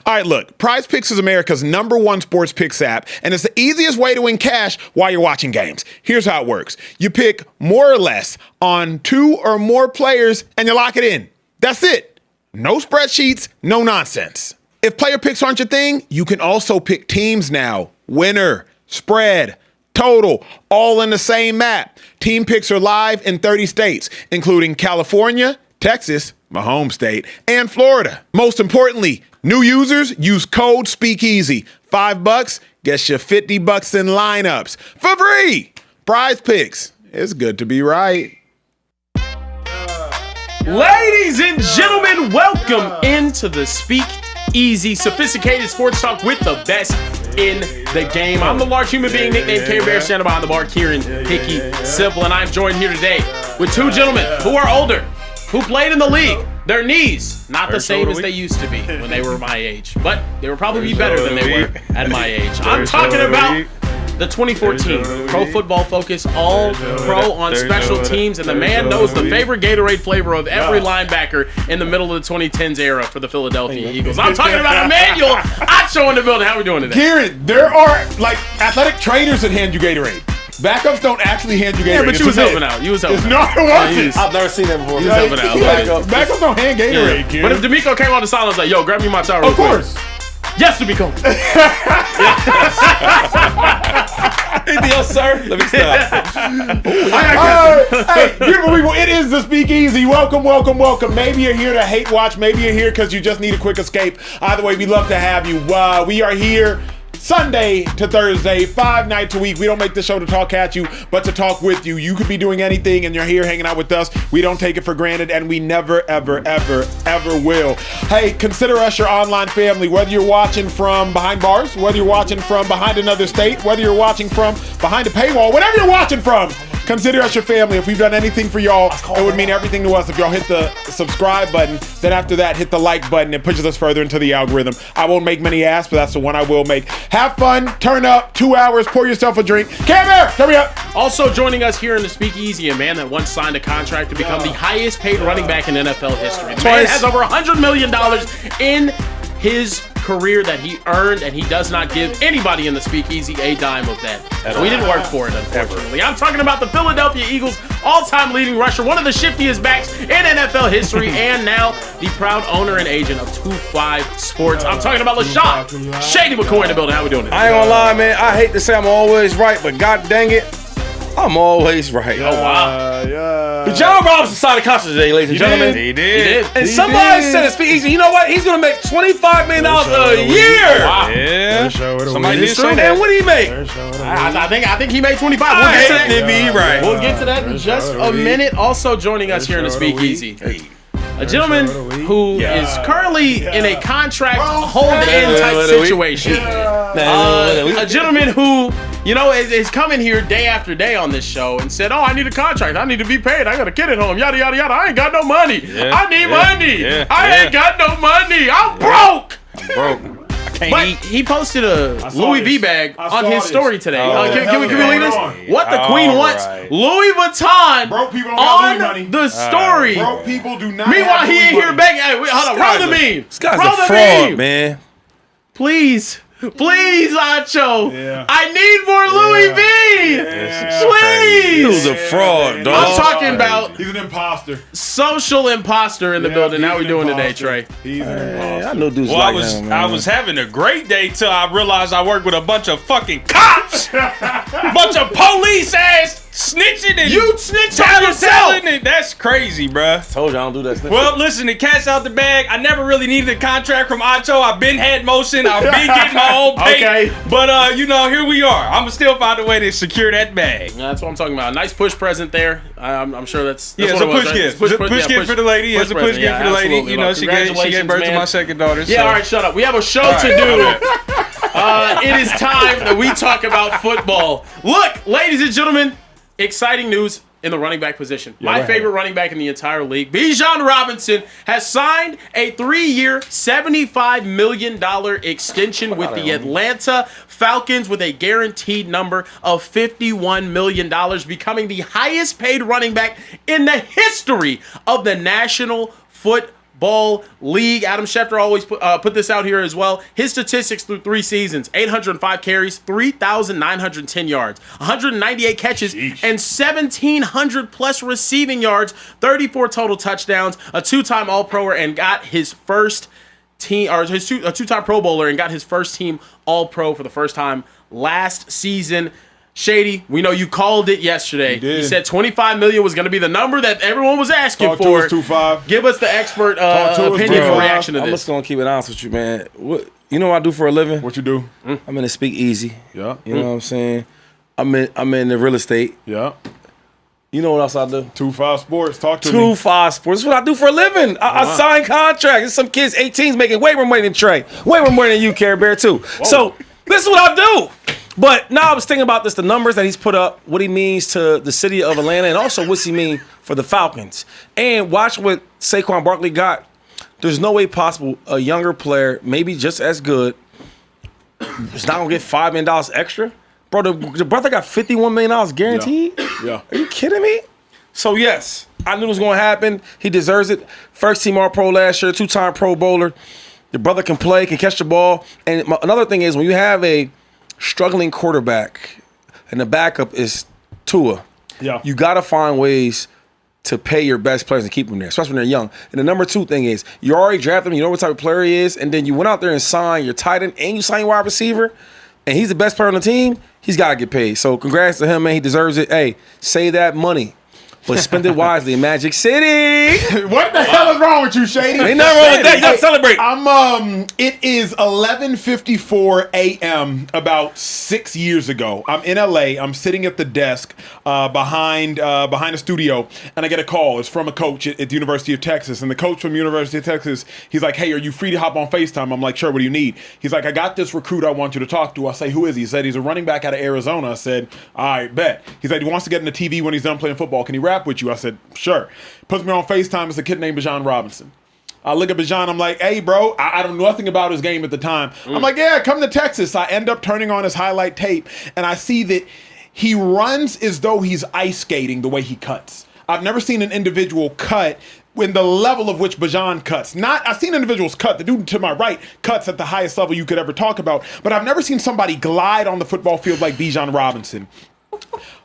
All right, look, PrizePicks is America's #1 sports picks app, and it's the easiest way to win cash while you're watching games. Here's how it works. You pick more or less on 2 or more players, and you lock it in. That's it. No spreadsheets, no nonsense. If player picks aren't your thing, you can also pick teams now. Winner, spread, total, all in the same map. Team picks are live in 30 states, including California, Texas, my home state, and Florida. Most importantly, new users use code Speakeasy. $5 gets you $50 in lineups for free. PrizePicks. It's good to be right. Ladies and gentlemen, welcome into the Speakeasy, sophisticated sports talk with the best in the game. I'm the large human being nicknamed Carebear, standing behind the bar, Kieran Hickey Simple, and I'm joined here today with two gentlemen who are older, who played in the league. Their knees, not the same as they used to be when they were my age, but they would probably be better than they were at my age. I'm talking about the 2014 Pro Football Focus All-Pro on special teams, and the man knows the favorite Gatorade flavor of every linebacker in the middle of the 2010s era for the Philadelphia Eagles. I'm talking about Emmanuel Acho in the building. How are we doing today? Kieran, there are like athletic trainers that hand you Gatorade. Backups don't actually hand you Gatorade. Yeah, but you was helping out. You was helping out. No, it wasn't. I've never seen that before. You was helping out. Backups don't hand Gatorade, Kieran. But if D'Amico came on the sideline, like, yo, grab me my towel real Of quick. course. Yes, D'Amico. Anything else, sir? Let me stop. Hey, beautiful people, it is the Speakeasy. Welcome, welcome, welcome. Maybe you're here to hate watch. Maybe you're here because you just need a quick escape. Either way, we love to have you. We are here Sunday to Thursday, 5 nights a week. We don't make the show to talk at you, but to talk with you. You could be doing anything, and you're here hanging out with us. We don't take it for granted, and we never, ever, ever, ever will. Hey, consider us your online family. Whether you're watching from behind bars, whether you're watching from behind another state, whether you're watching from behind a paywall, whatever you're watching from, consider us your family. If we've done anything for y'all, it would mean everything to us if y'all hit the subscribe button. Then after that, hit the like button. It pushes us further into the algorithm. I won't make many asks, but that's the one I will make. Have fun, turn up, 2 hours, pour yourself a drink. Carebear, hurry up. Also joining us here in the Speakeasy, a man that once signed a contract to become the highest paid running back in NFL history. The man has over $100 million in his career that he earned, and he does not give anybody in the Speakeasy a dime of that. So we didn't work for it, unfortunately. I'm talking about the Philadelphia Eagles all-time leading rusher, one of the shiftiest backs in NFL history, and now the proud owner and agent of 2-5 Sports. I'm talking about LaShawn Shady McCoy in the building. How we doing today? I ain't gonna lie, man. I hate to say I'm always right, but god dang it, I'm always right. Oh, wow. Bijan Robinson signed a contract today, ladies and gentlemen. He did. And somebody said at Speakeasy, you know what? He's gonna make $25 million a year. Wow. Yeah. Somebody did say that. And what did he make? I think he made 25. We'll get to that. Be right. We'll get to that in just a minute. Also joining us here in the Speakeasy, a gentleman who is currently in a contract hold-in type situation. A gentleman who, you know, is coming here day after day on this show and said, oh, I need a contract. I need to be paid. I got a kid at home. Yada, yada, yada. I ain't got no money. I need money. I ain't got no money. I'm broke. But he posted a Louis V bag on his story today. Can we leave this? What the Queen wants Louis Vuitton on the story. Broke people do not. Meanwhile, he ain't here begging. Hey, hold on. Roll the meme. This guy's a fraud, man. Please, Acho. Yeah. I need more Louis V. Please. He was a fraud, dog. I'm talking about He's an imposter. social imposter in the building. How we doing today, Trey? He's an imposter. I know dudes Well, like I was having a great day till I realized I work with a bunch of fucking cops, bunch of police ass snitching and You snitched on yourself. telling. That's crazy, bruh. Told you I don't do that. Well, listen, the cat's out the bag. I never really needed a contract from Acho. I've been had motion. I've been getting my own pay. Okay. But you know, here we are. I'm gonna still find a way to secure that bag. That's what I'm talking about. A nice push present there. I'm sure that's Yeah, it's what a it was, push right? gift. Push Push gift for the lady. It's a push present. gift for the lady. Absolutely. You know, she gave birth to man. my second daughter. Yeah, so. all right, shut up. We have a show to do. It is time that we talk about football. Look, ladies and gentlemen, exciting news in the running back position. My favorite running back in the entire league, Bijan Robinson, has signed a 3-year, $75 million extension with the Atlanta Falcons with a guaranteed number of $51 million, becoming the highest paid running back in the history of the National Football Ball League. Adam Schefter always put this out here as well. His statistics through 3 seasons: 805 carries, 3,910 yards, 198 catches, and 1,700 plus receiving yards, 34 total touchdowns, a 2-time All-Proer, and got his first team, or a 2-time Pro Bowler, and got his first team All-Pro for the first time last season. Shady, we know you called it yesterday. You said $25 million was going to be the number that everyone was asking for. Talk to us, 2-5. Give us the expert opinion and reaction to I'm this. just going to keep it honest with you, man. You know what I do for a living? What you do? I'm in the Speakeasy. Yeah. You know what I'm saying? I'm in the real estate. Yeah. You know what else I do? 2-5 Sports. Talk to me. 2-5 Sports. This is what I do for a living. I sign contracts. There's some kids, 18s, making way more money than Trey. Way more money than you, Carebear, too. Whoa. So this is what I do. But now I was thinking about this, the numbers that he's put up, what he means to the city of Atlanta, and also what's he mean for the Falcons. And watch what Saquon Barkley got. There's no way possible a younger player, maybe just as good, is not going to get $5 million extra. Bro, the brother got $51 million guaranteed? Yeah. Are you kidding me? So, yes, I knew it was going to happen. He deserves it. First team All-Pro last year, 2-time Pro Bowler. The brother can play, can catch the ball. And another thing is when you have a struggling quarterback and the backup is Tua, you got to find ways to pay your best players and keep them there, especially when they're young. And the number 2 thing is you already drafted him, you know what type of player he is, and then you went out there and signed your tight end and you signed your wide receiver, and he's the best player on the team, he's got to get paid. So congrats to him, man. He deserves it. Hey, save that money, but spend it wisely in Magic City. What the hell is wrong with you, Shady? Ain't nothing wrong with that. You got to celebrate. It is 11:54 a.m. about 6 years ago. I'm in LA. I'm sitting at the desk behind the studio, and I get a call. It's from a coach at the University of Texas, and the coach from University of Texas, he's like, "Hey, are you free to hop on FaceTime?" I'm like, "Sure. What do you need?" He's like, "I got this recruit I want you to talk to." I say, "Who is he?" He said, "He's a running back out of Arizona." I said, "All right, bet." He said, "He wants to get into TV when he's done playing football. Can he rap with you?" I said, "Sure." Puts me on FaceTime. It's a kid named Bijan Robinson. I look at Bijan. I'm like, "Hey, bro," I don't know nothing about his game at the time. I'm like, "Yeah, come to Texas." I end up turning on his highlight tape, and I see that he runs as though he's ice skating the way he cuts. I've never seen an individual cut in the level of which Bijan cuts. I've seen individuals cut. The dude to my right cuts at the highest level you could ever talk about, but I've never seen somebody glide on the football field like Bijan Robinson.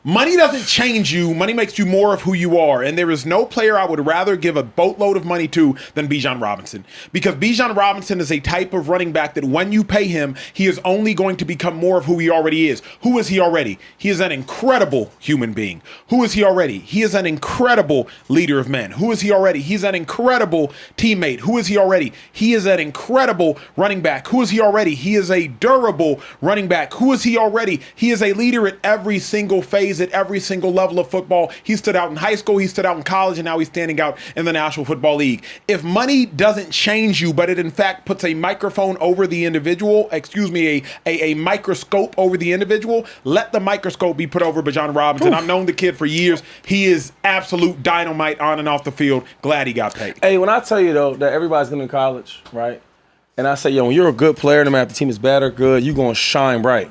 Money doesn't change you. Money makes you more of who you are. And there is no player I would rather give a boatload of money to than Bijan Robinson. Because Bijan Robinson is a type of running back that when you pay him, he is only going to become more of who he already is. Who is he already? He is an incredible human being. Who is he already? He is an incredible leader of men. Who is he already? He's an incredible teammate. Who is he already? He is an incredible running back. Who is he already? He is a durable running back. Who is he already? He is a leader at every single phase, at every single level of football. He stood out in high school, he stood out in college, and now he's standing out in the National Football League. If money doesn't change you, but it in fact puts a microphone over the individual, a microscope over the individual, let the microscope be put over Bijan Robinson. I've known the kid for years. He is absolute dynamite on and off the field. Glad he got paid. Hey, when I tell you, though, that everybody's going to college, right? And I say, yo, when you're a good player, no matter if the team is bad or good, you're going to shine bright.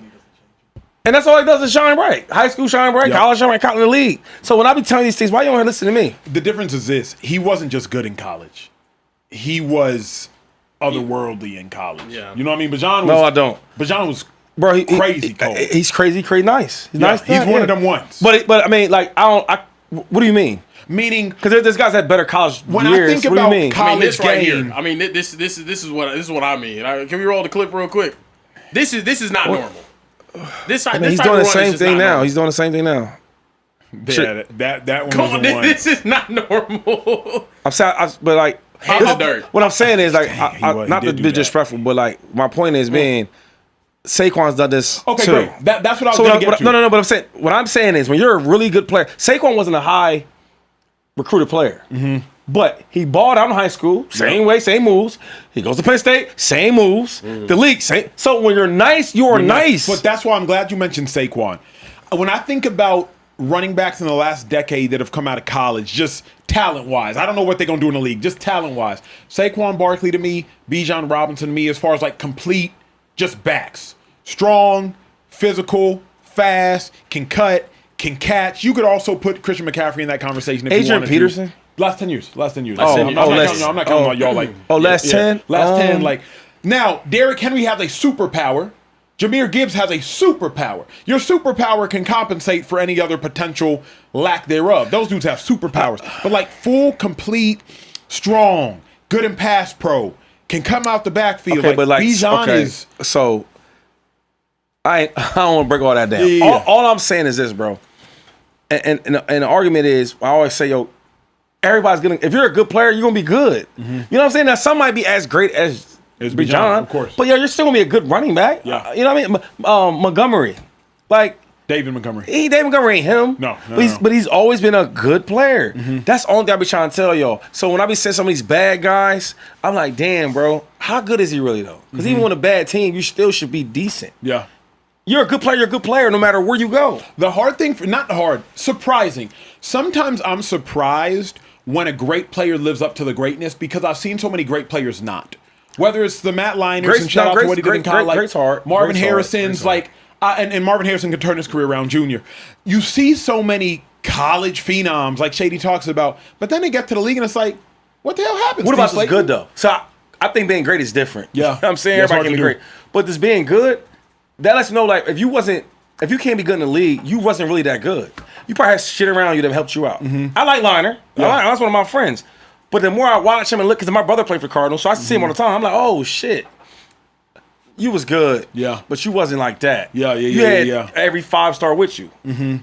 And that's all he does is shine bright. High school shine bright, college shine bright, college in the league. So when I be telling these things, why you don't listen to me? The difference is this. He wasn't just good in college. He was otherworldly in college. Yeah. You know what I mean? Bijan was, no, I don't. Bijan was Bro, crazy cold. He's crazy nice. He's nice. He's one of them ones. But I mean, like, what do you mean? Meaning, because there's guys that better college when years. I think about college this game, right here. I mean, this is what I mean. Can we roll the clip real quick? This is not normal. He's doing the same thing now. He's doing the same thing now. Yeah, that one was one. This is not normal. I'm sorry, but like, what I'm saying is like, not to be disrespectful, but like, my point is, man, Saquon's done this okay, too. Great. That's what I was going to get to. No, but what I'm saying is, when you're a really good player, Saquon wasn't a high recruited player. Mm-hmm. But he balled out in high school, same way, same moves. He goes to Penn State, same moves. The league, same. So when you're nice, you're nice. But that's why I'm glad you mentioned Saquon. When I think about running backs in the last decade that have come out of college, just talent-wise, I don't know what they're going to do in the league, just talent-wise. Saquon Barkley to me, Bijan Robinson to me, as far as like complete just backs. Strong, physical, fast, can cut, can catch. You could also put Christian McCaffrey in that conversation if you wanted Peterson? to. Last 10 years. Last 10 years. Last 10 I'm years. not Oh, counting, I'm not counting on y'all like. last 10? Last 10. Like now, Derrick Henry has a superpower. Jahmyr Gibbs has a superpower. Your superpower can compensate for any other potential lack thereof. Those dudes have superpowers. But like full, complete, strong, good in pass pro, can come out the backfield. Okay, but like Bijan is. So I don't want to break all that down. Yeah. All I'm saying is this, bro. And the argument is, I always say, yo, everybody's gonna. If you're a good player, you're gonna be good. You know what I'm saying? Now some might be as great as Bijan, of course. But you're still gonna be a good running back. Yeah. You know what I mean? Montgomery, like David Montgomery. David Montgomery ain't him. No, But he's always been a good player. That's the only thing I be trying to tell y'all. So when I be saying some of these bad guys, I'm like, damn, bro, how good is he really though? Because even with a bad team, you still should be decent. Yeah. You're a good player no matter where you go. The hard thing, not hard, surprising. Sometimes I'm surprised when a great player lives up to the greatness because I've seen so many great players not. Whether it's the Matt Liners and shout out to what he did in college, Great's hard. Marvin Great's hard. Harrison's Great's hard. and Marvin Harrison can turn his career around junior. You see so many college phenoms like Shady talks about, but then they get to the league and it's like, what the hell happens? What about Steve this Slayton? good though? So I think being great is different. Yeah. You know what I'm saying? That's Everybody hard can be to do. great. But this being good, that lets you know, like, if you can't be good in the league, you wasn't really that good. You probably had shit around you that helped you out. I like Liner. That's one of my friends. But the more I watch him and look, because my brother played for Cardinals, so I see him all the time. I'm like, oh shit, you was good. Yeah. But you wasn't like that. Yeah. You had every 5-star with you.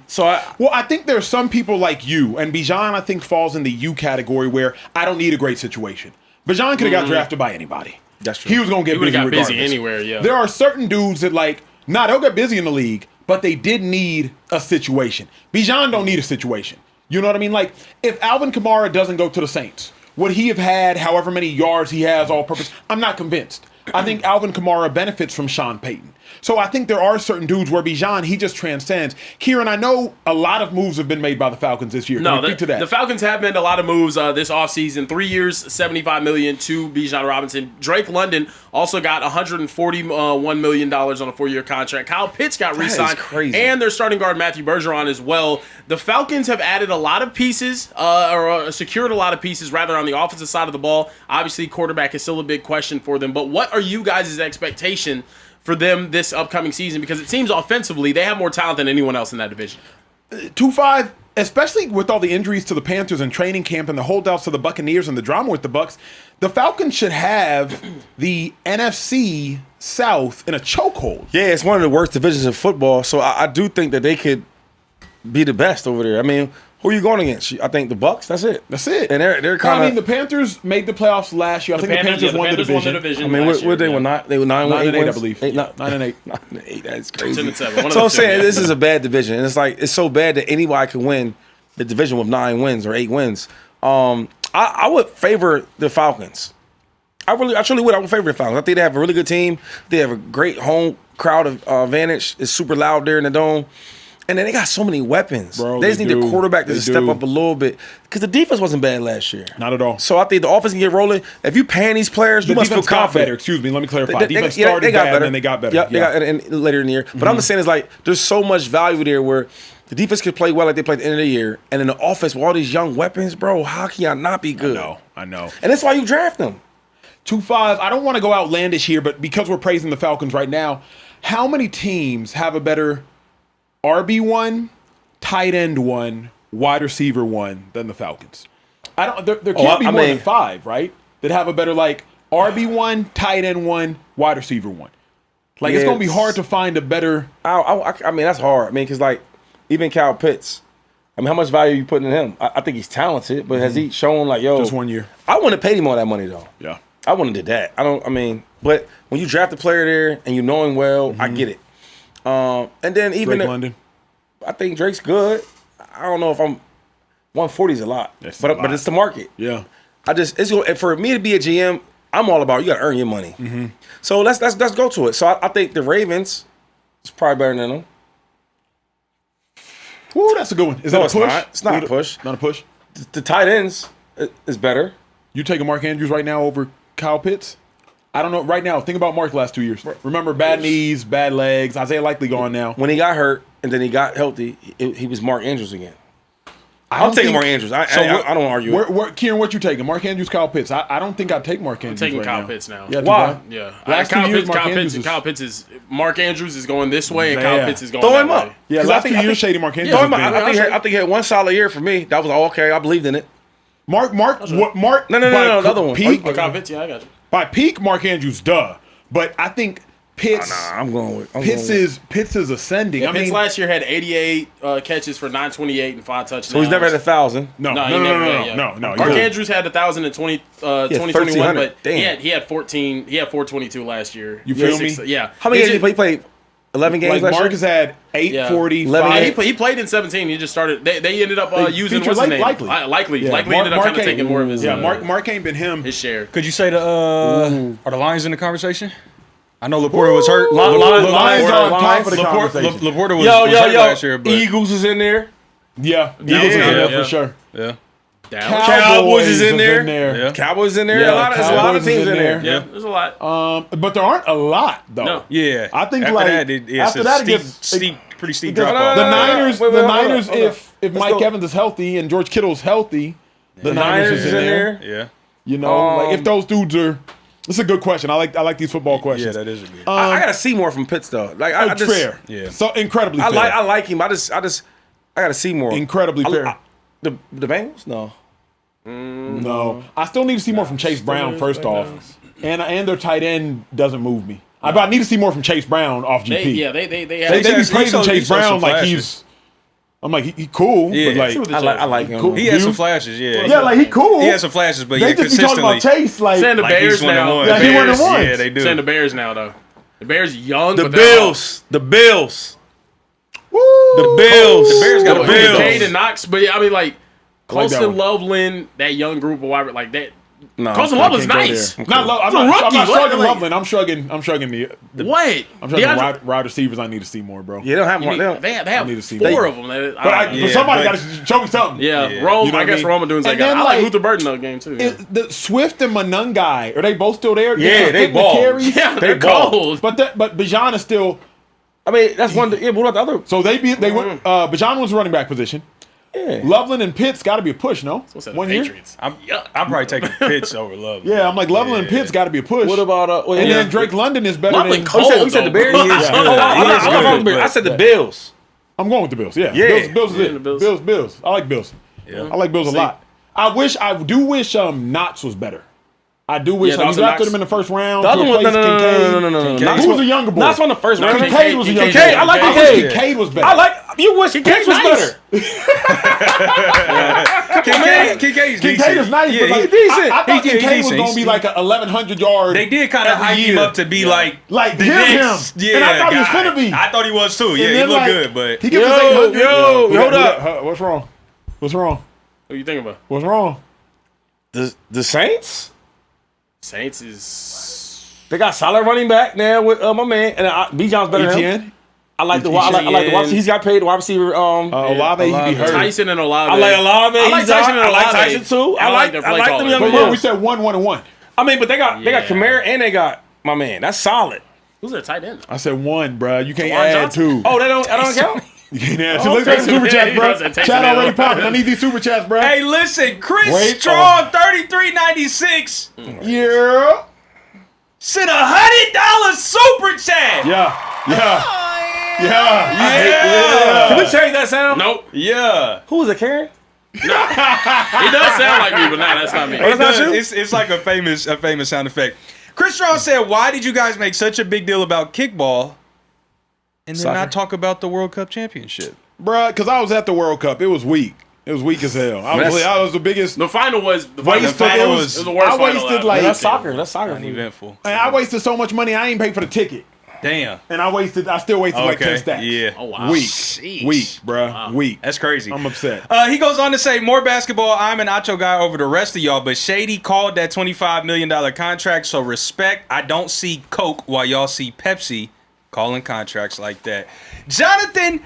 So I think there's some people like you, and Bijan, I think, falls in the you category where I don't need a great situation. Bijan could have got drafted by anybody. That's true. He was going to get busy got regardless. busy anywhere, yeah. There are certain dudes that, like, they'll get busy in the league, but they did need a situation. Bijan don't need a situation. You know what I mean? Like, if Alvin Kamara doesn't go to the Saints, would he have had however many yards he has all purpose? I'm not convinced. I think Alvin Kamara benefits from Sean Payton. So I think there are certain dudes where Bijan, he just transcends. Kieran, I know a lot of moves have been made by the Falcons this year. Can No, you speak to that? the Falcons have made a lot of moves this offseason. 3 years, $75 million to Bijan Robinson. Drake London also got $141 million on a 4-year contract. Kyle Pitts got re-signed. Crazy. And their starting guard, Matthew Bergeron, as well. The Falcons have added a lot of pieces, or secured a lot of pieces, rather, on the offensive side of the ball. Obviously, quarterback is still a big question for them. But what are you guys' expectation for them this upcoming season? Because it seems offensively they have more talent than anyone else in that division. 2-5, especially with all the injuries to the Panthers and training camp and the holdouts to the Buccaneers and the drama with the Bucs, the Falcons should have the NFC South in a chokehold. yeah, it's one of the worst divisions in football. So I do think that they could be the best over there. I mean, who are you going against? I think the Bucs. That's it. That's it. And they're kind of. I mean, the Panthers made the playoffs last year. I think the Panthers won the division. I mean, what they were not. They were 9-8, I believe. 9-8. 9-8. That's crazy. 10-7. So I'm saying this is a bad division, and it's so bad that anybody could win the division with 9 wins or 8 wins. I would favor the Falcons. I truly would. I would favor the Falcons. I think they have a really good team. They have a great home crowd advantage. It's super loud there in the dome. And then they got so many weapons. Bro, they just need the quarterback to They step do. up a little bit. Because the defense wasn't bad last year. Not at all. So I think the offense can get rolling. If you paying these players, you The must feel defense got confident. better. Excuse me, let me clarify. They Defense got started bad, better. and then they got better. Yeah, they got and later in the year. But I'm just saying is like there's so much value there where the defense could play well like they played at the end of the year. And then the offense with all these young weapons, bro, how can y'all not be good? I know. And that's why you draft them. 2-5, I don't want to go outlandish here, but because we're praising the Falcons right now, how many teams have a better RB1, tight end 1, wide receiver 1 than the Falcons? There can't be more than 5, right? That have a better like RB1, tight end 1, wide receiver 1. Like it's gonna be hard to find a better. I mean that's hard. I mean because like even Kyle Pitts, I mean how much value are you putting in him? I think he's talented, but has he shown like Just 1 year. I wouldn't have paid him all that money though. Yeah. I wouldn't have did that. But when you draft a player there and you know him well, I get it. And then even Drake London. I think Drake's good. I don't know if 140 is a lot, That's but a lot. but it's the market. Yeah. For me to be a GM, I'm all about you got to earn your money. So let's go to it. So I think the Ravens is probably better than them. Woo, that's a good one. Is that a push? It's not a push. Not a push. The tight ends is better. You taking Mark Andrews right now over Kyle Pitts? I don't know. Right now, think about Mark the last 2 years. Remember, bad knees, bad legs. Isaiah Likely gone now. When he got hurt and then he got healthy, he was Mark Andrews again. I'm taking Mark Andrews. I don't argue. Kieran, what you taking? Mark Andrews, Kyle Pitts. I don't think I'd take Mark Andrews. I'm taking right Kyle now. Pitts now. Yeah, why? Yeah. Last 2 years, Kyle Pitts is Mark Andrews is going this way, and Yeah. Kyle Pitts is going Throw that him way. up. Yeah, last 2 years, Shady Mark Andrews. Throw him up. has been- I think he had one solid year for me. That was all okay. I believed in it. Mark. No, the other one. Peak, Kyle Pitts, yeah, I got you. by peak, Mark Andrews, duh. But I think Pitts. I'm going with Pitts is ascending. I Pitts mean, last year had 88 catches for 928 and 5 touchdowns. So he's never had 1,000. no. Mark Andrews had 1,000 in 2021, 1,300. but Damn. he had 14. He had 422 last year. You feel me? Yeah. How many It's games did he play? 11 games Like last year? Marcus had 840. 11 He played in 17. He just started. They ended up using featured what's his name? Likely. Likely Yeah, ended up kind of taking more of his. Yeah, Mark ain't been him. his share. Could you say are the Lions in the conversation? I know Laporta was hurt. Lions are on top of the conversation. Laporta was hurt last year, but Eagles is in there. Yeah, Eagles is in there yeah. for sure. yeah. Cowboys is in there. Yeah. Cowboys in there. Yeah, There's a lot of Cowboys teams is in there. Yeah, there's a lot. But there aren't a lot though. No. Yeah. I think after like that, it's after a that steep, it gets pretty steep because drop off. the Niners. Wait, The hold on, Niners, hold on. if Mike go. Evans is healthy and George Kittle's healthy, the Niners is in there. Yeah. You know, like if those dudes are. That's a good question. I like these football Yeah, questions. that is a good. I gotta see more from Pitts though. Like I just fair. Yeah. So incredibly fair. I like him. I gotta see more. Incredibly fair. The Bengals? No. No, I still need to see more from Chase Brown first off, and their tight end doesn't move me. I need to see more from Chase Brown off GP. They They have. be praising showed Chase some Brown like flashes. he's. I'm like he cool, Yeah. but like I like him. Cool. He had You? some flashes, yeah. yeah, like he cool. He had some flashes, but They yeah, just be talking consistently. about Chase like Saying the Like Bears he's one and now. one. Yeah, he one and one. Yeah, they do. Saying the Bears now though. The Bears young. The but they're Bills. The Bills. Woo! The Bills. The Bears got old. a Bills. Cade and Knox, but yeah, I mean like that Colston one. Loveland, that young group of wide like that. No, Colston I Loveland's can't go nice. there. Not He's a rookie. I'm not What? shrugging Like- Loveland. I'm shrugging the What? I'm shrugging DeAndre- wide receivers. I need to see more, bro. Yeah, they don't have You more. need- They have need to see 4 that. of them. But Yeah, somebody but- got to show me something. Yeah, Yeah. Rome. You know I what guess I mean? Rome doing that And game. then, I like like, Luther Burden in that game too. Yeah, The Swift and Manungai, are they both still there? Yeah, they getting ball. carries? they're cold. But Bijan is still. I mean, that's one. Yeah, what about the other? So they went. Bijan was running back position. Yeah. Loveland and Pitts got to be a push, no? What's that? 1 The year. Patriots. I'm probably taking Pitts over Love. Yeah, I'm like Loveland and Pitts got to be a push. What about and then Drake London is better Loveland than. cold. You said the Bears? though, bro. He is good. I'm He not is wrong, good, I but- said the Bills. I'm going with the Bills. Yeah, Yeah. Bills is Yeah, it. the Bills. Bills. I like Bills. Yeah. I like Bills a lot. I do wish Knox was better. I do wish Yeah, you Dawson drafted Knox. him in the first round. The other to one, replace Kincaid. no. Who was a younger boy? That's on the first round. Kincaid was a younger Kincaid, boy. I like wish Kincaid. Kincaid was better. I like you. Wish Kincaid was nice. better. Kincaid's Kincaid is nice, but like, he's decent. I thought He Kincaid was decent. going to be like a 1,100 yard. They did kind of every hype him year. up to be like the him. next, And I thought he was guy. finna be. I thought he was too. Yeah, And he then, looked like, good, but he gives us Yo, 800. yo, hold up. What's wrong? What's wrong? What you thinking about? What's wrong? The Saints. Saints is. They got solid running back now with my man, and Bijan's better than him. ETN? I like the wide receiver. He's got paid wide receiver. Olave, he be hurt. Tyson and Olave. I like Olave. I like He's Tyson all right. and I like Olave. Tyson too. I like their play them calling. young But boys. we said 1-1-1. I mean, but they got Yeah. Carebear and they got my man. That's solid. Who's their tight end? I said 1, bro. You can't Juwan add Johnson? 2. Oh, I don't count. You can't add 2. Oh, Look at the okay. super chats, Yeah, bro. he does. Chat already popping. I need these super chats, bro. hey, listen, Chris Wait, Strong, 3396, Yeah. sent $100 super chat. Yeah. Can we change that sound? Nope. Yeah. Who is it, Karen? He does sound like me, but nah, that's not me. That's not you? It's like a famous sound effect. Chris Strong said, "Why did you guys make such a big deal about kickball, and then Soccer. not talk about the World Cup championship?" Bruh, because I was at the World Cup. It was weak. It was weak as hell. I was the biggest. The final was the Wasted. final It was was- the worst. I final wasted, ever. like- That's soccer. That's soccer. Uneventful. Man, I wasted so much money. I ain't paid for the ticket. Damn. And I still wasted like 10 Okay. stacks. Yeah. Oh wow. Weak. Sheesh. Weak, bruh. Weak. That's crazy. I'm upset. He goes on to say, more basketball. I'm an Acho guy over the rest of y'all, but Shady called that $25 million contract, so respect. I don't see Coke while y'all see Pepsi calling contracts like that. Jonathan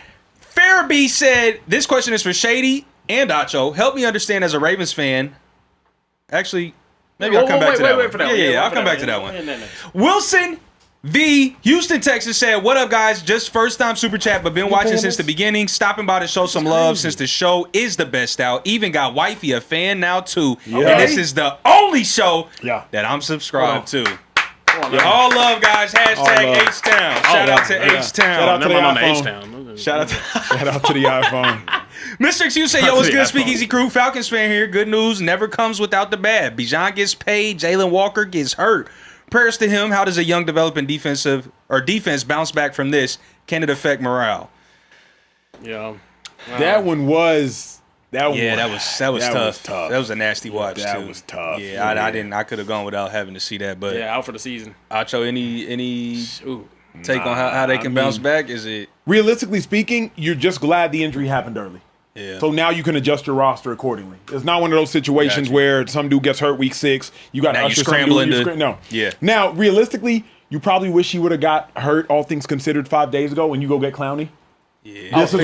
Farabee said, this question is for Shady and Acho. Help me understand as a Ravens fan. Actually, maybe I'll come back to that one. Wait for that one. Yeah, wait I'll for come that back to that one. No. Wilson V, Houston, Texas said, "What up, guys? Just first time super chat, but been watching since the beginning. Stopping by to show some love since the show is the best out. Even got wifey a fan now too. And this is the only show that I'm subscribed to. All love, guys. Hashtag H-Town. Shout out to H-Town. Shout out to the iPhone. H-Town. Shout out to Shout out to the iPhone. Mr. X, you say, yo, what's good, Speakeasy crew? Falcons fan here. Good news never comes without the bad. Bijan gets paid. Jalen Walker gets hurt. Prayers to him. How does a young developing defense bounce back from this? Can it affect morale? Yeah. That one was. That was tough. That was a nasty watch. That was tough. Yeah, I could have gone without having to see that. But Yeah, out for the season. Acho, any take on how they can bounce back? Is it Realistically speaking, you're just glad the injury happened early. Yeah. So now you can adjust your roster accordingly. It's not one of those situations where some dude gets hurt week 6. You got to Now you usher scramble some dude. into- No. Yeah. Now, realistically, you probably wish he would have got hurt, all things considered, 5 days ago when you go get Clowney. Yeah. This is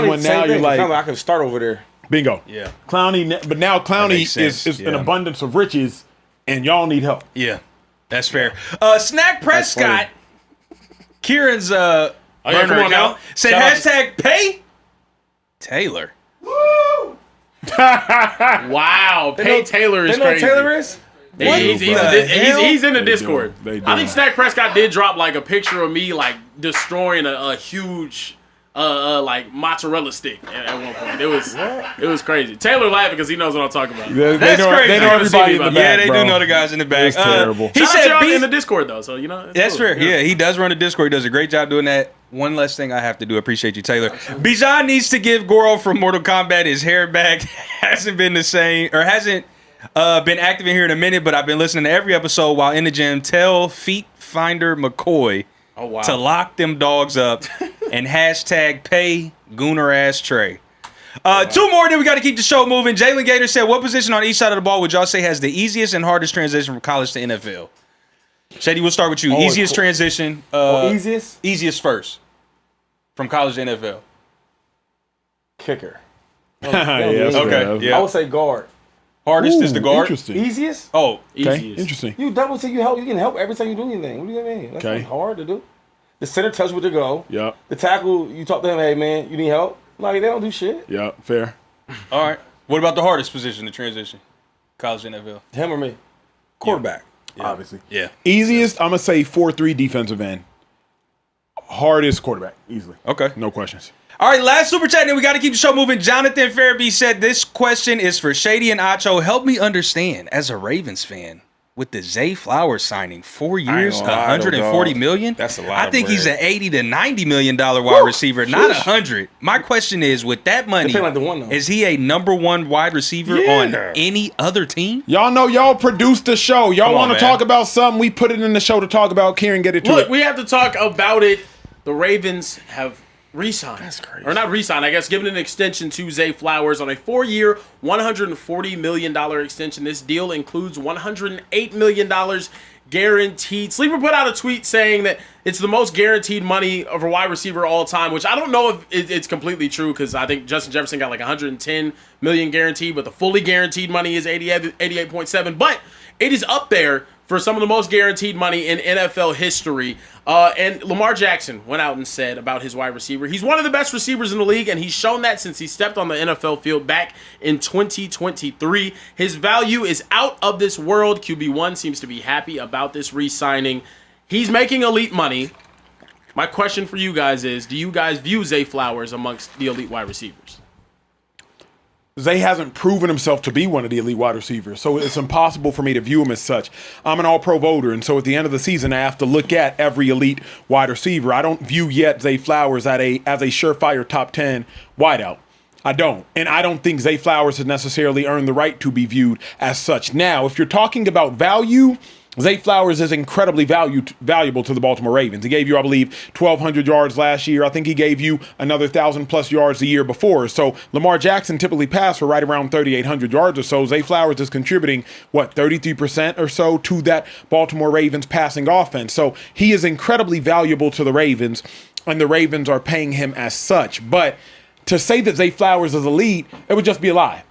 when now you're like, I can start over there. bingo. Yeah. Clowney, but now Clowney makes sense, is an yeah. abundance of riches, and y'all need help. Yeah. That's fair. Snack Prescott, Kieran's burner come on account, now. said Shout out hashtag pay Taylor. Wow. Pay Taylor is They know what crazy. Taylor is? He's in the Discord. They do. I think Snack Prescott did drop like a picture of me like destroying a huge like mozzarella stick at one point. It was crazy. Taylor laughing because he knows what I'm talking about. That's crazy. They know everybody in the back, Yeah, they bro. do know the guys in the back. It's terrible. He Shout out said to y'all B- in the Discord though, so you know it's That's cool. fair. Yeah, he does run the Discord. He does a great job doing that. One less thing I have to do. Appreciate you, Taylor. Bijan needs to give Goro from Mortal Kombat his hair back. Hasn't been the same, or hasn't been active in here in a minute, but I've been listening to every episode while in the gym. Tell Feet Finder McCoy to lock them dogs up and hashtag pay Gooner ass Trey. 2 more, then we got to keep the show moving. Jalen Gator said, what position on each side of the ball would y'all say has the easiest and hardest transition from college to NFL? Shady, we'll start with you. Easiest transition. Easiest? Easiest first. From college to NFL. Kicker. Yes, Okay, bro. yeah. I would say guard. Hardest is the guard. Interesting. Easiest? Oh, Okay, Easiest. interesting. You double take you help. You can help every time you do anything. What do you mean? That's Okay. not hard to do. The center tells you where to go. Yep. The tackle, you talk to him, hey man, you need help. Like they don't do shit. Yep. Fair. all right. What about the hardest position to transition? College to NFL. Him or me? Quarterback. Obviously. Yeah. Easiest, I'm gonna say 4-3 defensive end. Hardest quarterback, easily. Okay. No questions. All right, last super chat, and we got to keep the show moving. Jonathan Farabee said, this question is for Shady and Acho. Help me understand, as a Ravens fan, with the Zay Flowers signing, 4 years, gonna lie, though, $140 dog. million. That's a lot I of think he's bread. an $80 to $90 million wide receiver, not 100. My question is, with that money, pay like the one, though. is he a number 1 wide receiver on any other team? Y'all know y'all produced the show. Y'all Come on, want to man. talk about something? We put it in the show to talk about. Kieran, get it to Look, it. we have to talk about it. The Ravens have re-signed. That's crazy. Or not re-signed, I guess, given an extension to Zay Flowers on a 4-year, $140 million extension. This deal includes $108 million guaranteed. Sleeper put out a tweet saying that it's the most guaranteed money of a wide receiver all time, which I don't know if it's completely true because I think Justin Jefferson got like $110 million guaranteed, but the fully guaranteed money is 88.7. But it is up there for some of the most guaranteed money in NFL history. And Lamar Jackson went out and said about his wide receiver, he's one of the best receivers in the league, and he's shown that since he stepped on the NFL field back in 2023. His value is out of this world. QB1 seems to be happy about this re-signing. He's making elite money. My question for you guys is, do you guys view Zay Flowers amongst the elite wide receivers? Zay hasn't proven himself to be one of the elite wide receivers, so it's impossible for me to view him as such. I'm an all-pro voter, and so at the end of the season, I have to look at every elite wide receiver. I don't view yet Zay Flowers as a surefire top 10 wideout. I don't. And I don't think Zay Flowers has necessarily earned the right to be viewed as such. Now, if you're talking about value, Zay Flowers is incredibly valuable to the Baltimore Ravens. He gave you, I believe, 1,200 yards last year. I think he gave you another 1,000+ yards the year before. So Lamar Jackson typically passed for right around 3,800 yards or so. Zay Flowers is contributing, 33% or so to that Baltimore Ravens passing offense. So he is incredibly valuable to the Ravens, and the Ravens are paying him as such. But to say that Zay Flowers is elite, it would just be a lie.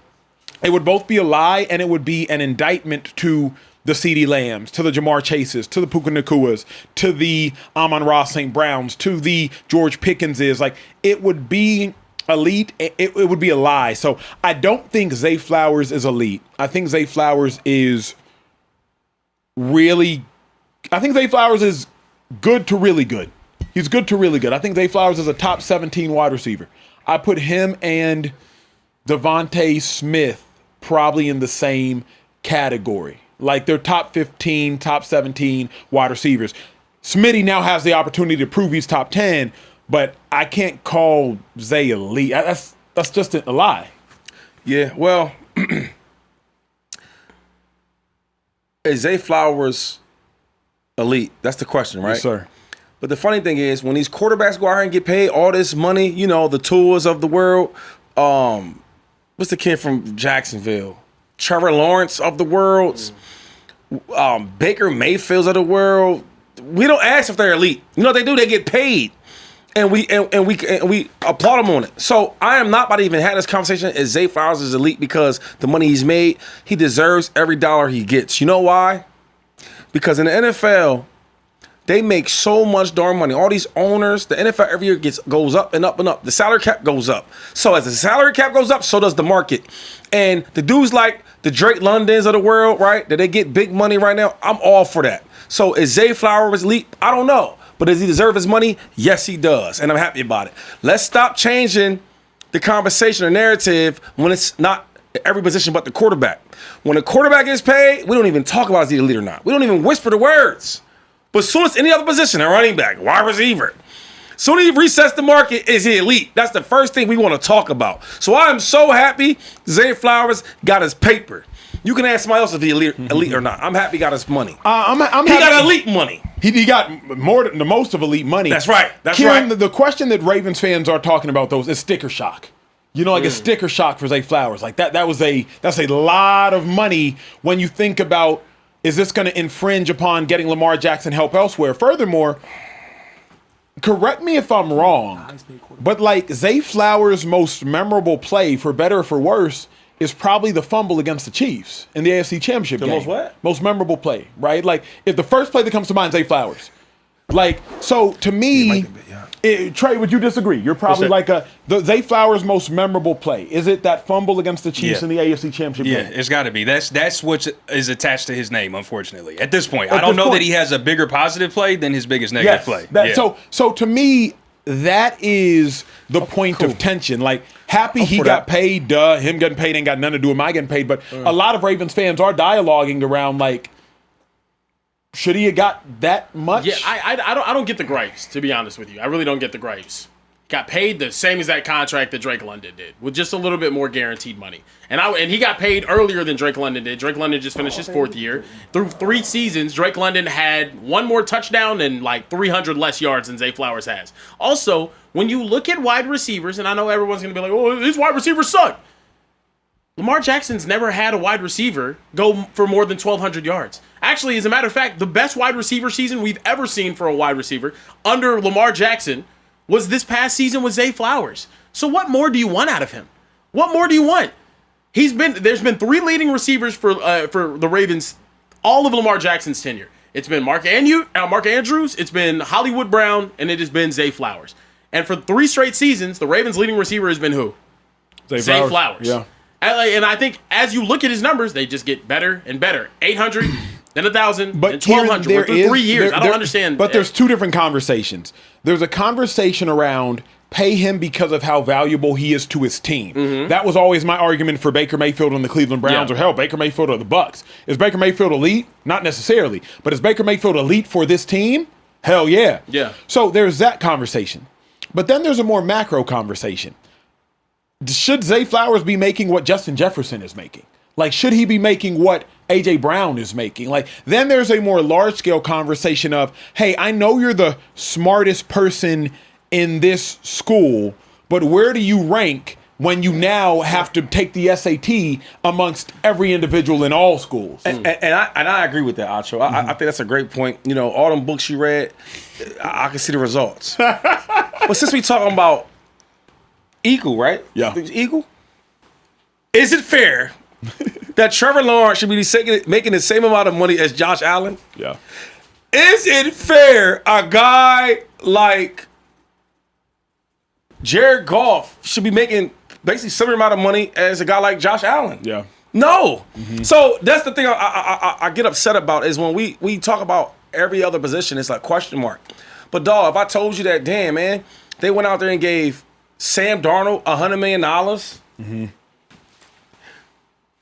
It would both be a lie, and it would be an indictment to the CeeDee Lambs, to the Jamar Chases, to the Puka Nakuas, to the Amon-Ra St. Browns, to the George Pickenses. Like, it would be elite. It would be a lie. So I don't think Zay Flowers is elite. I think Zay Flowers is really, I think Zay Flowers is good to really good. He's good to really good. I think Zay Flowers is a top 17 wide receiver. I put him and Devontae Smith probably in the same category. Like, they're top 15, top 17 wide receivers. Smitty now has the opportunity to prove he's top 10, but I can't call Zay elite. That's just a lie. Yeah, well, is Zay Flowers elite? That's the question, right? Yes, sir. But the funny thing is, when these quarterbacks go out here and get paid all this money, you know, the Tuas of the world, what's the kid from Jacksonville? Trevor Lawrence of the world, Baker Mayfields of the world. We don't ask if they're elite. You know what they do? They get paid, and we applaud them on it. So I am not about to even have this conversation as Zay Flowers is elite because the money he's made, he deserves every dollar he gets. You know why? Because in the NFL, they make so much darn money. All these owners, the NFL every year goes up and up and up. The salary cap goes up. So as the salary cap goes up, so does the market. And the dudes like the Drake Londons of the world, right, that they get big money right now, I'm all for that. So is Zay Flowers elite? I don't know. But does he deserve his money? Yes, he does. And I'm happy about it. Let's stop changing the conversation or narrative when it's not every position but the quarterback. When the quarterback gets paid, we don't even talk about is he elite or not. We don't even whisper the words. But as soon as any other position, a running back, wide receiver, as soon as he resets the market, is he elite? That's the first thing we want to talk about. So I am so happy Zay Flowers got his paper. You can ask somebody else if he elite or not. I'm happy he got his money. I'm he happy. got elite money. He got more than the most of elite money. That's right. That's Kieran, right. The question that Ravens fans are talking about those is sticker shock. You know, like a sticker shock for Zay Flowers. Like that's a lot of money when you think about, is this going to infringe upon getting Lamar Jackson help elsewhere? Furthermore, correct me if I'm wrong, but like Zay Flowers' most memorable play, for better or for worse, is probably the fumble against the Chiefs in the AFC Championship game. Most what? Most memorable play, right? Like, if the first play that comes to mind is Zay Flowers. Like, so to me, Trey, would you disagree? You're probably like the Zay Flowers' most memorable play. Is it that fumble against the Chiefs in the AFC Championship game? Yeah, it's got to be. That's what is attached to his name, unfortunately. At this point, I don't know that he has a bigger positive play than his biggest negative play. So to me, that is the point of tension. Like, happy he got paid. Duh, him getting paid ain't got nothing to do with my getting paid. But a lot of Ravens fans are dialoguing around like, should he have got that much? Yeah, I don't get the gripes, to be honest with you. I really don't get the gripes. Got paid the same as that contract that Drake London did, with just a little bit more guaranteed money. And he got paid earlier than Drake London did. Drake London just finished his fourth year. Through 3 seasons, Drake London had 1 more touchdown and like 300 less yards than Zay Flowers has. Also, when you look at wide receivers, and I know everyone's going to be like, oh, these wide receivers suck. Lamar Jackson's never had a wide receiver go for more than 1,200 yards. Actually, as a matter of fact, the best wide receiver season we've ever seen for a wide receiver under Lamar Jackson was this past season with Zay Flowers. So what more do you want out of him? What more do you want? There's been 3 leading receivers for the Ravens all of Lamar Jackson's tenure. It's been Mark Andrews, it's been Hollywood Brown, and it has been Zay Flowers. And for 3 straight seasons, the Ravens' leading receiver has been who? Zay Flowers. Yeah. And I think as you look at his numbers, they just get better and better. 800, then 1,000, then 1,200. Through 3 years. I don't understand. But there's 2 different conversations. There's a conversation around pay him because of how valuable he is to his team. Mm-hmm. That was always my argument for Baker Mayfield and the Cleveland Browns, or hell, Baker Mayfield or the Bucks. Is Baker Mayfield elite? Not necessarily. But is Baker Mayfield elite for this team? Hell yeah. Yeah. So there's that conversation. But then there's a more macro conversation. Should Zay Flowers be making what Justin Jefferson is making? Like, should he be making what A.J. Brown is making? Like, then there's a more large-scale conversation of, hey, I know you're the smartest person in this school, but where do you rank when you now have to take the SAT amongst every individual in all schools? And I agree with that, Acho. Mm-hmm. I think that's a great point. You know, all them books you read, I can see the results. But since we talking about equal, right? Yeah. Equal? Is it fair that Trevor Lawrence should be making the same amount of money as Josh Allen? Yeah. Is it fair a guy like Jared Goff should be making basically similar amount of money as a guy like Josh Allen? Yeah. No. So that's the thing I get upset about is when we talk about every other position, it's like question mark. But dog, if I told you that, damn man, they went out there and gave Sam Darnold $100 million.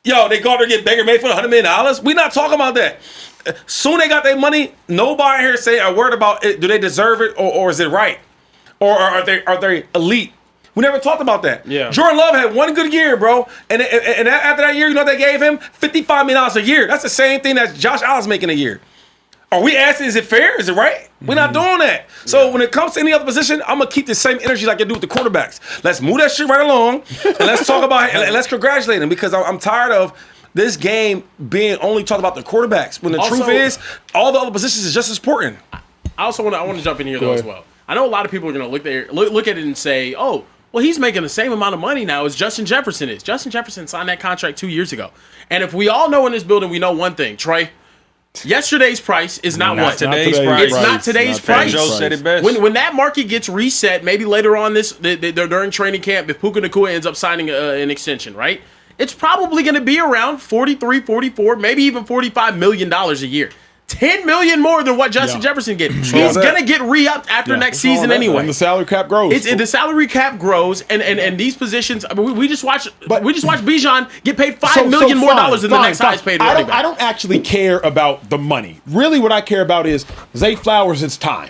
Yo, they go out there and get Baker Mayfield $100 million. We not talking about that. Soon they got their money. Nobody here say a word about it. Do they deserve it or is it right? Or are they elite? We never talked about that. Yeah. Jordan Love had one good year, bro. And after that year, you know what they gave him? $55 million a year. That's the same thing that Josh Allen's making a year. Are we asking, is it fair? Is it right? We're not doing that. So when it comes to any other position, I'm going to keep the same energy like I do with the quarterbacks. Let's move that shit right along. And let's talk about it. And let's congratulate them because I'm tired of this game being only talked about the quarterbacks. When the truth is, all the other positions is just as important. I also want to jump in here though as well. I know a lot of people are going to look at it and say, "Oh, well, he's making the same amount of money now as Justin Jefferson is." Justin Jefferson signed that contract 2 years ago. And if we all know in this building, we know one thing, Trey. Yesterday's price is not what today's price. It's not today's price. Joe said it best. When that market gets reset, maybe later on during training camp, if Puka Nacua ends up signing an extension, right? It's probably going to be around 43, 44, maybe even $45 million a year. $10 million more than what Justin Jefferson gets. He's going to get re-upped after next season anyway. And the salary cap grows. The salary cap grows, and these positions. I mean, we just watched Bijan get paid $5 million more dollars than the next highest paid running back. I don't actually care about the money. Really, what I care about is Zay Flowers. It's time.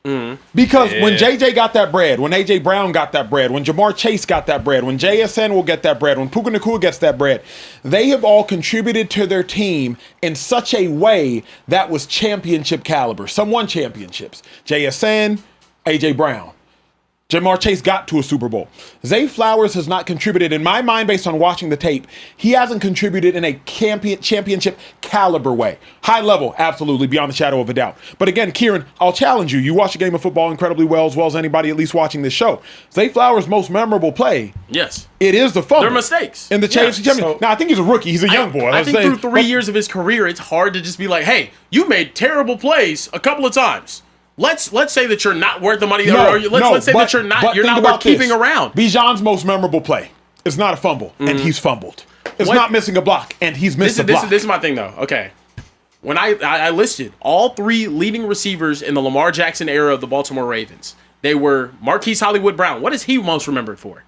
Because when JJ got that bread, when AJ Brown got that bread, when Jamar Chase got that bread, when JSN will get that bread, when Puka Nacua gets that bread, they have all contributed to their team in such a way that was championship caliber. Some won championships. JSN, AJ Brown. Jamar Chase got to a Super Bowl. Zay Flowers has not contributed, in my mind, based on watching the tape, he hasn't contributed in a championship caliber way. High level, absolutely, beyond the shadow of a doubt. But again, Kieran, I'll challenge you. You watch a game of football incredibly well as anybody at least watching this show. Zay Flowers' most memorable play, yes, it is the fumble. They're mistakes. In the championship. Now, I think he's a rookie. He's a young boy. I think through 3 years of his career, it's hard to just be like, hey, you made terrible plays a couple of times. Let's say that you're not worth the money. Let's say that you're not worth keeping around. Bijan's most memorable play is not a fumble, and he's fumbled. It's not missing a block, and he's missed a block. This is my thing, though. Okay. When I listed all three leading receivers in the Lamar Jackson era of the Baltimore Ravens, they were Marquise Hollywood Brown. What is he most remembered for?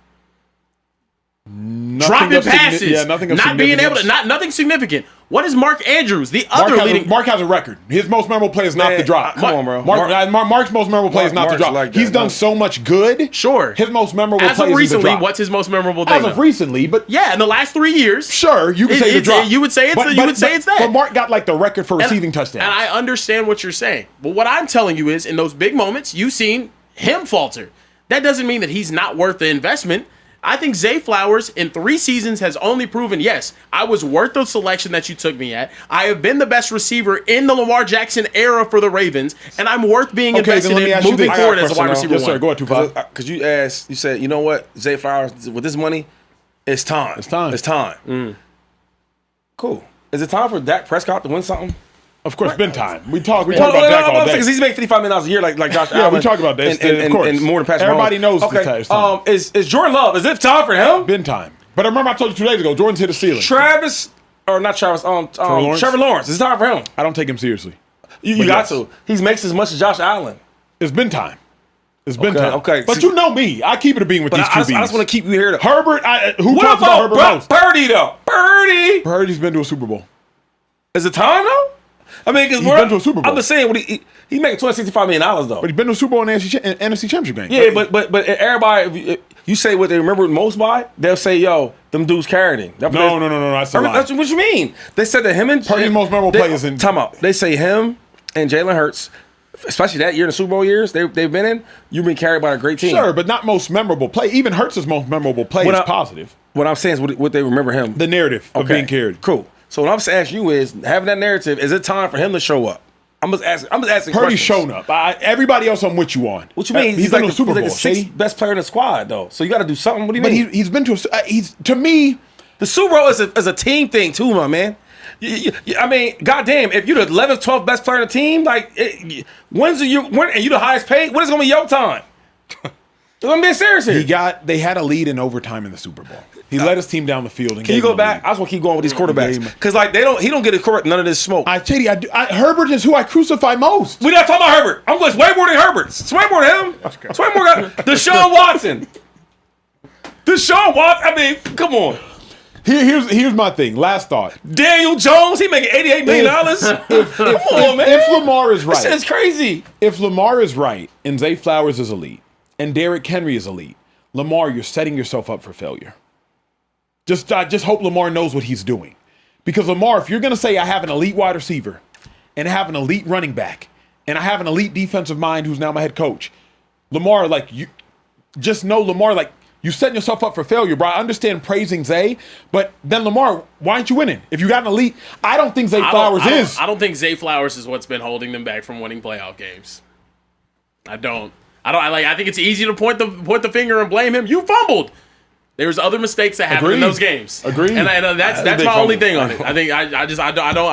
Dropping passes, not being able to, nothing significant. What is Mark Andrews, the other leading? Mark has a record. His most memorable play is not the drop. Come on, bro. Mark's most memorable play is not the drop. Like he's done so much good. Sure. His most memorable as play of is the recently, drop. what's his most memorable thing? As of recently, but yeah, in the last 3 years. Sure, you could say the drop. You would say it's that. But Mark got like the record for receiving touchdowns. And I understand what you're saying. But what I'm telling you is, in those big moments, you've seen him falter. That doesn't mean that he's not worth the investment. I think Zay Flowers in 3 seasons has only proven, yes, I was worth the selection that you took me at. I have been the best receiver in the Lamar Jackson era for the Ravens, and I'm worth being invested in moving forward as a wide receiver. Yes, sir. Go ahead, 2-5. Because you said, you know what, Zay Flowers, with this money, it's time. It's time. It's time. Cool. Is it time for Dak Prescott to win something? Of course, been time. We talk about Dak all day. Because he's making $55 million a year like Josh Allen. Yeah, we talk about this. And, of course. And more than Patrick Everybody Mahomes. knows time. Is Jordan Love, is it time for him? Been time. But I remember I told you 2 days ago, Jordan's hit a ceiling. Trevor Lawrence. It's time for him. I don't take him seriously. You got to. He makes as much as Josh Allen. It's been time. It's been time. Okay. But you know me. I keep it a being with these QBs. I just want to keep you here. Herbert, who talks about Herbert most? Purdy, though. Purdy's been to a Super Bowl. Is it time, though? I mean, because he's been to a Super Bowl. I'm just saying, he making $265 million, though. But he's been to a Super Bowl in NFC Championship game. Yeah, but everybody, you say what they remember most by, they'll say, yo, them dudes carried him. No. That's a lie. That's what you mean. They said that him and Purdy's most memorable players in. Time out. They say him and Jalen Hurts, especially that year in the Super Bowl years they've been in, you've been carried by a great team. Sure, but not most memorable play. Even Hurts' most memorable play is positive. What I'm saying is what they remember him. The narrative of being carried. Cool. So what I'm asking you is, having that narrative, is it time for him to show up? I'm just asking. Purdy's shown up. Everybody else I'm with you on. What you mean? He's been to a Super Bowl. He's like the 6th best player in the squad, though. So you got to do something. What do you mean? But he's been to to me, The Super Bowl is a team thing too, my man. I mean, goddamn, if you're the 11th, 12th best player on the team, like, and you the highest paid, when is gonna be your time? I'm being serious here. They had a lead in overtime in the Super Bowl. He led his team down the field. And Can you go back? I just want to keep going with these quarterbacks because like he don't get it correct. None of this smoke. Shady, Herbert is who I crucify most. We're not talking about Herbert. I'm going way more than Herbert. It's way more than him. It's way more than Deshaun Watson. I mean, come on. Here's my thing. Last thought. Daniel Jones, he making $88 million. Come on, man. If Lamar is right, this is crazy. If Lamar is right and Zay Flowers is elite and Derrick Henry is elite, Lamar, you're setting yourself up for failure. I just hope Lamar knows what he's doing. Because Lamar, if you're going to say I have an elite wide receiver and I have an elite running back and I have an elite defensive mind who's now my head coach, Lamar, like, you just know Lamar, like, you setting yourself up for failure, bro. I understand praising Zay, but then Lamar, why aren't you winning? If you got an elite, I don't think Zay Flowers is. I don't think Zay Flowers is what's been holding them back from winning playoff games. I think it's easy to point the finger and blame him. You fumbled. There's other mistakes that happened in those games. Agreed. And that's my only thing on it. I think I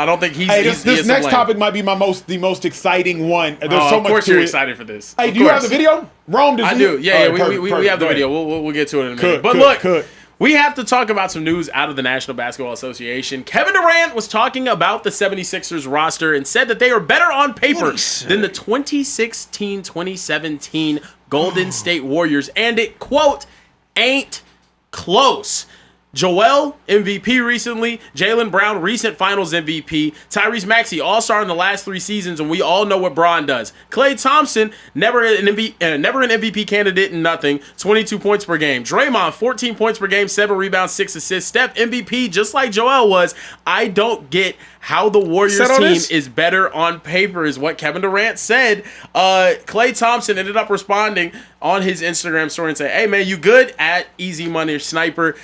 don't think he's. Hey, this next topic might be the most exciting one. There's so much. Of course, to you're it. excited for this. Hey, do you have the video? Rome, I do. Yeah, we have the video. We'll get to it in a minute. But look, we have to talk about some news out of the National Basketball Association. Kevin Durant was talking about the 76ers roster and said that they are better on paper than the 2016-2017 Golden State Warriors, and it, quote, ain't close. Joel, MVP recently. Jaylen Brown, recent finals MVP. Tyrese Maxey, all-star in the last 3 seasons, and we all know what Bron does. Klay Thompson, never an MVP candidate in nothing, 22 points per game. Draymond, 14 points per game, 7 rebounds, 6 assists. Steph, MVP, just like Joel was. I don't get how the Warriors team is better on paper, is what Kevin Durant said. Klay Thompson ended up responding on his Instagram story and say, hey, man, you good? At Easy Money Sniper.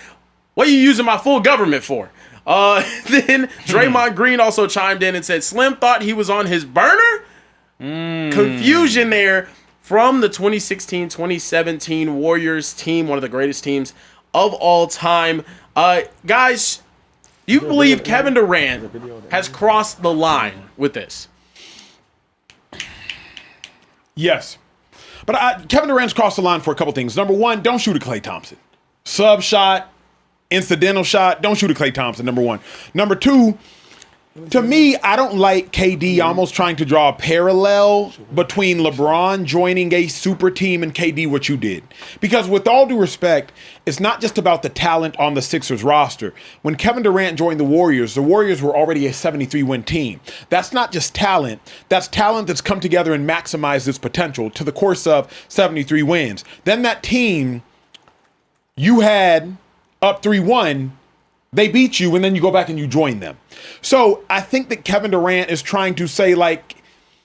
What are you using my full government for? Then Draymond Green also chimed in and said Slim thought he was on his burner. Confusion there from the 2016-2017 Warriors team, one of the greatest teams of all time. Guys, you believe Kevin Durant has crossed the line with this? Yes. But Kevin Durant's crossed the line for a couple things. Number one, don't shoot at Klay Thompson. Sub shot. Incidental shot, don't shoot at Klay Thompson, number one. Number two, to me, I don't like KD almost trying to draw a parallel between LeBron joining a super team and KD what you did. Because with all due respect, it's not just about the talent on the Sixers roster. When Kevin Durant joined the Warriors were already a 73-win team. That's not just talent. That's talent that's come together and maximized its potential to the course of 73 wins. Then that team you had up 3-1, they beat you, and then you go back and you join them. So I think that Kevin Durant is trying to say, like,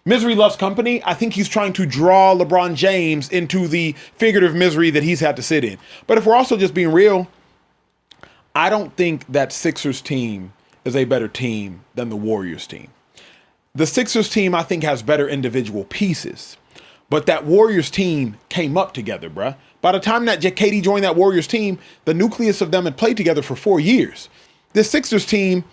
misery loves company. I think he's trying to draw LeBron James into the figurative misery that he's had to sit in. But if we're also just being real, I don't think that Sixers team is a better team than the Warriors team. The Sixers team, I think, has better individual pieces. But that Warriors team came up together, bruh. By the time that KD joined that Warriors team, the nucleus of them had played together for 4 years. This Sixers team,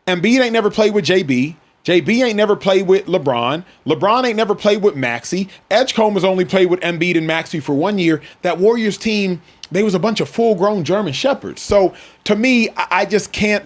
Embiid ain't never played with JB. JB ain't never played with LeBron. LeBron ain't never played with Maxey. Edgecombe has only played with Embiid and Maxey for 1 year. That Warriors team, they was a bunch of full-grown German shepherds. So, to me, I just can't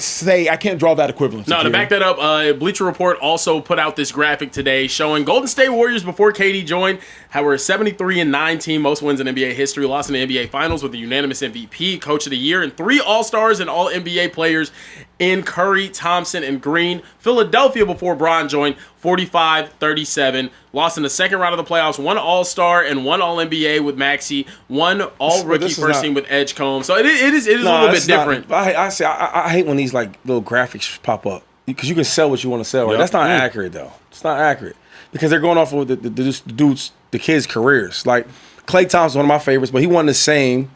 draw that equivalence. No, to back that up, Bleacher Report also put out this graphic today showing Golden State Warriors before KD joined were a 73-9 team, most wins in NBA history, lost in the NBA Finals with a unanimous MVP, Coach of the Year, and 3 All-Stars and All-NBA players in Curry, Thompson, and Green. Philadelphia before Bron joined, 45-37, lost in the second round of the playoffs, 1 All-Star and 1 All-NBA with Maxey, 1 All-Rookie first team with Edgecombe. So it is a little bit different. I hate when these like little graphics pop up because you can sell what you want to sell. Right? Yep. That's not accurate though. It's not accurate because they're going off of the kids' careers. Like Klay Thompson, one of my favorites, but he won the same,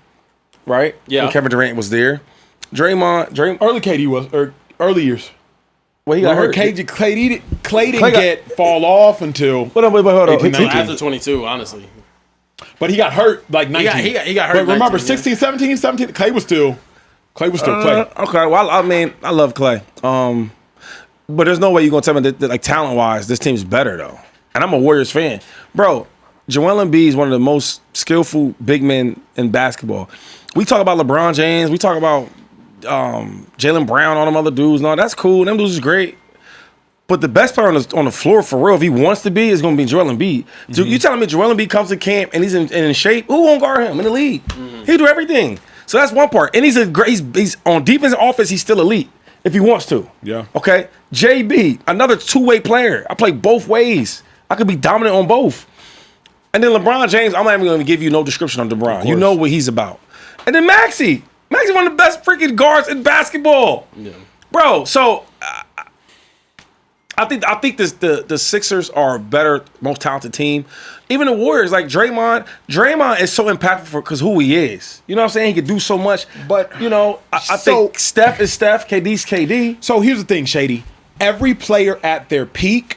right? Yeah. When Kevin Durant was there. Draymond, early KD was early years. Well, he got hurt. Klay didn't get fall off until. Hold on. After 22, honestly. But he got hurt like 19. He got hurt. But remember, 19, 16, 17, Klay was still Clay was still Clay. Okay, well, I mean, I love Clay. But there's no way you're gonna tell me that like talent wise, this team's better though. And I'm a Warriors fan, bro. Joel Embiid is one of the most skillful big men in basketball. We talk about LeBron James. We talk about Jaylen Brown, all them other dudes. No, that's cool. Them dudes is great. But the best player on the floor for real, if he wants to be, is going to be Joel Embiid. Mm-hmm. You telling me Joel Embiid comes to camp and he's in shape? Who won't guard him in the league? Mm-hmm. He'll do everything. So that's one part. And he's on defense and offense. He's still elite if he wants to. Yeah. Okay. JB, another two-way player. I play both ways. I could be dominant on both. And then LeBron James, I'm not even going to give you no description on LeBron. You know what he's about. And then Maxey. Maxey's one of the best freaking guards in basketball. Yeah. Bro, so I think the Sixers are a better, most talented team. Even the Warriors, like Draymond is so impactful because who he is. You know what I'm saying? He can do so much. But, you know, I think Steph is Steph, KD's KD. So here's the thing, Shady. Every player at their peak,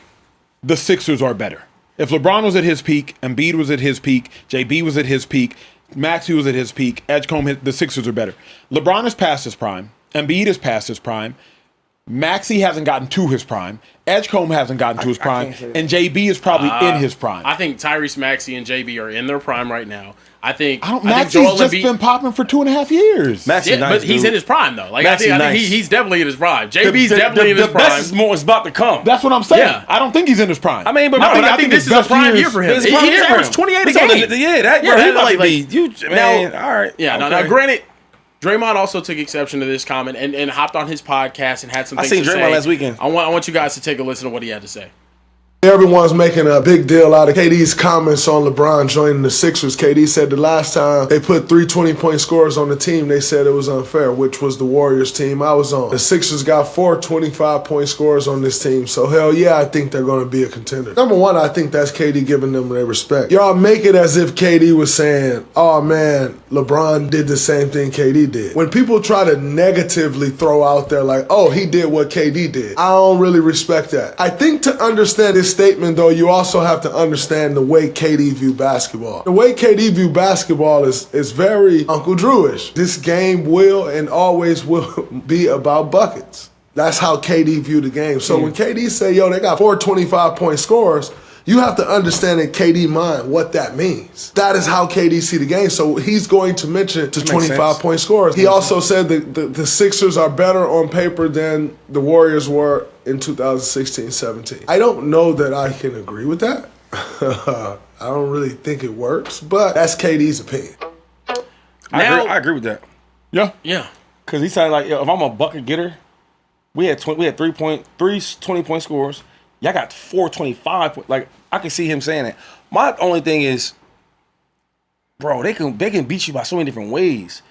the Sixers are better. If LeBron was at his peak, Embiid was at his peak, JB was at his peak, Maxey was at his peak, Edgecombe, the Sixers are better. LeBron is past his prime. Embiid is past his prime. Maxey hasn't gotten to his prime. Edgecombe hasn't gotten to his prime. And JB is probably in his prime. I think Tyrese Maxey and JB are in their prime right now. Maxey's just been popping for 2.5 years. Maxey's nice, but he's in his prime though. Like I think he's definitely in his prime. JB's definitely in his prime. The best is about to come. That's what I'm saying. Yeah. I don't think he's in his prime. I mean, but I think this is a prime year for him. He averaged 28 a game. All right. Yeah. Now, granted, Draymond also took exception to this comment and hopped on his podcast and had some things to say. I seen Draymond last weekend. I want you guys to take a listen to what he had to say. Everyone's making a big deal out of KD's comments on LeBron joining the Sixers. KD said the last time they put 3 20-point scorers on the team, they said it was unfair, which was the Warriors team I was on. The Sixers got 4 25-point scorers on this team, so hell yeah, I think they're going to be a contender. Number one, I think that's KD giving them their respect. Y'all make it as if KD was saying, oh man, LeBron did the same thing KD did. When people try to negatively throw out there like, oh, he did what KD did, I don't really respect that. I think to understand this statement, though, you also have to understand the way KD view basketball. The way KD view basketball is very Uncle Drewish. This game will and always will be about buckets. That's how KD view the game. So when KD say, yo, they got 4 25-point scorers, you have to understand in KD mind what that means. That is how KD see the game. So he's going to mention to 25-point scorers. He also said that the Sixers are better on paper than the Warriors were in 2016-17. I don't know that I can agree with that. I don't really think it works, but that's KD's opinion. I agree with that. Yeah. Because he said, like, yo, if I'm a bucket getter, we had 3 20-point scores. Y'all got 4 25. Like, I can see him saying it. My only thing is, bro, they can beat you by so many different ways.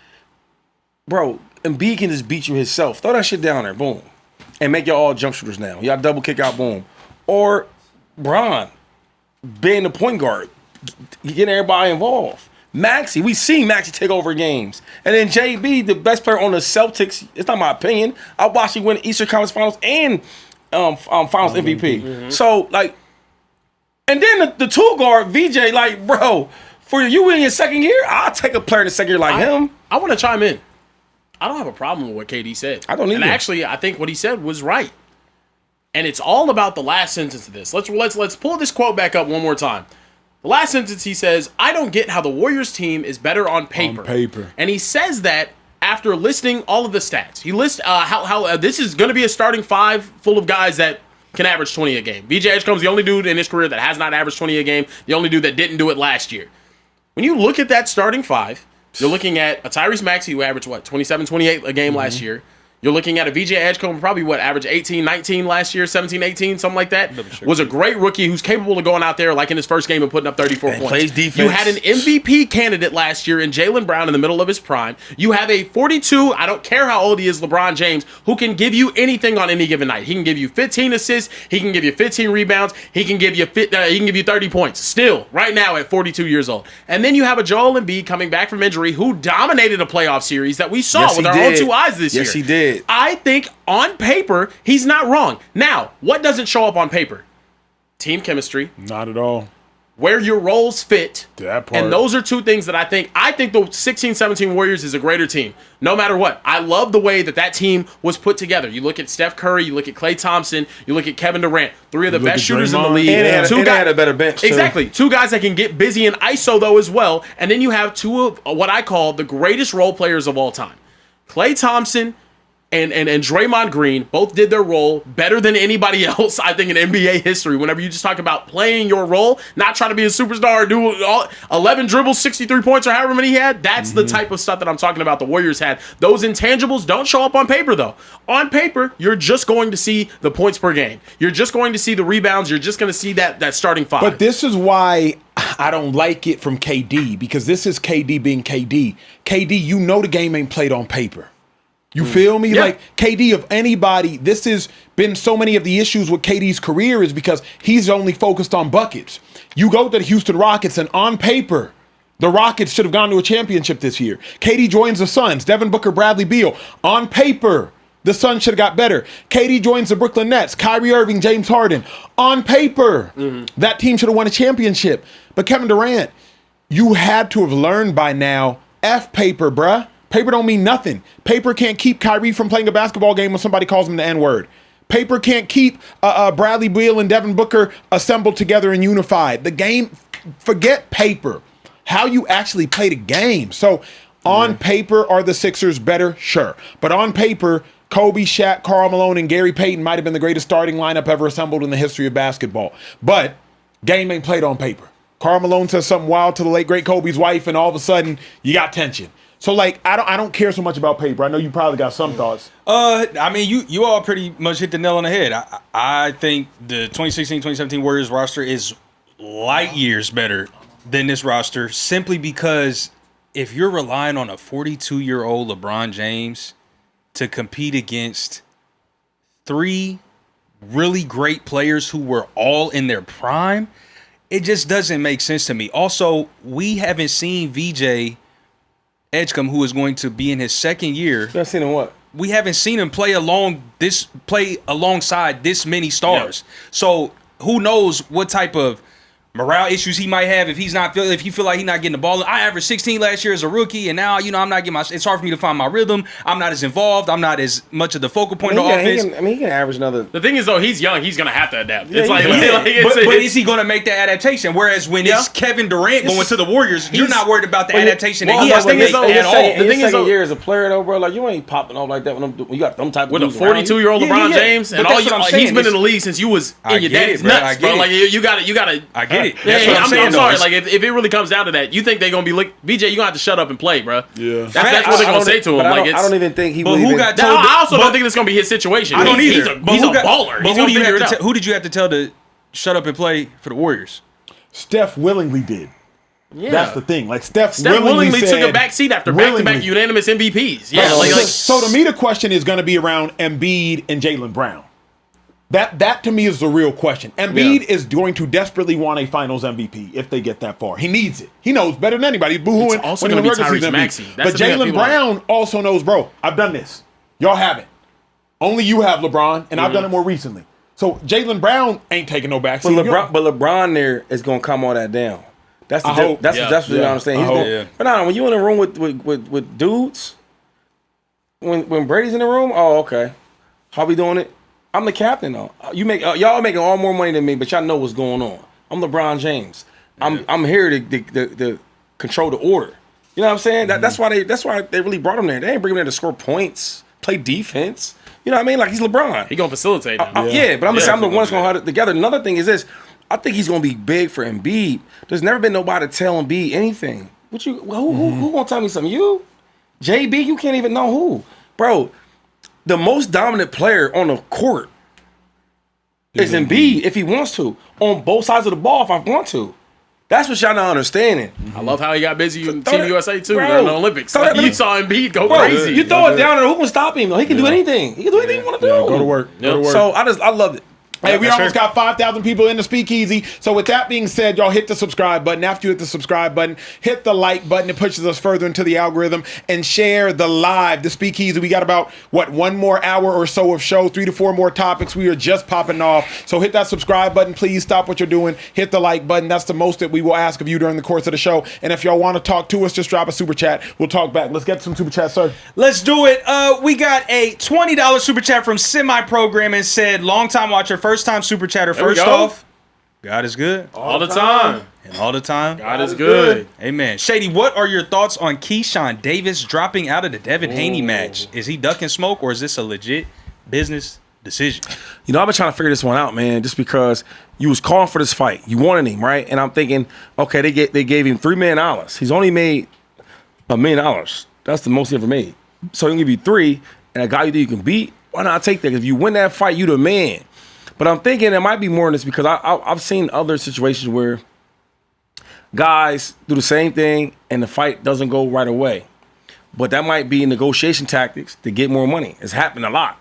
Bro, Embiid can just beat you himself. Throw that shit down there, boom. And make y'all all jump shooters now. Y'all double kick out, boom. Or Bron, being the point guard, getting everybody involved. Maxey, we seen Maxey take over games. And then JB, the best player on the Celtics, it's not my opinion. I watched him win the Eastern Conference Finals and Finals MVP. Mm-hmm. So, like, and then the two guard, VJ, like, bro, for you in your second year, I'll take a player in the second year like him. I want to chime in. I don't have a problem with what KD said. I don't either. And actually, I think what he said was right. And it's all about the last sentence of this. Let's pull this quote back up one more time. The last sentence, he says, I don't get how the Warriors team is better on paper. And he says that after listing all of the stats. He lists how this is going to be a starting 5 full of guys that can average 20 a game. VJ Edgecombe's the only dude in his career that has not averaged 20 a game, the only dude that didn't do it last year. When you look at that starting 5, you're looking at a Tyrese Maxey who averaged, 27, 28 a game last year. You're looking at a VJ Edgecombe, probably average 18, 19 last year, 17, 18, something like that. Was a great rookie who's capable of going out there like in his first game and putting up 34 points. Plays defense. You had an MVP candidate last year in Jaylen Brown in the middle of his prime. You have a 42, I don't care how old he is, LeBron James, who can give you anything on any given night. He can give you 15 assists. He can give you 15 rebounds. He can give you 30 points still right now at 42 years old. And then you have a Joel Embiid coming back from injury who dominated a playoff series that we saw with our own 2 eyes this year. Yes, he did. I think on paper, he's not wrong. Now, what doesn't show up on paper? Team chemistry. Not at all. where your roles fit. That part. And those are two things that I think the 16-17 Warriors is a greater team. No matter what. I love the way that team was put together. You look at Steph Curry, you look at Klay Thompson, you look at Kevin Durant, three of the best shooters in the league. And they had a better bench, too. Exactly. Two guys that can get busy in ISO, though, as well. And then you have two of what I call the greatest role players of all time. Klay Thompson and Draymond Green both did their role better than anybody else, I think, in NBA history. Whenever you just talk about playing your role, not trying to be a superstar or do 11 dribbles, 63 points, or however many he had, that's the type of stuff that I'm talking about the Warriors had. Those intangibles don't show up on paper, though. On paper, you're just going to see the points per game. You're just going to see the rebounds. You're just going to see that starting five. But this is why I don't like it from KD, because this is KD being KD. KD, you know the game ain't played on paper. You feel me? Yeah. Like, KD, of anybody, this has been so many of the issues with KD's career is because he's only focused on buckets. You go to the Houston Rockets, and on paper, the Rockets should have gone to a championship this year. KD joins the Suns, Devin Booker, Bradley Beal. On paper, the Suns should have got better. KD joins the Brooklyn Nets, Kyrie Irving, James Harden. On paper, that team should have won a championship. But Kevin Durant, you had to have learned by now, F paper, bruh. Paper don't mean nothing. Paper can't keep Kyrie from playing a basketball game when somebody calls him the N-word. Paper can't keep Bradley Beal and Devin Booker assembled together and unified. The game, forget paper. How you actually play the game. So on paper, are the Sixers better? Sure. But on paper, Kobe, Shaq, Karl Malone, and Gary Payton might have been the greatest starting lineup ever assembled in the history of basketball. But game ain't played on paper. Karl Malone says something wild to the late, great Kobe's wife, and all of a sudden, you got tension. So, like, I don't care so much about paper. I know you probably got some thoughts. I mean, you all pretty much hit the nail on the head. I think the 2016-2017 Warriors roster is light years better than this roster, simply because if you're relying on a 42-year-old LeBron James to compete against three really great players who were all in their prime, it just doesn't make sense to me. Also, we haven't seen VJ Edgecombe, who is going to be in his second year. You haven't seen him what? We haven't seen him play alongside this many stars. Yeah. So who knows what type of morale issues he might have if he feel like he's not getting the ball. I averaged 16 last year as a rookie, and now I'm not getting it's hard for me to find my rhythm. I'm not as involved. I'm not as much of the focal point of offense. He can average another. The thing is, though, he's young. He's gonna have to adapt. Yeah, but is he gonna make that adaptation? Whereas when it's Kevin Durant going to the Warriors, you're not worried about the adaptation that he has to make at all. The thing is, year as a player though, bro, like you ain't popping off like that when you got them type of with a 42-year-old LeBron James, and he's been in the league since you was in your dad's nuts, bro. Like you gotta. I get it. That's what I'm saying. I'm sorry. Like if it really comes down to that, you think they're gonna be VJ? You gonna have to shut up and play, bro. Yeah, that's what they're gonna say to him. Like I don't even think he. But who got told? I also don't think it's gonna be his situation. I don't either. He's a baller. But who did you have to tell to shut up and play for the Warriors? Steph willingly did. Yeah. That's the thing. Like Steph willingly said, took a back seat after back-to-back unanimous MVPs. Yeah. So to me, the question is going to be around Embiid and Jaylen Brown. That to me is the real question. Embiid is going to desperately want a Finals MVP if they get that far. He needs it. He knows better than anybody. Boo-hooing. It's also going to be Tyrese Maxey. But Jaylen Brown also knows, bro, I've done this. Y'all haven't. Only you have, LeBron, and I've done it more recently. So Jaylen Brown ain't taking no backseat. But LeBron there is going to calm all that down. That's what I'm saying. But when you in a room with dudes, when Brady's in the room, okay. How we doing it? I'm the captain though. Y'all making all more money than me, but y'all know what's going on. I'm LeBron James. I'm here to control the order. You know what I'm saying? That's why they really brought him there. They ain't bring him there to score points, play defense. You know what I mean? Like he's LeBron. He gonna facilitate. But I'm the one that's gonna hold it together. Another thing is this. I think he's gonna be big for Embiid. There's never been nobody to tell Embiid anything. Who gonna tell me something? You? JB? You can't even know who, bro. The most dominant player on the court is Embiid if he wants to, on both sides of the ball if I want to. That's what y'all not understanding. I love how he got busy in Team USA too during the Olympics. You saw Embiid go crazy. You throw it down there, who can stop him? Though? He can do anything. He can do anything he want to do. Go to work. So I loved it. Hey, we That's almost fair. got 5,000 people in the Speakeasy. So with that being said, y'all hit the subscribe button. After you hit the subscribe button, hit the like button. It pushes us further into the algorithm. And share the Speakeasy. We got about, one more hour or so of show, 3 to 4 more topics. We are just popping off. So hit that subscribe button. Please stop what you're doing. Hit the like button. That's the most that we will ask of you during the course of the show. And if y'all want to talk to us, just drop a super chat. We'll talk back. Let's get some super chats, sir. Let's do it. We got a $20 super chat from Semi-Program and said, long time watcher, first time super chatter. There we First go. off, God is good. All the time. And all the time. God is good. Amen. Shady, what are your thoughts on Keyshawn Davis dropping out of the Devin Haney match? Is he ducking smoke or is this a legit business decision? You know, I've been trying to figure this one out, man, just because you was calling for this fight. You wanted him, right? And I'm thinking, okay, they gave him $3 million. He's only made $1 million. That's the most he ever made. So he can give you 3, and a guy you think you can beat, why not take that? If you win that fight, you the man. But I'm thinking there might be more in this because I've seen other situations where guys do the same thing and the fight doesn't go right away. But that might be negotiation tactics to get more money. It's happened a lot.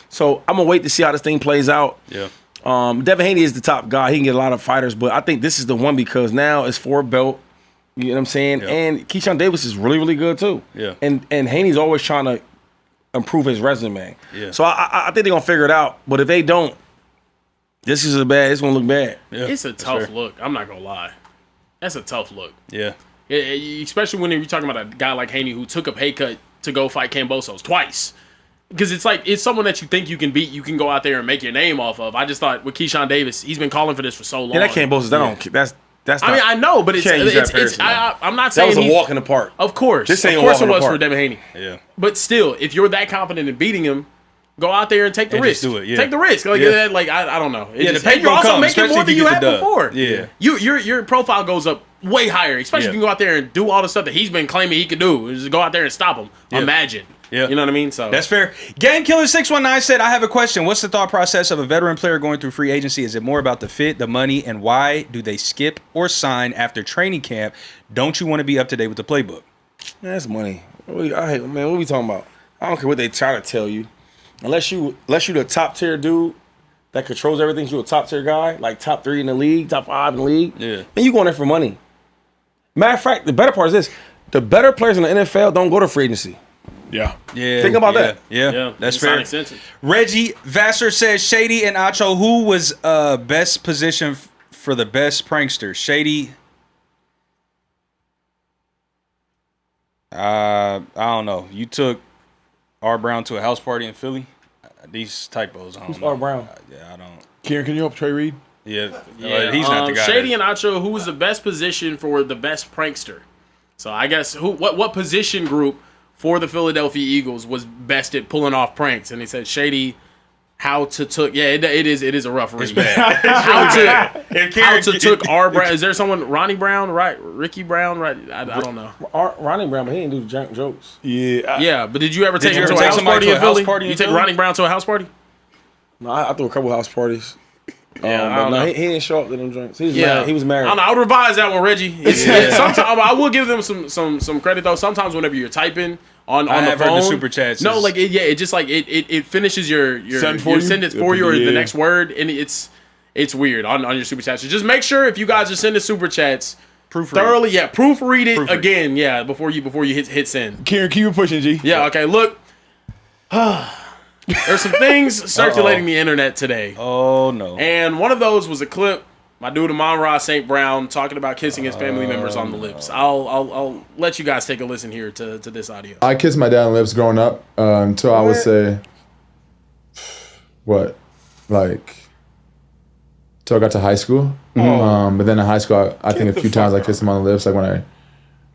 So I'm going to wait to see how this thing plays out. Yeah. Devin Haney is the top guy. He can get a lot of fighters, but I think this is the one because now it's for a belt. You know what I'm saying? Yeah. And Keyshawn Davis is really, really good too. Yeah. And Haney's always trying to improve his resume. Yeah. So I think they're going to figure it out. But if they don't, this is it's going to look bad. Yeah. It's a tough fair. look. I'm not going to lie. That's a tough look. Yeah. Especially when you're talking about a guy like Haney who took a pay cut to go fight Kambosos twice. Because it's like, it's someone that you think you can beat, you can go out there and make your name off of. I just thought with Keyshawn Davis, he's been calling for this for so long. Yeah, that can't boast. That's not. I mean, I know, but Can't use that comparison, I'm not that saying was a he's- walk in the park. Of course. This ain't of a course walk it in the was for park. Devin Haney. Yeah. But still, if you're that confident in beating him, go out there and take the And risk. just do it, yeah. Take the risk. Like, Yeah. I don't know. Yeah, Just, the pay and you're gonna also come, making especially more if than you you get had the dub. before. Yeah. Your profile goes up way higher, especially Yeah. if you can go out there and do all the stuff that he's been claiming he could do. Just go out there and stop him. Yeah. Imagine. Yeah. You know what I mean? So That's fair. Game Killer 619 said, I have a question. What's the thought process of a veteran player going through free agency? Is it more about the fit, the money, and why do they skip or sign after training camp? Don't you want to be up to date with the playbook? Man, that's money. What are we talking about? I don't care what they try to tell you. Unless you the top tier dude that controls everything, you a top tier guy, like top 3 in the league, top 5 in the league. Yeah. Then you going there for money. Matter of fact, the better part is this: the better players in the NFL don't go to free agency. Yeah. Yeah. Think about that. Yeah. That's you sign fair. extensions. Reggie Vassar says, Shady and Acho, who was best position for the best prankster? Shady. I don't know. You took R. Brown to a house party in Philly? These typos, I don't Who's know. R. Brown? Yeah, I don't. Kieran, can you help Trey Reed? Yeah, Yeah, he's not the guy. Shady and Acho, who was the best position for the best prankster? So I guess what position group for the Philadelphia Eagles was best at pulling off pranks? And he said Shady, it is a rough read. How to took R. Brown? Is there someone Ronnie Brown, right? Ricky Brown, right? I don't know. Ronnie Brown, but he didn't do the junk jokes. Yeah. Yeah, but did you ever take you him ever to a take house somebody party to in a house Philly? party You in take Philly? Ronnie Brown to a house party? No, I threw a couple house parties. Yeah, I But don't no, know. he didn't show up to them drinks. He was married. I don't know. I would revise that one, Reggie. Sometimes I will give them some credit though. Sometimes whenever you're typing on the have heard phone, the super chats No, is- like it just like it finishes your Send for you? sentence for you or Yeah. the next word, and it's weird on your super chats. So just make sure if you guys are sending super chats, thoroughly, proofread it again, before you hit send. Kieran, keep it pushing, G. Yeah, okay. Look, there's some things circulating the internet today. Oh, no. And one of those was a clip, my dude Amon-Ra St. Brown talking about kissing his family members on the lips. I'll let you guys take a listen here to this audio. I kissed my dad on the lips growing up until I would say, till I got to high school. But then in high school, I think a few times I kissed him on the lips, like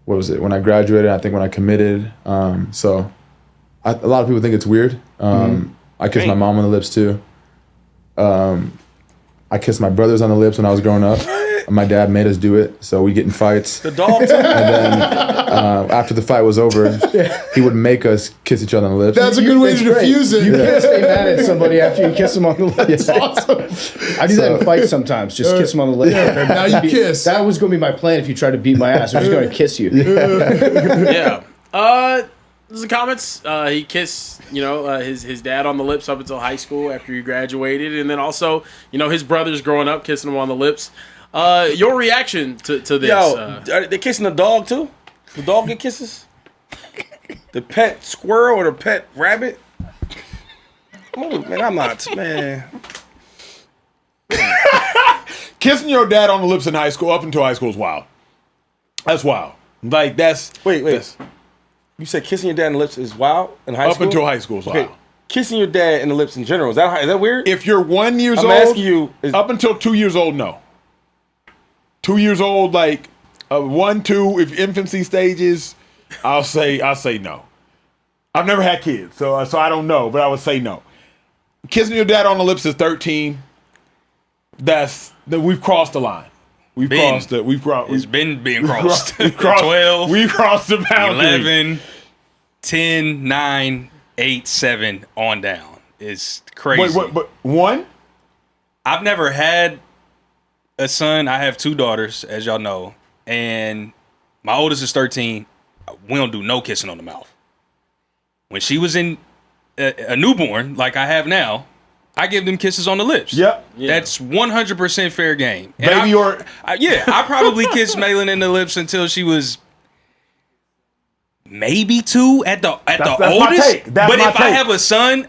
when I graduated, I think when I committed. So a lot of people think it's weird. I kissed my mom on the lips too. I kissed my brothers on the lips when I was growing up. My dad made us do it, so we get in fights. The dog. And then after the fight was over, he would make us kiss each other on the lips. That's a good way to diffuse it. You can't stay mad at somebody after you kiss them on the lips. Awesome. I do that in fights sometimes. Just kiss them on the lips. Now you kiss. That was going to be my plan if you tried to beat my ass. I was just going to kiss you. Yeah. the comments. He kissed, his dad on the lips up until high school after he graduated, and then also, his brothers growing up kissing him on the lips. Your reaction to this? Yo, are they kissing the dog too? The dog get kisses? The pet squirrel or the pet rabbit? Man, I'm not, man. Kissing your dad on the lips in high school, up until high school, is wild. That's wild. Like, that's... Wait. That's, You said kissing your dad in the lips is wild in high school? up until high school is wild. Okay. Kissing your dad in the lips in general, is that weird? If you're 1 year old... I'm asking you... up until 2 years old, no. 2 years old, like, 1, 2, if infancy stages, I'll say no. I've never had kids, so I don't know, but I would say no. Kissing your dad on the lips is 13. We've crossed the line. We've crossed it. It's been being crossed. We've crossed 12. We've crossed the boundary. 11, 10, 9, 8, 7 on down. It's crazy. Wait, but 1? I've never had a son. I have 2 daughters, as y'all know, and my oldest is 13. We don't do no kissing on the mouth. When she was in a newborn, like I have now, I give them kisses on the lips. Yep. That's 100% fair game. And Baby I probably kissed Malin in the lips until she was maybe 2 at the that's oldest. my take. That's but my if I take. have a son,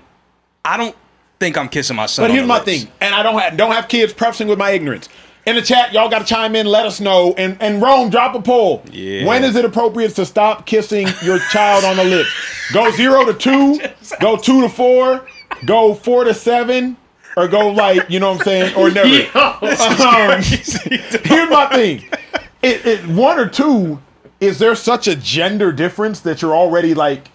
I don't think I'm kissing my son. But on here's the my lips. thing, and I don't have kids, prefacing with my ignorance. In the chat, y'all got to chime in, let us know, and Rome, drop a poll. Yeah. When is it appropriate to stop kissing your child on the lips? Go 0 to 2, go 2 to 4, go 4 to 7, or go like, you know what I'm saying, or never. Here's my thing: 1 or 2, is there such a gender difference that you're already like?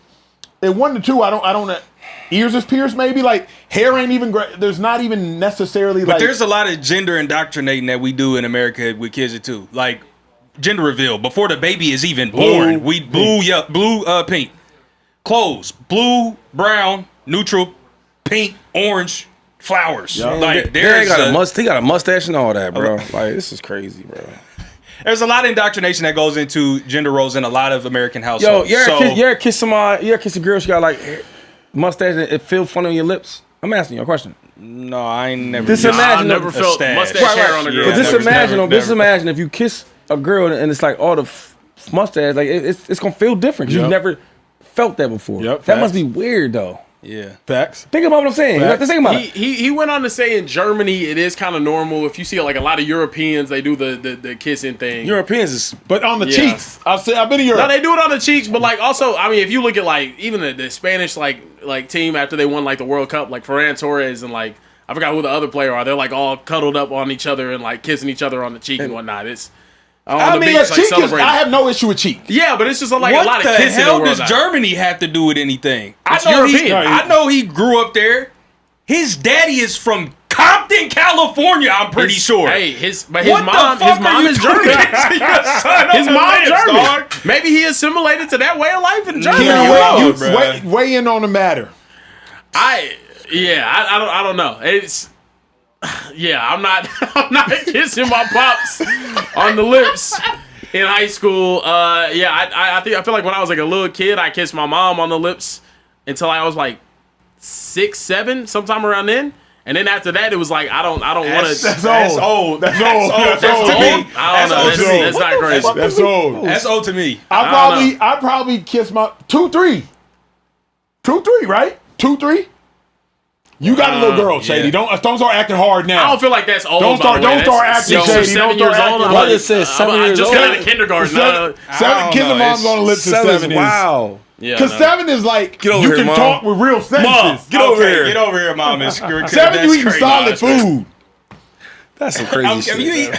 At 1 to 2, I don't. Ears is pierced, maybe like hair ain't even. There's not even necessarily But like. there's a lot of gender indoctrinating that we do in America with kids too. Like gender reveal before the baby is even born. We blue, pink, clothes, blue, brown, neutral, pink, orange, flowers. Like He got a mustache and all that, bro. Like this is crazy, bro. There's a lot of indoctrination that goes into gender roles in a lot of American Yo, households. you ever kiss a girl? She got like mustache and it feels funny on your lips. I'm asking you a question. No, I ain't never. Just imagine I never felt mustache hair on a girl. But just never. imagine if you kiss a girl and it's like all the mustache, like it's gonna feel different. You've never felt that before. Yep, that must be weird though. Yeah. Facts. Think about what I'm saying. You have to think about it. He went on to say in Germany it is kind of normal. If you see like a lot of Europeans, they do the kissing thing. Europeans is, But on the cheeks, I've been in Europe. No, they do it on the cheeks, but like also, I mean, if you look at like even the Spanish like team after they won like the World Cup, like Ferran Torres and like I forgot who the other player are. They're like all cuddled up on each other and like kissing each other on the cheek and whatnot. It's on the beach, like, cheek is, celebrating. I have no issue with cheek. Yeah, but it's just like What a lot the of kissing. hell in the world does now. Germany have to do with anything? It's I European. know he grew up there. His daddy is from Compton, California. I'm pretty sure. Hey, his mom are is you German. doing to your son His on the mom lips, German. dog? Maybe he assimilated to that way of life in Germany. Can bro. you weigh in on the matter? I don't know. It's I'm not kissing my pops on the lips in high school. I feel like when I was like a little kid, I kissed my mom on the lips until I was like 6, 7, sometime around then. And then after that, it was like I don't want to. That's old. That's old. That's to me. I don't know. That's not crazy. That's old. That's old to me. I probably kiss my 2, 3. 2, 3, right? 2, 3. You got a little girl, Shady. Don't start acting hard now. I don't feel like that's old. Don't start acting shady. 7 Don't years start old. acting I'm like it says 7 I years just old. got out of kindergarten. Seven kissing moms on the lips is 7 is. Wow. Because 7 is like Get over you here, can Mom. talk with real sentences. Get over here. Get over here, mom. 7 you eating solid food. That's some crazy shit. You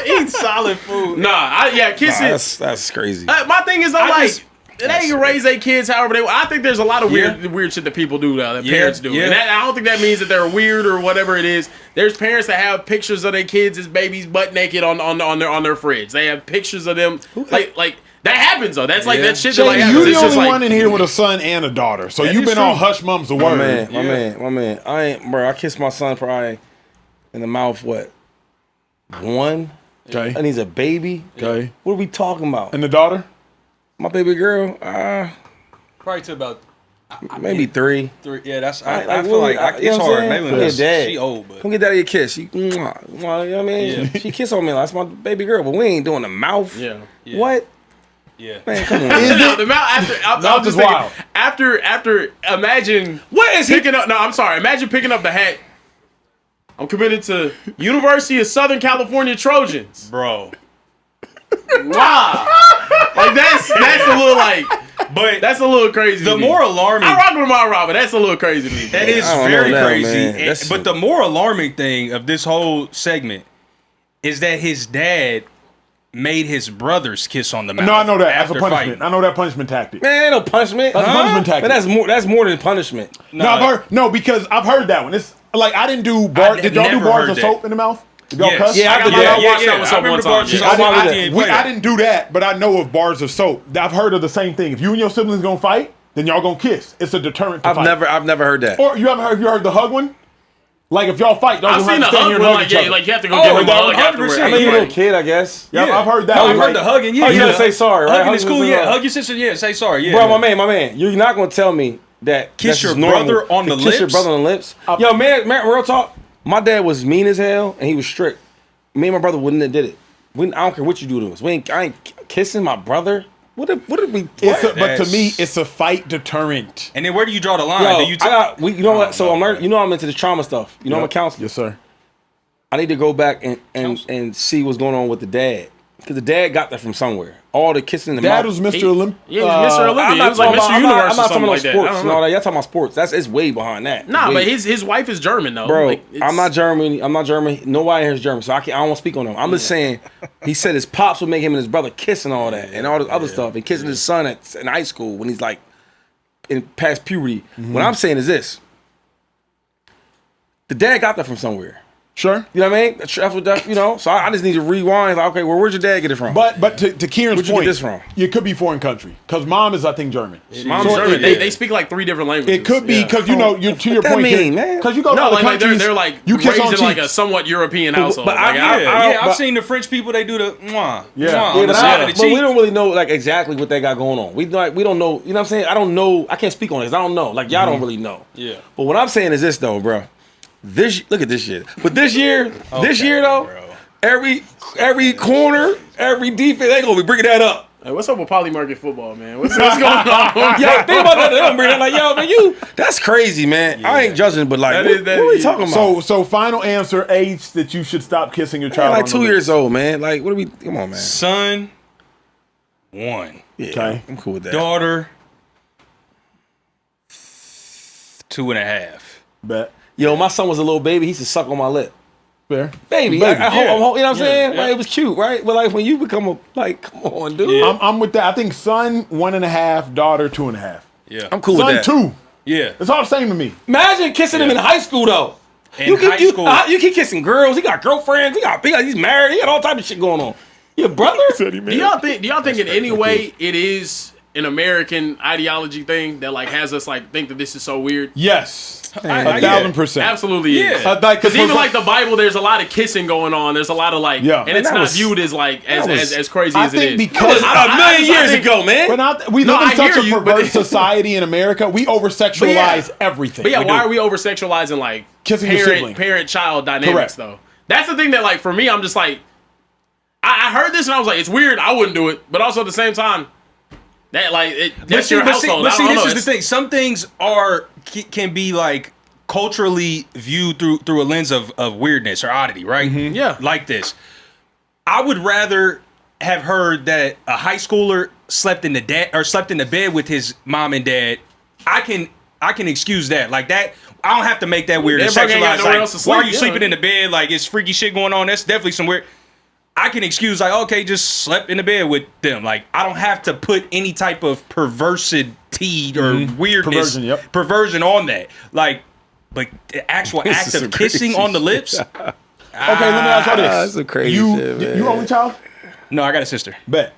eat solid food. Kissing. That's crazy. My thing is, they can raise their kids however they want. I think there's a lot of weird shit that people do now, that parents do. Yeah. And I don't think that means that they're weird or whatever it is. There's parents that have pictures of their kids as babies butt naked on their fridge. They have pictures of them like that happens though. That's like that shit that like Shady, happens. you the It's just only like, one in here with a son and a daughter, so you've been on hush mums the word. My man. I kissed my son probably in the mouth. What? 1. Okay. And he's a baby. Okay. What are we talking about? And the daughter? My baby girl. Probably to about Maybe 3. 3. Yeah, that's. Like, I feel like you know it's what I'm hard. saying? Maybe Yeah, when dad. she old, but Come get daddy a kiss. She, you know what I mean? Yeah. She kissed on me. That's my baby girl, but we ain't doing the mouth. Yeah. What? yeah. Man, come on. No, the mouth after. I'm Mouth just is thinking, wild. After. Imagine What is he? picking up. No, I'm sorry. Imagine picking up the hat. I'm committed to University of Southern California Trojans. Bro. Wow. Like that's a little like. But That's a little crazy. the to me. more alarming. I rock with Amon-Ra, but that's a little crazy to me. That is I don't very know now, crazy. man. And- That's- but the more alarming thing of this whole segment is that his dad made his brothers kiss on the mouth. No, I know that. That's a after punishment. fighting. I know that punishment tactic. Man, ain't no punishment. That's a punishment tactic. Man, that's more than punishment. No, I've heard, no, because I've heard that one. It's like I didn't do bars. I Did y'all do never bars heard of that. soap in the mouth? Did y'all Yes. cuss? Yeah, I got did my that. dad watch that with I someone remember time. bars of Yeah. soap. I did didn't We, play I that. didn't do that, but I know of bars of soap. I've heard of the same thing. If you and your siblings gonna fight, then y'all gonna kiss. It's a deterrent to I've fight. never heard that. Or have you heard the hug one? Like if y'all fight, y'all I've gonna seen the have to stand hug here and one, hug like each other. like you have to go Oh, give him a that hug 100%. afterwards. I mean, you a Yeah. little kid, I guess. Yep, Yeah. I've heard that. Oh, one. I've heard the hugging. Yeah, Oh, you yeah. gotta say sorry, right? Hugging is cool. Yeah, hug. hug your sister. Yeah, say sorry. Yeah, Bro, my man, you're not gonna tell me that Kiss that's your just normal brother on to the kiss your lips? brother on the lips. Yo, man, real talk. My dad was mean as hell and he was strict. Me and my brother wouldn't have did it. I don't care what you do to us. I ain't kissing my brother. What did we? But to me, it's a fight deterrent. And then where do you draw the line? Yo, Do you you know what? So no, I'm learning. bro. You know I'm into the trauma stuff. You know I'm a counselor. Yes, sir. I need to go back and see what's going on with the dad because the dad got that from somewhere. All the kissing in the Dad mouth. was Mr. Olymp. Yeah, he's Mr. Olympia. I'm He not was like talking Mr. about. Universe I'm or not talking something about like that. I sports don't and know. all that. Y'all talking about sports. It's way behind that. Nah, Way. but his wife is German though. Bro, Like, it's- I'm not German. Nobody here is German, so I don't want to speak on him. I'm just saying, he said his pops would make him and his brother kiss and all that, and all this other stuff, and kissing his son in high school when he's like in past puberty. What I'm saying is this: the dad got that from somewhere. Sure. You know what I mean? That's what that, you know. So I just need to rewind. Like, okay, well, where'd your dad get it from? But to Kieran's Where'd you point, get this from? it could be foreign country because mom is, I think, German. Mom's So German. it- They speak like 3 different languages. It could be because to your that point, mean, man? because you go to No, other like countries, they're like you kiss raised on in like a cheeks. somewhat European household. but Like, I've but- seen the French people. They do the mwah, Yeah. mwah Yeah, on the side of the but we cheek. don't really know like exactly what they got going on. We don't know. You know what I'm saying? I don't know. I can't speak on it 'cause I don't know. Like y'all don't really know. Yeah. But what I'm saying is this though, bro. Look at this shit. But this year though, bro. every corner, every defense, they gonna be bringing that up. Hey, what's up with Poly Market football, man? What's going on? Yo, think about that. They gonna bring that like, yo, man, that's crazy, man. I ain't judging, but like, what are we talking about? So final answer: age that you should stop kissing your Man, child. like on the 2 lips. years old, man. Like, what are we? Come on, man. Son, 1. Yeah, Okay. I'm cool with that. Daughter, 2.5. Bet. Yo, my son was a little baby. He used to suck on my lip. Fair. Baby, Baby. you know what I'm saying? yeah. Like, it was cute, right? But like when you become come on, dude. I'm with that. I think son 1.5, daughter 2.5. Yeah. I'm cool Son with that. 2. Yeah. It's all the same to me. Imagine kissing him in high school though. In high school. You keep kissing girls. He got girlfriends. He's married. He got all type of shit going on. Your brother? Do y'all think in any way it is an American ideology thing that like has us like think that this is so weird? Yes. I- 1,000%. Absolutely is. Yeah. Because even like the Bible, there's a lot of kissing going on. There's a lot of like, Yeah. and it's that not was- viewed as like as crazy I as it think is. because A million years ago, man. we No, live in I such hear a you, but- perverse society in America. We over sexualize everything. But yeah, We why do. are we over sexualizing like Kissing your sibling. parent-child dynamics Correct. though? That's the thing that like for me, I'm just like, I heard this and I was like, it's weird. I wouldn't do it, but also at the same time, that like that's your household. But I see, don't know. this is the thing. Some things can be like culturally viewed through a lens of weirdness or oddity, right? Yeah. Like this. I would rather have heard that a high schooler slept in the bed with his mom and dad. I can excuse that. Like that, I don't have to make that weird and Everybody ain't got sexualized. nowhere Like, else to why are sleep, you yeah. sleeping in the bed? Like it's freaky shit going on. That's definitely some weird. I can excuse like, okay, just slept in the bed with them. Like I don't have to put any type of perversity or weirdness, perversion on that. Like, but the actual This act is of some kissing crazy on the shit. lips. Okay, let me ask y'all this. That's some crazy you, shit, man. you only child? No, I got a sister. Bet.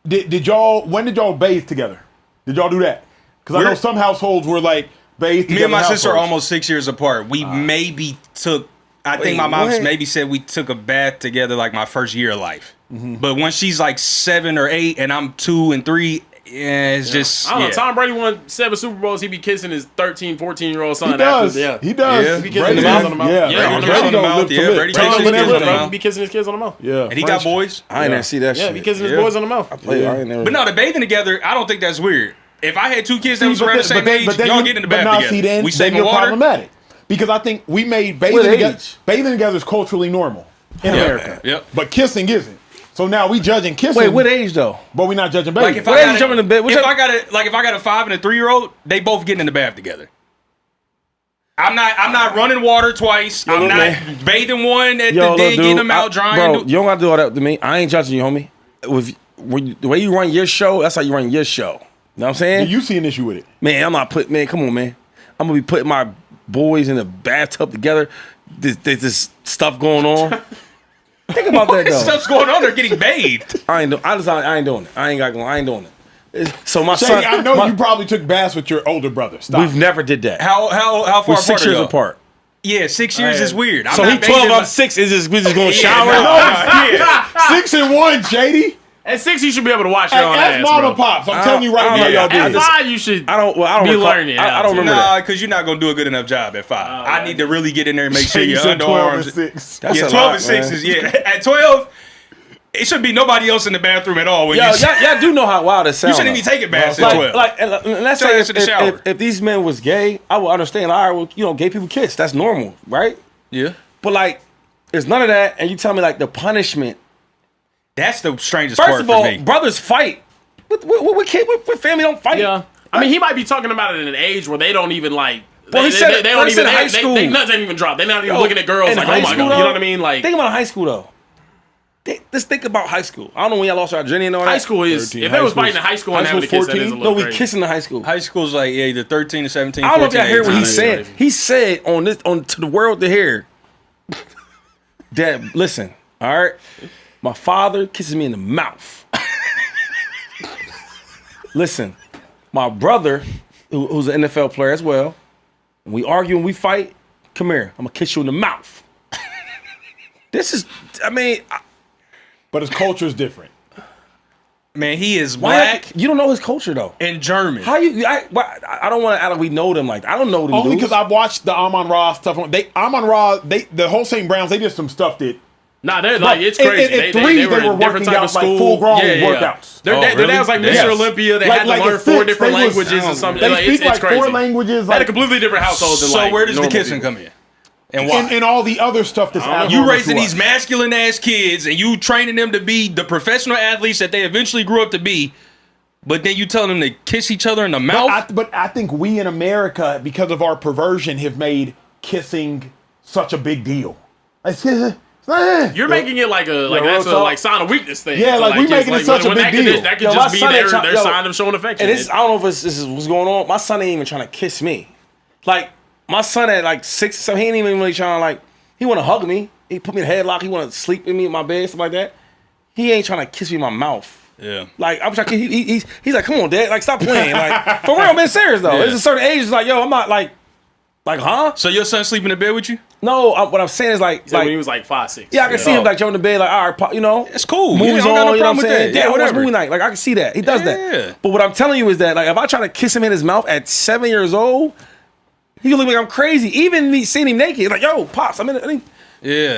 When did y'all bathe together? Did y'all do that? Because I know some households were like bathed together. Me and my sister are households. almost 6 years apart. We maybe took. I think my mom's maybe said we took a bath together like my first year of life. But when she's like 7 or 8 and I'm 2 and 3, Yeah, it's just. I don't know. Tom Brady won 7 Super Bowls. He be kissing his 13, 14-year-old son. He does. After, He does. Yeah. He be kissing his kids on the mouth. Yeah, Brady on the mouth. Yeah, Brady takes his kids on the mouth. He be kissing his kids on the mouth. Yeah. And he got boys. I ain't never see that Yeah, shit. he be kissing his boys on the mouth. I ain't never. But no, the bathing together, I don't think that's weird. If I had 2 kids that was around the same age, y'all get in the bath together. See, then We saving you're water. problematic. Because I think we made What bathing together is culturally normal in America. Yep. But kissing isn't. So now we judging kissing. Wait, what age though? But we're not judging baby. Like if What I age got jumping in the bed? if I got a 5 and a 3-year-old, they both getting in the bath together. I'm not running water twice. I'm not bathing one at the day, getting them out drying. Bro, you don't gotta do all that to me. I ain't judging you, homie. The way you run your show, that's how you run your show. You know what I'm saying? You see an issue with it? Man, come on, man. I'm gonna be putting my boys in the bathtub together. There's stuff going on. Think about that though. Stuff's going on. They're getting bathed. I ain't doing it. I ain't doing it. So my Shady, son, I know you probably took baths with your older brother. Stop. we've never did that. How far We're apart 6 years are y'all? apart. Yeah, 6 years is weird. So he 12, I'm 6. We just gonna shower? Yeah. 6 and 1, Shady. At 6, you should be able to wash your Hey, own ask ass, mom bro. and pops. I'm telling you right now, y'all do At this. 5, you should I don't be recall- learning. I don't remember Nah, that. because you're not gonna do a good enough job at 5. I need to really get in there and make sure Shady your said 12 and underarms. 6. That's Yeah, a 12 lot, and 6 man. is At 12, it should be nobody else in the bathroom at all. When Yo, you y'all do know how wild it sounds. you shouldn't even take a bath at 12. And let's Take say us to the shower. if these men was gay, I would understand. All right, well, gay people kiss. That's normal, right? Yeah, But like, there's none of that. And you tell me like the punishment. that's the strangest First part of all, for me. brothers fight. With family don't fight. Yeah. I mean, he might be talking about it at an age where they don't even like. Well, he said it- they well, don't he even. said high school. They nuts ain't even dropped. They're not even Yo, looking at girls in like, high oh my school, god, though, you know what I mean? Like, think about high school though. Let's think about high school. I don't know when y'all lost our virginity and all that. high school is 13. if High they was school's- fighting in high school and high having a school's kiss, that is a 14? little No, we crazy. kissing in high school. High school's like either 13 to 17. I don't know if 14, y'all hear what 18. he said. He said on to the world to hear that listen, all right, my father kisses me in the mouth. Listen, my brother, who's an NFL player as well, when we argue and we fight, come here, I'm gonna kiss you in the mouth. This is, I mean, But his culture is different. Man, he is why black you don't know his culture though? and German. How you? I don't want to act like we know them like that. I don't know them. Only dudes. because I've watched the Amon-Ra stuff. The whole St. Browns, they did some stuff that. Nah, they're like it's In- crazy. in three, they were a different working type out, of school. like, full-grown workouts. Their dad really? was like Mr. Yes. Olympia. They Like- had to like learn at 4 six, different they was- languages and something. They Like, speak it's like crazy. 4 languages. They had a Like, completely different household than So like where does the normal kissing people. come in? And why? and all the other stuff that's out You raising these masculine ass kids and you training them to be the professional athletes that they eventually grew up to be, but then you telling them to kiss each other in the mouth? But I think we in America, because of our perversion, have made kissing such a big deal. You're making it like a real that's a talk. like sign of weakness thing. Yeah, To, like, we just, making it such a when big that could- deal. That could Yo, my just be son ain't their yo, sign of showing affection. And I don't know if this is what's going on. My son ain't even trying to kiss me. Like my son at like 6, 7, he ain't even really trying to like. He want to hug me. He put me in a headlock. He want to sleep with me in my bed, stuff like that. He ain't trying to kiss me in my mouth. Yeah. Like I'm trying. He's like, come on, Dad. Like stop playing. Like for real, I'm being serious though. Yeah. There's a certain age. It's like, yo, I'm not like, huh? So your son sleep in the bed with you? No. What I'm saying is like, when he was like 5, 6. yeah, I can see him like jumping in the bed, like, all right, you know, It's cool. movies I don't got on, no you know what I'm problem with saying? that. Yeah, Yeah, whatever. whatever. Movie night. Like I can see that. He does Yeah. that. But what I'm telling you is that like if I try to kiss him in his mouth at 7 years old, he gonna look like I'm crazy. Even me seeing him naked, like, yo, pops, I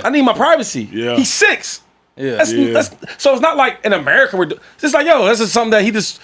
need my privacy. Yeah. He's 6. Yeah. That's so it's not like in America we're it's just like, yo, this is something that he just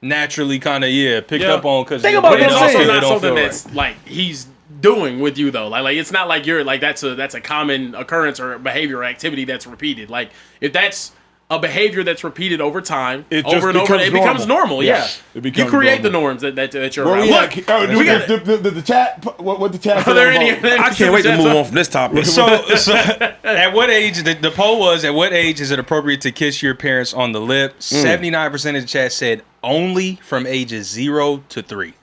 Naturally kind of, picked Yeah. up on because Think about But it's what I'm also saying. not something that's like he's doing with you though. Like it's not like you're like that's a common occurrence or behavior or activity that's repeated. Like if that's a behavior that's repeated over time, It just over and over, becomes it becomes normal. normal. Yeah, Yes, it becomes you create the normal. norms that you're Where around. we Look, at? Oh, we got the chat. What the chat? Are there said any? about- I can't wait to move on from this topic. So at what age, the poll was, at what age is it appropriate to kiss your parents on the lip? 79% of the chat said only from ages 0 to 3.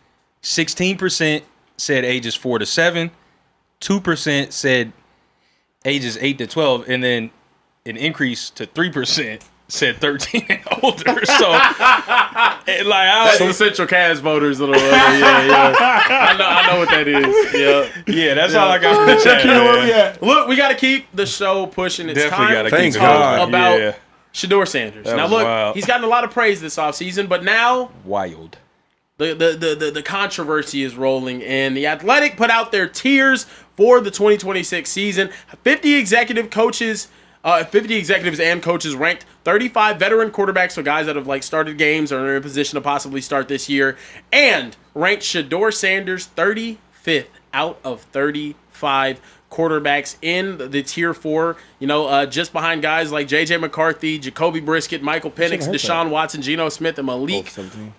16% said ages 4 to 7. 2% said ages 8 to 12. And then an increase to 3% said 13 and older. So, That's the Central Cast voters. Little, I know what that is. Yeah. that's all I got from the chat. You know where we at? Look, we got to keep the show pushing. It's Definitely time gotta to Thank keep talk God. about Yeah. Shedeur Sanders. Now was look, wild. he's gotten a lot of praise this offseason, but now Wild. the controversy is rolling in. The Athletic put out their tiers for the 2026 season. 50 executives and coaches ranked 35 veteran quarterbacks, so guys that have started games or are in a position to possibly start this year, and ranked Shedeur Sanders 35th out of 35 quarterbacks in the tier 4, just behind guys like J.J. McCarthy, Jacoby Brissett, Michael Penix, Deshaun Watson, Geno Smith, and Malik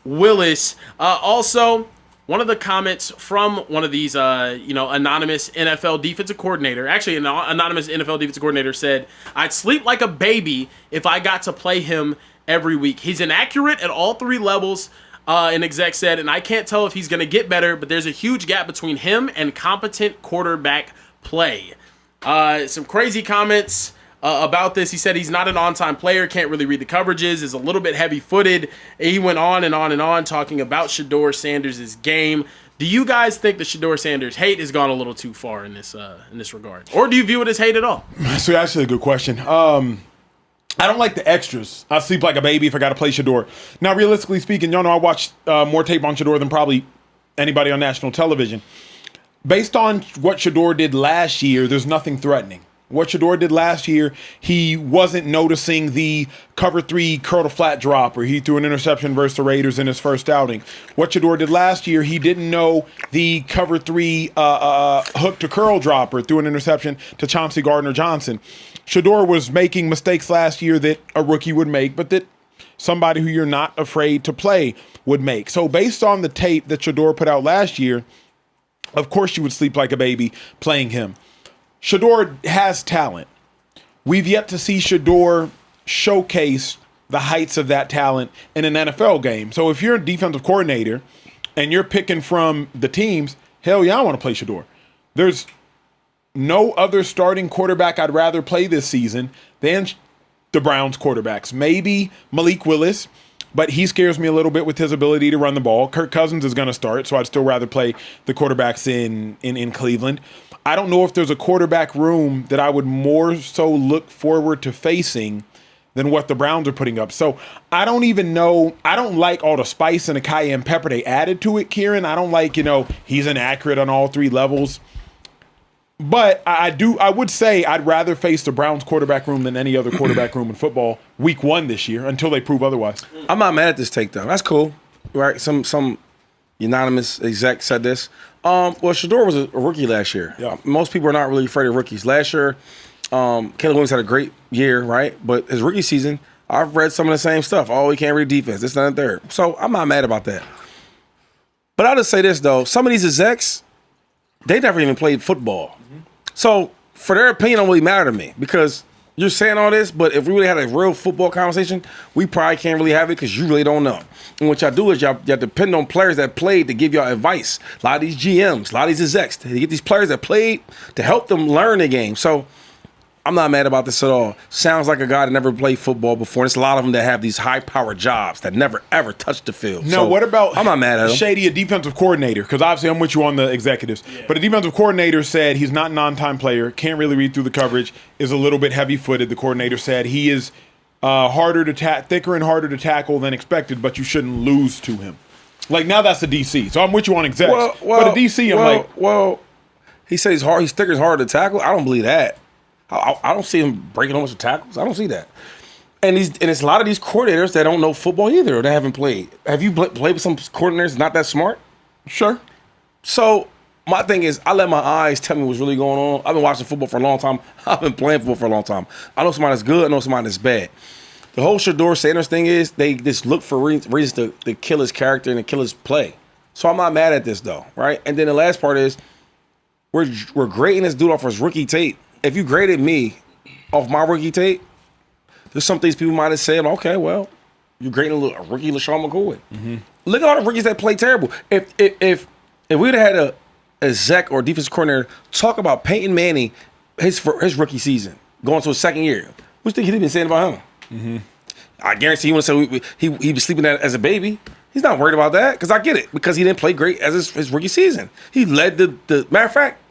Willis. Also, one of the comments from one of these, anonymous NFL defensive coordinator, actually an anonymous NFL defensive coordinator said, "I'd sleep like a baby if I got to play him every week. He's inaccurate at all 3 levels." An exec said, "and I can't tell if he's going to get better, but there's a huge gap between him and competent quarterback play." Some crazy comments about this. He said he's not an on-time player, can't really read the coverages, is a little bit heavy-footed. He went on and on and on talking about Shedeur Sanders' game. Do you guys think the Shedeur Sanders hate has gone a little too far in this regard? Or do you view it as hate at all? So that's actually a good question. I don't like the extras. I sleep like a baby if I got to play Shedeur. Now, realistically speaking, y'all know I watched more tape on Shedeur than probably anybody on national television. Based on what Shedeur did last year, there's nothing threatening. What Shedeur did last year, he wasn't noticing the cover 3 curl to flat drop, or he threw an interception versus the Raiders in his first outing. What Shedeur did last year, he didn't know the cover 3 hook to curl drop, or threw an interception to Chauncey Gardner-Johnson. Shedeur was making mistakes last year that a rookie would make, but that somebody who you're not afraid to play would make. So based on the tape that Shedeur put out last year, of course you would sleep like a baby playing him. Shedeur has talent. We've yet to see Shedeur showcase the heights of that talent in an NFL game. So if you're a defensive coordinator and you're picking from the teams, hell yeah, I want to play Shedeur. There's no other starting quarterback I'd rather play this season than the Browns quarterbacks. Maybe Malik Willis, but he scares me a little bit with his ability to run the ball. Kirk Cousins is going to start, so I'd still rather play the quarterbacks in Cleveland. I don't know if there's a quarterback room that I would more so look forward to facing than what the Browns are putting up. So I don't even know. I don't like all the spice and the cayenne pepper they added to it, Kieran. I don't like, he's inaccurate on all 3 levels. But I would say I'd rather face the Browns quarterback room than any other quarterback room in football week 1 this year until they prove otherwise. I'm not mad at this take, though. That's cool, right? Some anonymous exec said this. Well, Shedeur was a rookie last year. Yeah. Most people are not really afraid of rookies. Last year, Caleb Williams had a great year, right? But his rookie season, I've read some of the same stuff. Oh, he can't read defense. This, that, and third. So I'm not mad about that. But I'll just say this, though. Some of these execs, they never even played football. Mm-hmm. So for their opinion, don't really matter to me, because you're saying all this, but if we really had a real football conversation, we probably can't really have it because you really don't know. And what y'all do is y'all depend on players that played to give y'all advice. A lot of these GMs, a lot of these execs, they get these players that played to help them learn the game. So I'm not mad about this at all. Sounds like a guy that never played football before. And it's a lot of them that have these high-powered jobs that never, ever touched the field. No, so what about I'm not mad at him. Shady, a defensive coordinator? Because obviously I'm with you on the executives. Yeah. But a defensive coordinator said he's not an on-time player, can't really read through the coverage, is a little bit heavy-footed. The coordinator said he is thicker and harder to tackle than expected, but you shouldn't lose to him. Like, now that's the DC. So I'm with you on execs. But a DC, he said he's thicker and harder to tackle. I don't believe that. I don't see him breaking a bunch of tackles. I don't see that. And it's a lot of these coordinators that don't know football either, or they haven't played. Have you played with some coordinators not that smart? Sure. So my thing is, I let my eyes tell me what's really going on. I've been watching football for a long time. I've been playing football for a long time. I know somebody that's good. I know somebody that's bad. The whole Shedeur Sanders thing is they just look for reasons to kill his character and to kill his play. So I'm not mad at this, though, right? And then the last part is we're grading this dude off his rookie tape. If you graded me off my rookie tape, there's some things people might have said, okay, well, you're grading a rookie LaShawn McCoy. Mm-hmm. Look at all the rookies that play terrible. If we'd have had a Zach or defensive coordinator talk about Peyton Manning, his rookie season, going to his second year, what do you think he'd been saying about him? Mm-hmm. I guarantee he would say he was sleeping as a baby. He's not worried about that, because I get it, because he didn't play great as his rookie season. He led the matter of fact,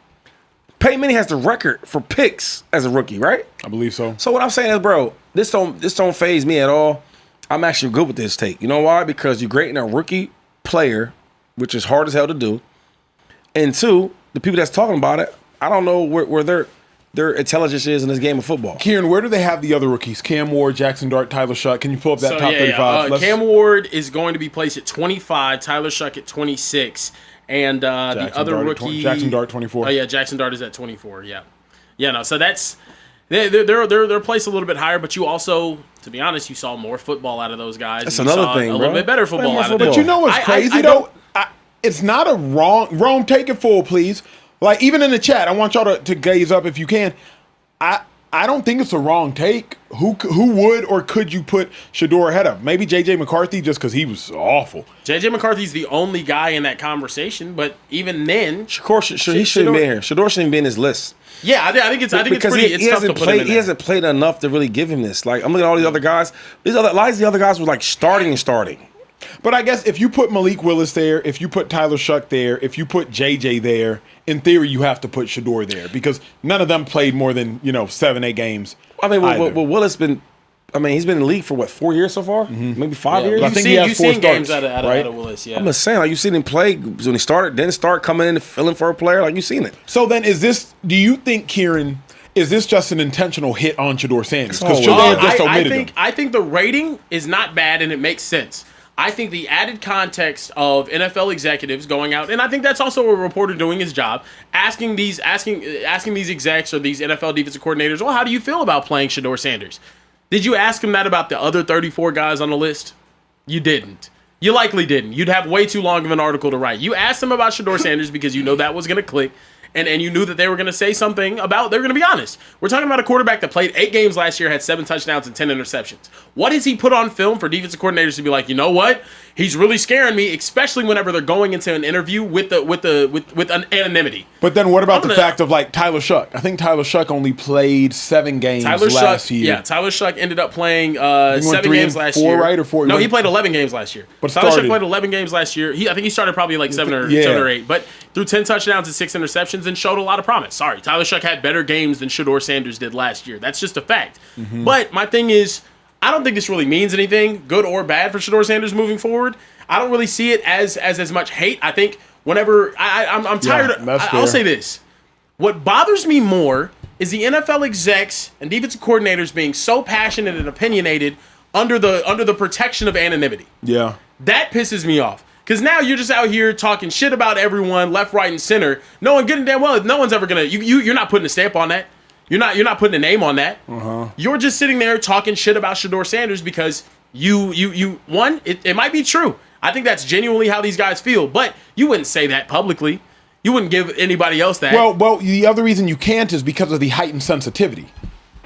Peyton Manning has the record for picks as a rookie, right? I believe so. So what I'm saying is, bro, this don't faze me at all. I'm actually good with this take. You know why? Because you're grading a rookie player, which is hard as hell to do. And two, the people that's talking about it, I don't know where their intelligence is in this game of football. Kieran, where do they have the other rookies? Cam Ward, Jackson Dart, Tyler Shuck. Can you pull up that top 35? Cam Ward is going to be placed at 25, Tyler Shuck at 26, and the other rookie Jackson Dart 24. Oh yeah, Jackson Dart is at 24. Yeah, no. So that's they're placed a little bit higher, but you also, to be honest, you saw more football out of those guys. That's you another saw thing, a little bit better football out of them. But you know what's crazy though? It's not a wrong. Take it full, please. Like even in the chat, I want y'all to gaze up if you can. I don't think it's a wrong take. Who would or could you put Shedeur ahead of? Maybe J.J. McCarthy just because he was awful. J.J. McCarthy's the only guy in that conversation, but even then, he shouldn't be here. Shedeur shouldn't be in his list. Yeah, I think it's tough to put him in there. He hasn't played enough to really give him this. Like I'm looking at all these other guys. A lot of the other guys were like starting. But I guess if you put Malik Willis there, if you put Tyler Shuck there, if you put JJ there, in theory you have to put Shedeur there because none of them played more than 7-8 games. I mean, well, Willis he's been in the league for what, 4 years so far? Mm-hmm. Maybe 5 years. I think he has 4 starts, games out of Willis. Yeah, I'm just saying, like you seen him play when he started, then start coming in and filling for a player. Like you seen it. So then, do you think, Kieran? Is this just an intentional hit on Shedeur Sanders? Because Shedeur just omitted him. I think the rating is not bad and it makes sense. I think the added context of NFL executives going out, and I think that's also a reporter doing his job, asking these execs or these NFL defensive coordinators, well, how do you feel about playing Shedeur Sanders? Did you ask him that about the other 34 guys on the list? You didn't. You likely didn't. You'd have way too long of an article to write. You asked him about Shedeur Sanders because you know that was going to click. And you knew that they were going to say something about, they're going to be honest. We're talking about a quarterback that played 8 games last year, had 7 touchdowns and 10 interceptions. What has he put on film for defensive coordinators to be like, you know what? He's really scaring me, especially whenever they're going into an interview with an anonymity. But then what about the fact of like Tyler Shuck? I think Tyler Shuck only played 7 games last year. Yeah, Tyler Shuck ended up playing 7 games last year. 4, right? Or 4? No, he played 11 games last year. But Tyler Shuck played 11 games last year. I think he started probably like 7 or 8, but threw 10 touchdowns and 6 interceptions and showed a lot of promise. Sorry, Tyler Shuck had better games than Shedeur Sanders did last year. That's just a fact. Mm-hmm. But my thing is, I don't think this really means anything, good or bad, for Shedeur Sanders moving forward. I don't really see it as much hate. I think whenever I'm tired. I'll say this: what bothers me more is the NFL execs and defensive coordinators being so passionate and opinionated under the protection of anonymity. Yeah, that pisses me off. Because now you're just out here talking shit about everyone, left, right, and center. No one getting damn well. No one's ever gonna. You're not putting a stamp on that. You're not putting a name on that. Uh-huh. You're just sitting there talking shit about Shedeur Sanders because it might be true. I think that's genuinely how these guys feel, but you wouldn't say that publicly. You wouldn't give anybody else that. Well, the other reason you can't is because of the heightened sensitivity.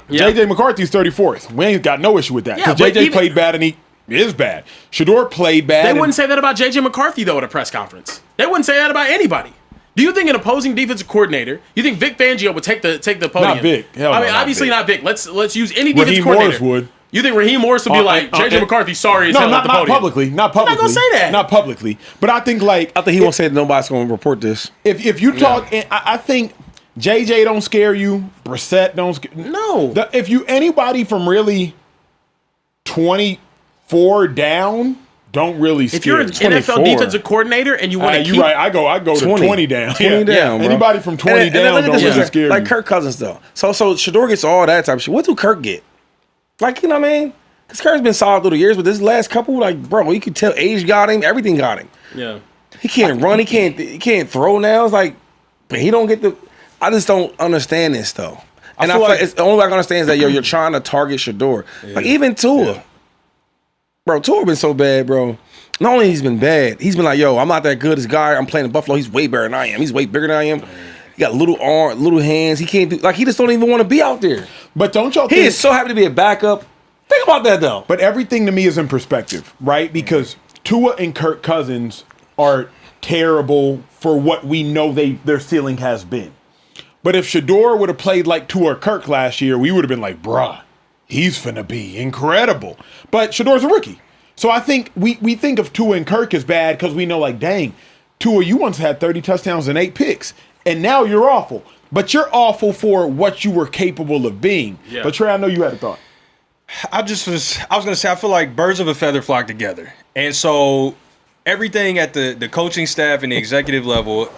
Yeah. J.J. McCarthy's 34th. We ain't got no issue with that because J.J. played bad and he is bad. Shedeur played bad. They wouldn't say that about J.J. McCarthy though at a press conference. They wouldn't say that about anybody. Do you think an opposing defensive coordinator? You think Vic Fangio would take the podium? Not Vic. Hell I mean, obviously not Vic. Let's use any defensive coordinator. Morris would. You think Raheem Morris would be like, J.J. McCarthy, sorry, no, not publicly. Not publicly. I'm not going to say that. Not publicly. But I think, like... I think he won't say that nobody's going to report this. If you talk... I think J.J. don't scare you. Brissett don't scare... No. Anybody from really 24 down... Don't really scare. If you're an 24. NFL defensive coordinator and you want to keep... You're right. I go 20. To 20 down. 20 down, bro. Anybody from 20 down don't really scare you. Like Kirk Cousins, though. So Shedeur gets all that type of shit. What do Kirk get? Like, you know what I mean? Because Kirk's been solid through the years, but this last couple, like, bro, you can tell age got him. Everything got him. Yeah. He can't run. He can't throw now. It's like, but he don't get the... I just don't understand this, though. And I feel like it's the only way I can understand is that, you're trying to target Shedeur. Yeah. Like, even Tua. Yeah. Bro, Tua been so bad, bro. Not only he's been bad, he's been like, yo, I'm not that good. This guy, I'm playing in Buffalo. He's way better than I am. He's way bigger than I am. He got little arms, little hands. He can't do, like, he just don't even want to be out there. But don't y'all think... He is so happy to be a backup. Think about that, though. But everything to me is in perspective, right? Because Tua and Kirk Cousins are terrible for what we know their ceiling has been. But if Shedeur would have played like Tua or Kirk last year, we would have been like, bruh, he's finna be incredible. But Shedeur's a rookie. So I think we think of Tua and Kirk as bad because we know, like, dang, Tua, you once had 30 touchdowns and 8 picks, and now you're awful. But you're awful for what you were capable of being. Yeah. But Trey, I know you had a thought. I was gonna say I feel like birds of a feather flock together, and so everything at the coaching staff and the executive level,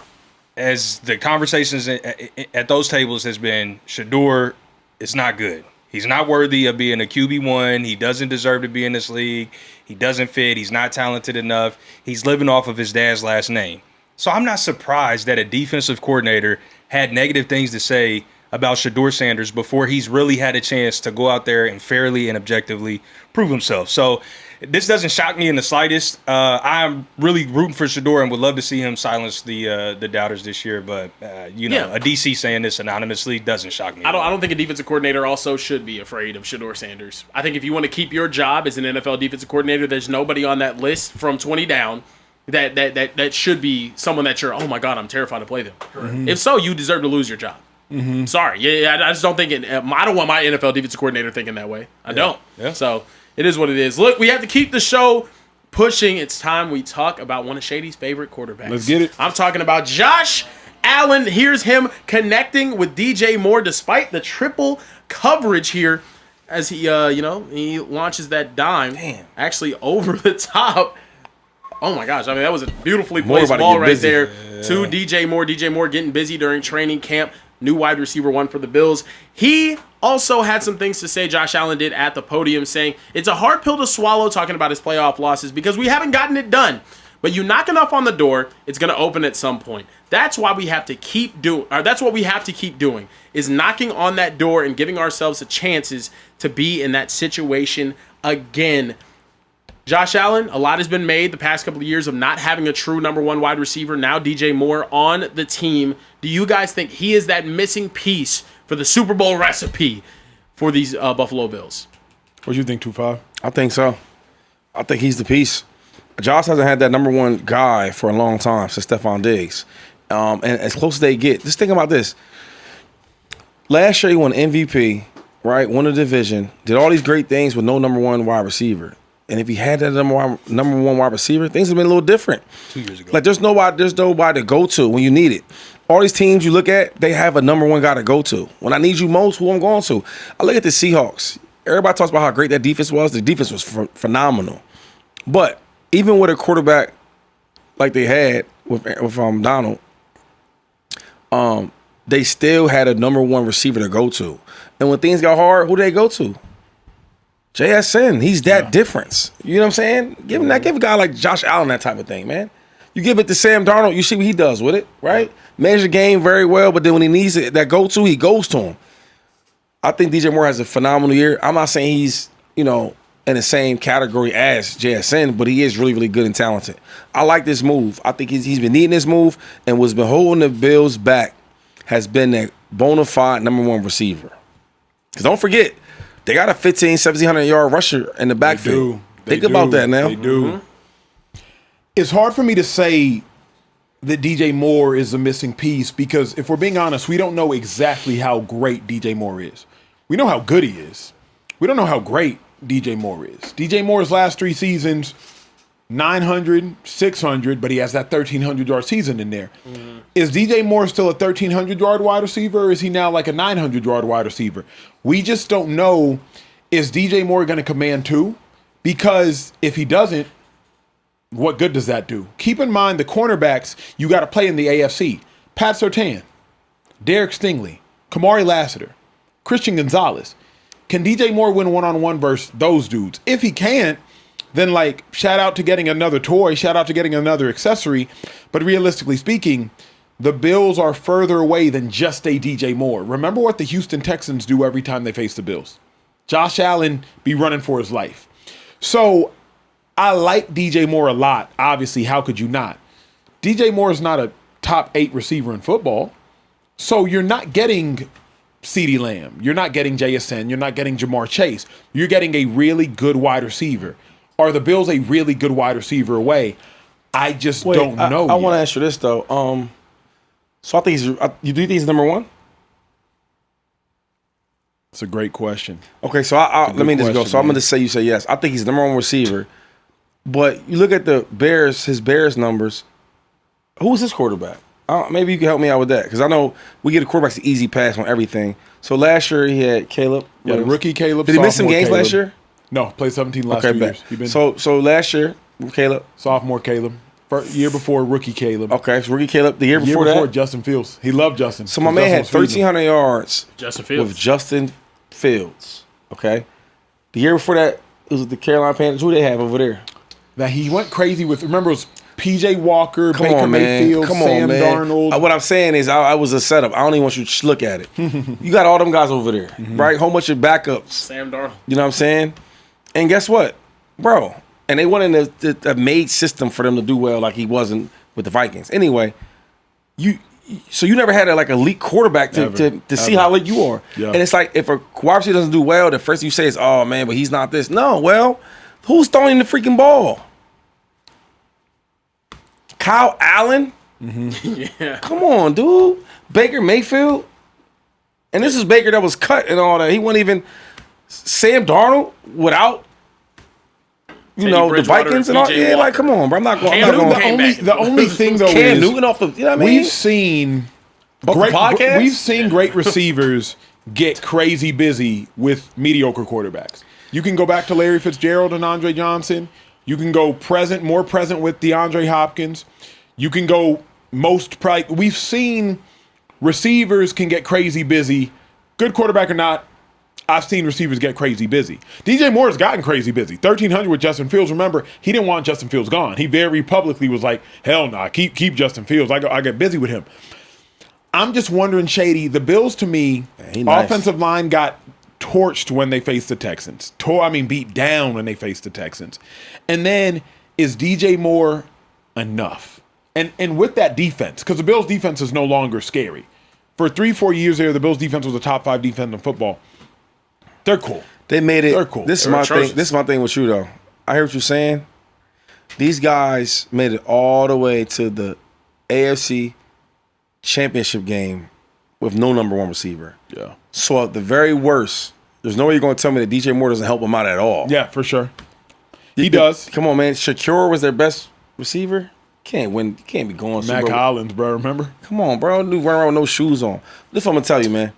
as the conversations at those tables has been, Shedeur is not good. He's not worthy of being a QB1. He doesn't deserve to be in this league. He doesn't fit. He's not talented enough. He's living off of his dad's last name. So I'm not surprised that a defensive coordinator had negative things to say about Shedeur Sanders before he's really had a chance to go out there and fairly and objectively prove himself. So this doesn't shock me in the slightest. I'm really rooting for Shedeur and would love to see him silence the doubters this year. But, a DC saying this anonymously doesn't shock me. I don't think a defensive coordinator also should be afraid of Shedeur Sanders. I think if you want to keep your job as an NFL defensive coordinator, there's nobody on that list from 20 down that should be someone that you're, oh, my God, I'm terrified to play them. Mm-hmm. If so, you deserve to lose your job. Mm-hmm. Sorry. Yeah, I just don't think I don't want my NFL defensive coordinator thinking that way. I don't. Yeah. So it is what it is. Look, we have to keep the show pushing. It's time we talk about one of Shady's favorite quarterbacks. Let's get it. I'm talking about Josh Allen. Here's him connecting with DJ Moore despite the triple coverage here as he launches that dime. Damn. Actually over the top. Oh my gosh. I mean, that was a beautifully placed ball right there to DJ Moore. DJ Moore getting busy during training camp. New wide receiver one for the Bills. He also had some things to say, Josh Allen did, at the podium, saying it's a hard pill to swallow talking about his playoff losses because we haven't gotten it done. But you knock enough on the door, it's going to open at some point. That's why we have to keep doing, or that's what we have to keep doing, is knocking on that door and giving ourselves the chances to be in that situation again. Josh Allen, a lot has been made the past couple of years of not having a true number one wide receiver. Now DJ Moore on the team. Do you guys think he is that missing piece for the Super Bowl recipe for these Buffalo Bills? What do you think, 2-5? I think so. I think he's the piece. Josh hasn't had that number one guy for a long time since Stephon Diggs. And as close as they get, just think about this. Last year he won MVP, right? Won the division, did all these great things with no number one wide receiver. And if he had that number one wide receiver, things have been a little different. 2 years ago. Like there's nobody to go to when you need it. All these teams you look at, they have a number one guy to go to. When I need you most, who I'm going to? I look at the Seahawks. Everybody talks about how great that defense was. The defense was phenomenal. But even with a quarterback like they had with Donald, they still had a number one receiver to go to. And when things got hard, who do they go to? JSN. He's that difference. You know what I'm saying? Give a guy like Josh Allen that type of thing, man. You give it to Sam Darnold, you see what he does with it, right? Measure game very well, but then when he needs it, that go-to, he goes to him. I think DJ Moore has a phenomenal year. I'm not saying he's, in the same category as JSN, but he is really, really good and talented. I like this move. I think he's been needing this move, and what's been holding the Bills back has been that bona fide number one receiver. Because don't forget, they got a 1,700-yard rusher in the backfield. Think about that now. They do. It's hard for me to say that DJ Moore is a missing piece because if we're being honest, we don't know exactly how great DJ Moore is. We know how good he is. We don't know how great DJ Moore is. DJ Moore's last 3 seasons, 900, 600, but he has that 1,300-yard season in there. Mm-hmm. Is DJ Moore still a 1,300-yard wide receiver, or is he now like a 900-yard wide receiver? We just don't know. Is DJ Moore going to command 2? Because if he doesn't, what good does that do? Keep in mind the cornerbacks you got to play in the AFC. Pat Surtain, Derek Stingley, Kamari Lassiter, Christian Gonzalez. Can DJ Moore win one-on-one versus those dudes? If he can't, then shout out to getting another toy, shout out to getting another accessory. But realistically speaking, the Bills are further away than just a DJ Moore. Remember what the Houston Texans do every time they face the Bills. Josh Allen be running for his life. So I like DJ Moore a lot. Obviously, how could you not? DJ Moore is not a top 8 receiver in football. So you're not getting CeeDee Lamb. You're not getting JSN. You're not getting Jamar Chase. You're getting a really good wide receiver. Are the Bills a really good wide receiver away? I just don't know. I want to ask you this, though. So I think you do think he's number one? It's a great question. Okay, so let me just go. So I'm going to say you say yes. I think he's the number one receiver. But you look at his Bears numbers. Who was his quarterback? Maybe you can help me out with that because I know we get a quarterback's an easy pass on everything. So last year he had Caleb. Yeah, rookie Caleb. Did he miss some games Caleb. last year? No, played 17 last 2 years. He been So last year, Caleb. sophomore Caleb. Year before rookie Caleb. Okay, so rookie Caleb. The year Year before that, Justin Fields. He loved Justin. so my man had 1,300 yards Justin Fields. with Justin Fields. Okay, the year before that it was the Carolina Panthers. Who they have over there? That he went crazy with. Remember, it was P.J. Walker, Come Baker on, man. Mayfield, Come Sam on, man. Darnold. What I'm saying is, I was a setup. I don't even want you to look at it. You got all them guys over there, right? Whole bunch of backups. Sam Darnold. You know what I'm saying? And guess what, bro? And they went in a made system for them to do well, like he wasn't with the Vikings. Anyway, so you never had a elite quarterback to see how elite you are. Yeah. And it's like if a wide receiver doesn't do well, the first thing you say is, "Oh man, but he's not this." No, well, who's throwing the freaking ball? Kyle Allen? Yeah. Come on, dude. Baker Mayfield? And this is Baker that was cut and all that. He wasn't even Sam Darnold without the Bridgewater, Vikings and all. P.J. Yeah, Walker. come on, bro. I'm not going. Cam I'm not Newton going. came back. The only thing though Cam is Newton off the. You know what I mean? we've seen podcast? we've seen great receivers get crazy busy with mediocre quarterbacks. You can go back to Larry Fitzgerald and Andre Johnson. You can go more present with DeAndre Hopkins. You can go we've seen receivers can get crazy busy. Good quarterback or not, I've seen receivers get crazy busy. DJ Moore has gotten crazy busy. 1,300 with Justin Fields. Remember, he didn't want Justin Fields gone. He very publicly was like, hell no, keep Justin Fields. I get busy with him. I'm just wondering, Shady, the Bills to me, offensive line got torched when they faced the Texans. Beat down when they faced the Texans. And then is DJ Moore enough? And with that defense, because the Bills defense is no longer scary. For 3-4 years there, the Bills defense was a top 5 defense in football. They're cool. They made it. They're cool. This is They're my atrocious. thing. This is my thing with you though. I hear what you're saying. These guys made it all the way to the AFC Championship game with no number 1 receiver. Yeah. So at the very worst, there's no way you're going to tell me that DJ Moore doesn't help them out at all. Yeah, for sure. He does. Come on, man. Shedeur was their best receiver. Can't win. Can't be going. Mac Super Bowl. Hollins, bro, remember? Come on, bro. Dude, run around with no shoes on. This is what I'm gonna tell you, man.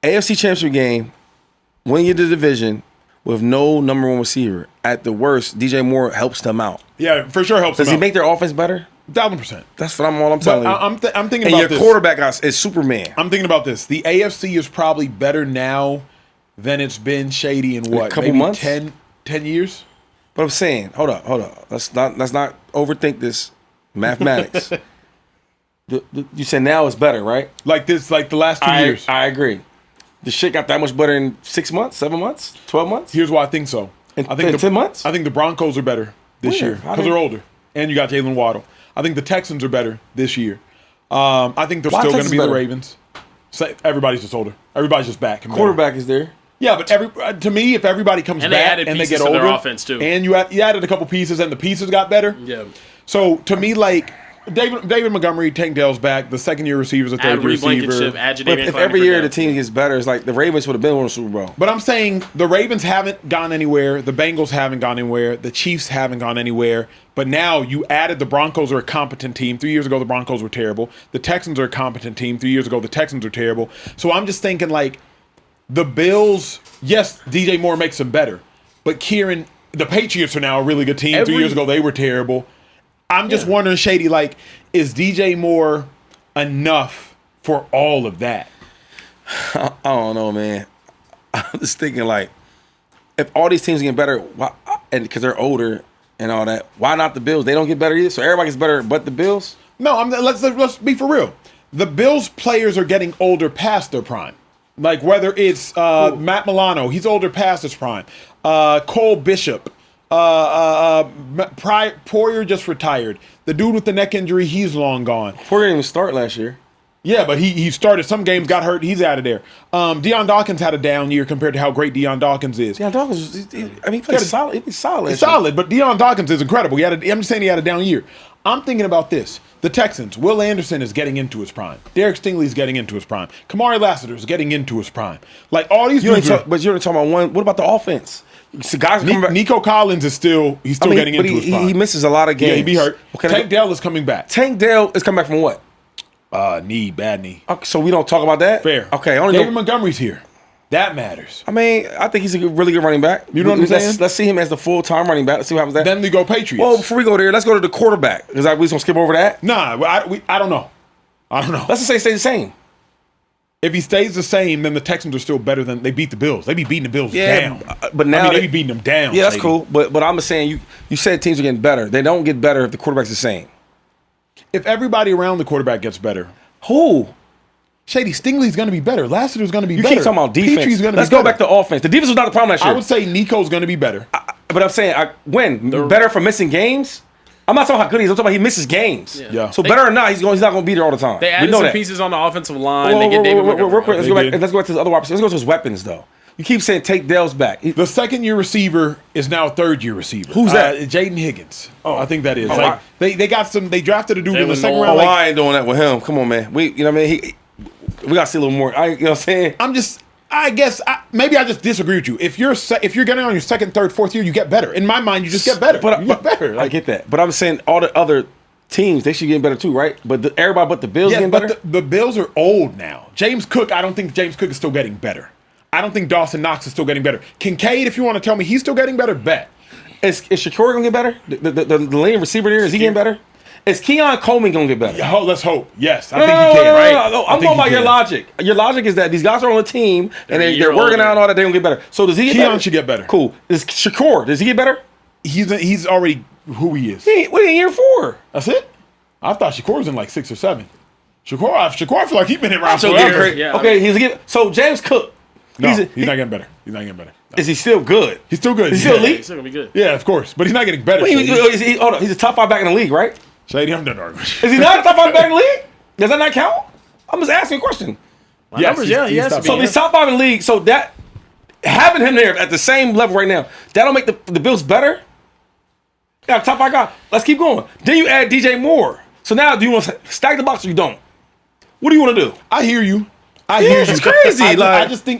AFC Championship game, win your division with no number 1 receiver. At the worst, DJ Moore helps them out. Yeah, for sure helps Does him he out. make their offense better? 1,000%. That's what I'm telling you. I'm thinking And about your this. quarterback guys is Superman. I'm thinking about this. The AFC is probably better now than it's been, Shady, in what? couple maybe months? 10 years? But I'm saying, hold up. Let's not overthink this. Mathematics. You said now it's better, right? Like the last 2 years. I agree. The shit got that much better in 6 months, 7 months, 12 months? Here's why I think so. In I think 10 months? I think the Broncos are better this Where? year How because they- they're older. And you got Jalen Waddle. I think the Texans are better this year. I think they're Why still going to Texans be the better? Ravens. So everybody's just older. Everybody's just back. and better. Quarterback is there. Yeah, but to me, if everybody comes And they back added and they pieces get to older, their offense, too. and you added a couple pieces, and the pieces got better. Yeah. So to me, like David Montgomery, Tank Dell's back. The second-year receiver's a Add third-year Reed Blankenship, receiver. add Jadavion But if Clowney every for year the depth. team gets better, it's like the Ravens would have been on the Super Bowl. But I'm saying the Ravens haven't gone anywhere. The Bengals haven't gone anywhere. The Chiefs haven't gone anywhere. But now you added the Broncos are a competent team. 3 years ago, the Broncos were terrible. The Texans are a competent team. 3 years ago, the Texans are terrible. So I'm just thinking like the Bills, yes, DJ Moore makes them better. But Kieran, the Patriots are now a really good team. 3 years ago, they were terrible. I'm just wondering, Shady, like, is DJ Moore enough for all of that? I don't know, man. I'm just thinking like, if all these teams get better, why, and because they're older and all that, why not the Bills? They don't get better either. So everybody gets better, but the Bills. No, let's be for real. The Bills players are getting older past their prime. Like whether it's Matt Milano, he's older past his prime. Cole Bishop, Poyer just retired. The dude with the neck injury, he's long gone. Poyer didn't even start last year. Yeah, but he started some games, got hurt, he's out of there. Deion Dawkins had a down year compared to how great Deion Dawkins is. Deion Dawkins, he played solid. He played solid. He's solid, but Deion Dawkins is incredible. I'm just saying he had a down year. I'm thinking about this. The Texans, Will Anderson is getting into his prime. Derek Stingley's getting into his prime. Kamari Lassiter is getting into his prime. Like all these dudes But you're talking about one. What about the offense? So guys are coming back. Nico Collins is still getting into his prime. He misses a lot of games. Yeah, he be hurt. Okay, Tank Dell is coming back. Tank Dell is coming back from what? Bad knee. Okay, so we don't talk about that? Fair. Okay, I only David know. Montgomery's here. That matters. I mean, I think he's a really good running back. You know what I'm saying? Let's see him as the full-time running back. Let's see what happens there. Then we go Patriots. Well, before we go there, let's go to the quarterback. Because we just gonna skip over that. Nah, I don't know. Let's just say stay the same. If he stays the same, then the Texans are still better than they beat the Bills. They be beating the Bills down. But now they be beating them down. Yeah, that's Shady. cool. But I'm just saying you said teams are getting better. They don't get better if the quarterback's the same. If everybody around the quarterback gets better, Who? Shady Stingley's going to be better. Lassiter's going to be You better. keep talking about defense. Petrie's gonna Let's be go better. back to offense. The defense was not the problem last year. I would say Nico's going to be better. But I'm saying, when? Better for missing games? I'm not talking about how good he is. I'm talking about he misses games. Yeah. So better or not, he's not going to be there all the time. They We added know some that. pieces on the offensive line. Whoa, They get whoa, David whoa, whoa, Montgomery. real quick, let's They go back. did. Let's go back to the other wide receivers. Let's go to his weapons, though. You keep saying take Dell's back. The second-year receiver is now a third-year receiver. Who's that? Jaden Higgins. I think that is. Oh, Like, they got some. They drafted a dude in the Jalen second Noel. round. Like, I ain't doing that with him. Come on, man. You know what I mean? We got to see a little more. You know what I'm saying? I guess maybe I just disagree with you. If you're getting on your second, third, fourth year, you get better. In my mind, you just get better. You get better. I get that. But I'm saying all the other teams, they should get better too, right? But everybody but the Bills Yeah, getting but better? the Bills are old now. James Cook, I don't think James Cook is still getting better. I don't think Dawson Knox is still getting better. Kincaid, if you want to tell me he's still getting better, bet. Is Shedeur going to get better? The lane receiver there, is he getting better? Is Keon Coleman going to get better? Let's hope. Yes, I think he can. Right? No, I'm going by your logic. Your logic is that these guys are on a team and they're working out and all that. They're going to get better. So does he get better? Keon should get better. Cool. Is Shedeur, does he get better? He's already who he is. What are you in year 4? That's it. I thought Shakur was in like 6 or 7. Shakur, I feel like he's been around So forever. Yeah, okay, so James Cook. No, he's not getting better. He's not getting better. No. Is he still good? He's still good. Is he still He's elite? still going to be good. Yeah, of course. But he's not getting better. Hold on, he's a top 5 back in the league, right? Shady, I'm done arguing. Is he not a top 5 back in the league? Does that not count? I'm just asking a question. My numbers, he has to be. So he's top 5 in the league. So that having him there at the same level right now, that'll make the Bills better. Yeah, top 5 guy. Let's keep going. Then you add DJ Moore. So now, do you want to stack the box or you don't? What do you want to do? I hear you. I hear you. It's crazy.